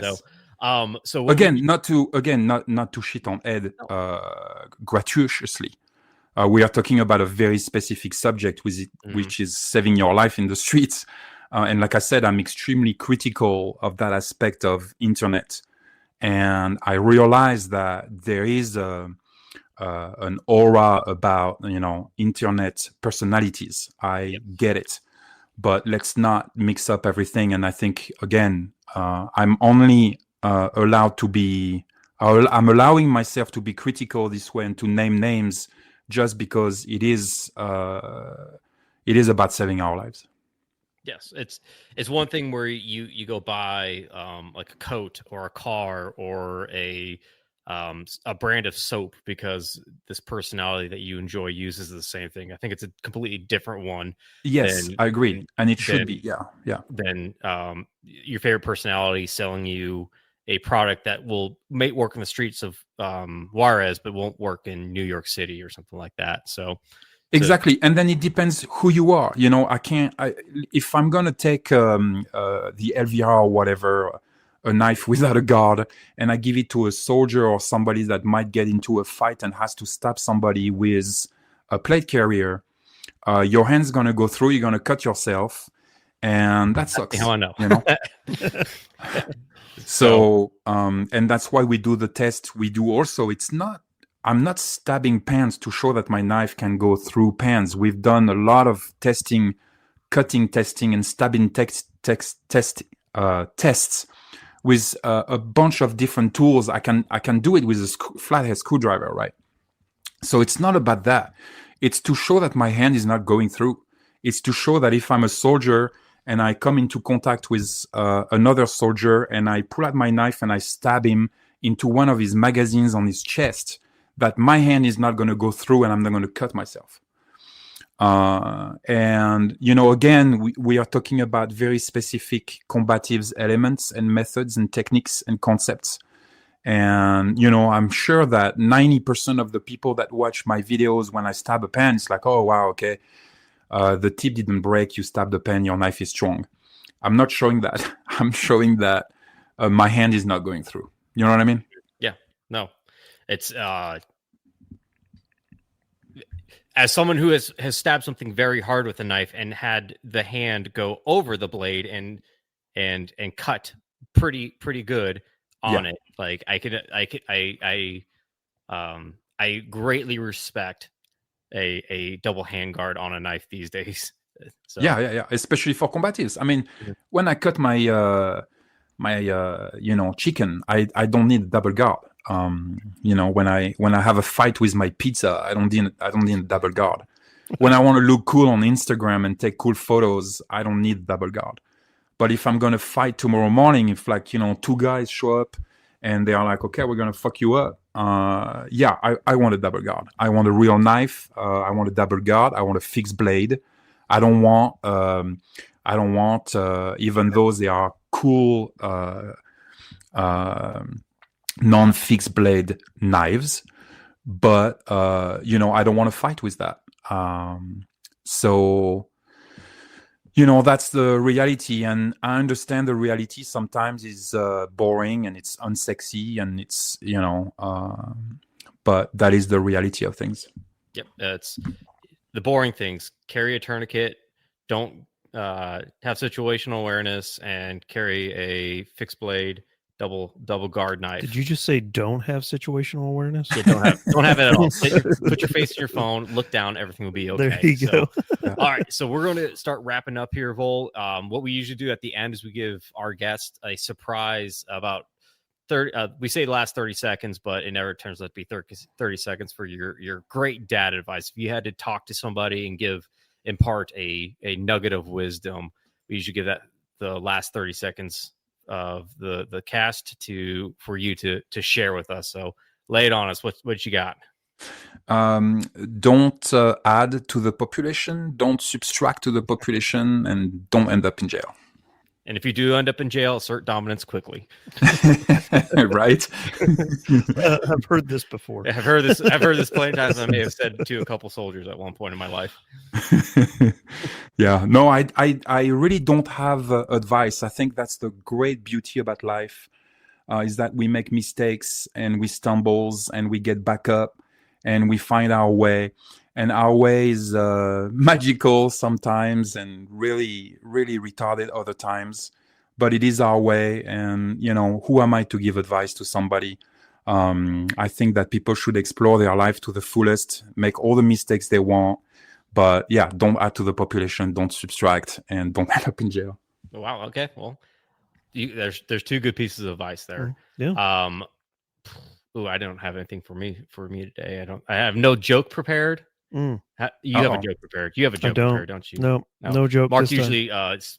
So not to shit on Ed gratuitously. We are talking about a very specific subject which is saving your life in the streets. And like I said, I'm extremely critical of that aspect of internet. And I realize that there is an aura about, internet personalities. I get it. But let's not mix up everything. And I think, again, I'm only allowed to be, I'm allowing myself to be critical this way and to name names just because it is about saving our lives. Yes, it's one thing where you go buy like a coat or a car or a brand of soap because this personality that you enjoy uses the same thing. I think it's a completely different one. Yes, I agree, and it should be. Yeah. Than your favorite personality selling you a product that may work in the streets of Juarez, but won't work in New York City or something like that. So. Exactly, and then it depends who you are. If I'm gonna take the LVR or whatever, a knife without a guard, and I give it to a soldier or somebody that might get into a fight and has to stab somebody with a plate carrier, your hand's gonna go through. You're gonna cut yourself, and that sucks. I know. So, and that's why we do the test. We do also. I'm not stabbing pans to show that my knife can go through pans. We've done a lot of testing, cutting testing, and stabbing tests with a bunch of different tools. I can do it with a flathead screwdriver, right? So it's not about that. It's to show that my hand is not going through. It's to show that if I'm a soldier and I come into contact with another soldier and I pull out my knife and I stab him into one of his magazines on his chest, that my hand is not going to go through and I'm not going to cut myself. And, again, we are talking about very specific combatives elements and methods and techniques and concepts. And, I'm sure that 90% of the people that watch my videos when I stab a pen, it's like, oh, wow, okay, the tip didn't break, you stabbed the pen, your knife is strong. I'm not showing that. I'm showing that my hand is not going through. You know what I mean? Yeah, no. It's as someone who has stabbed something very hard with a knife and had the hand go over the blade and cut pretty good. on it. Like I greatly respect a double handguard on a knife these days. So Yeah. Especially for combatives. I mean, when I cut my chicken, I don't need double guard. When I have a fight with my pizza, I don't need double guard. When I want to look cool on Instagram and take cool photos, I don't need double guard. But if I'm gonna fight tomorrow morning, if two guys show up and they are like, okay, we're gonna fuck you up. I want a double guard. I want a real knife. I want a double guard. I want a fixed blade. I don't want even though they are cool non-fixed blade knives, but I don't want to fight with that. So that's the reality, and I understand the reality sometimes is boring and it's unsexy and it's but that is the reality of things. Yep, it's the boring things. Carry a tourniquet, don't have situational awareness, and carry a fixed blade double guard knife. Did you just say don't have situational awareness? Yeah, don't have it at all. Put your face in your phone, look down, everything will be okay. There you go. All right, so we're going to start wrapping up here, Vol. What we usually do at the end is we give our guest a surprise about 30. We say the last 30 seconds, but it never turns out to be 30 seconds for your great dad advice. If you had to talk to somebody and impart a nugget of wisdom, we usually give that the last 30 seconds of the cast for you to share with us. So lay it on us. What you got? Don't add to the population, don't subtract to the population, and don't end up in jail. And if you do end up in jail, assert dominance quickly. Right? I've heard this before. I've heard this plenty of times. I may have said to a couple soldiers at one point in my life. Yeah, no, I really don't have advice. I think that's the great beauty about life, is that we make mistakes and we stumbles and we get back up and we find our way. And our way is magical sometimes and really, really retarded other times. But it is our way. And, who am I to give advice to somebody? I think that people should explore their life to the fullest, make all the mistakes they want. But yeah, don't add to the population, don't subtract, and don't end up in jail. Wow. Okay. Well, there's two good pieces of advice there. Yeah. I don't have anything for me today. I have no joke prepared. You have a joke prepared. You have a joke prepared, don't you? No joke. Mark usually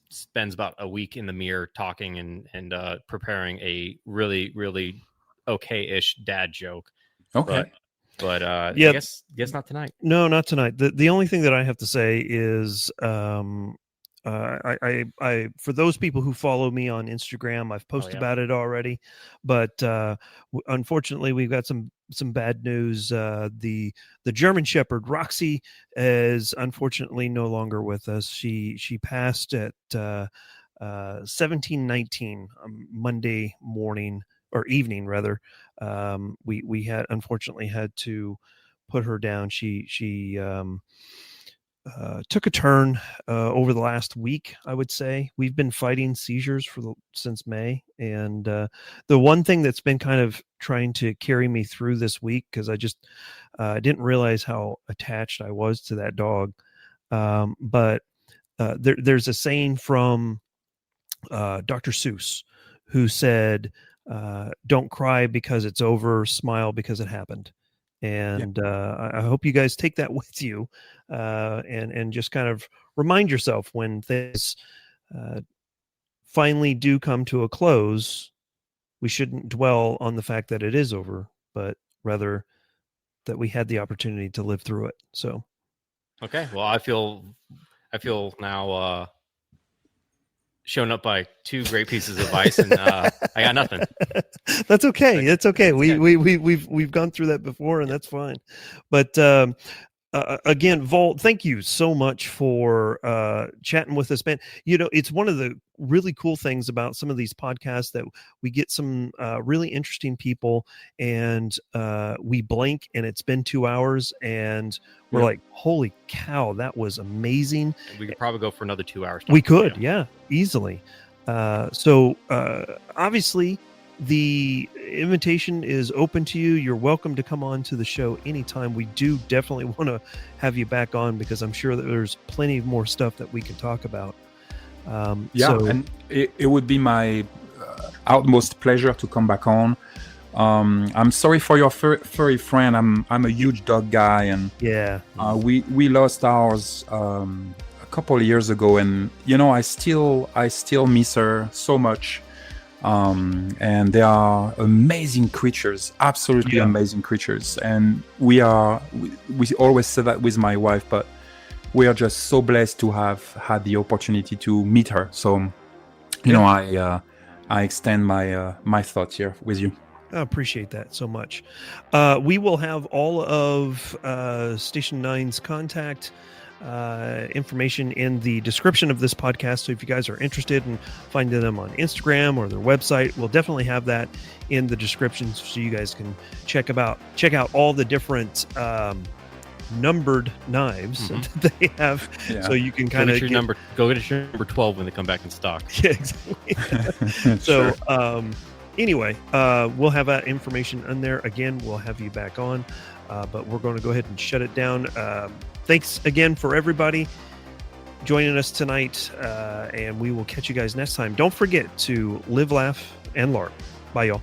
spends about a week in the mirror talking and preparing a really, really okay-ish dad joke. Okay. But I guess not tonight. No, not tonight. The only thing that I have to say is I for those people who follow me on Instagram, I've posted about it already, but unfortunately we've got some bad news. The German Shepherd Roxy is unfortunately no longer with us. She passed at 17:19 Monday morning or evening rather. We had unfortunately had to put her down. She took a turn over the last week. I would say we've been fighting seizures since May, and the one thing that's been kind of trying to carry me through this week, because I just didn't realize how attached I was to that dog. But there's a saying from Dr. Seuss, who said, "Don't cry because it's over, smile because it happened." And I hope you guys take that with you, and just kind of remind yourself when things finally do come to a close, we shouldn't dwell on the fact that it is over, but rather that we had the opportunity to live through it. So, okay. Well, I feel now shown up by two great pieces of advice, and I got nothing. That's okay. It's okay. We've gone through that before, and that's fine. But again, Volt, thank you so much for chatting with us, man. It's one of the really cool things about some of these podcasts that we get some really interesting people, and we blink and it's been 2 hours and we're like, holy cow, that was amazing. We could probably go for another 2 hours. We could, easily. So obviously the invitation is open to you. You're welcome to come on to the show anytime. We do definitely want to have you back on because I'm sure that there's plenty more stuff that we can talk about. And it would be my utmost pleasure to come back on. I'm sorry for your furry friend. I'm a huge dog guy, and we lost ours a couple of years ago, and I still miss her so much. And they are amazing creatures, absolutely amazing creatures. And we always say that with my wife, but we are just so blessed to have had the opportunity to meet her. So, I extend my thoughts here with you. I appreciate that so much. We will have all of Station 9's contact information in the description of this podcast. So if you guys are interested in finding them on Instagram or their website, we'll definitely have that in the description so you guys can check out all the different numbered knives that they have. So you can kind of go get your number 12 when they come back in stock. Yeah, exactly. So anyway, we'll have that information in there. Again, we'll have you back on, but we're going to go ahead and shut it down. Thanks again for everybody joining us tonight, and we will catch you guys next time. Don't forget to live, laugh, and LARP. Bye, y'all.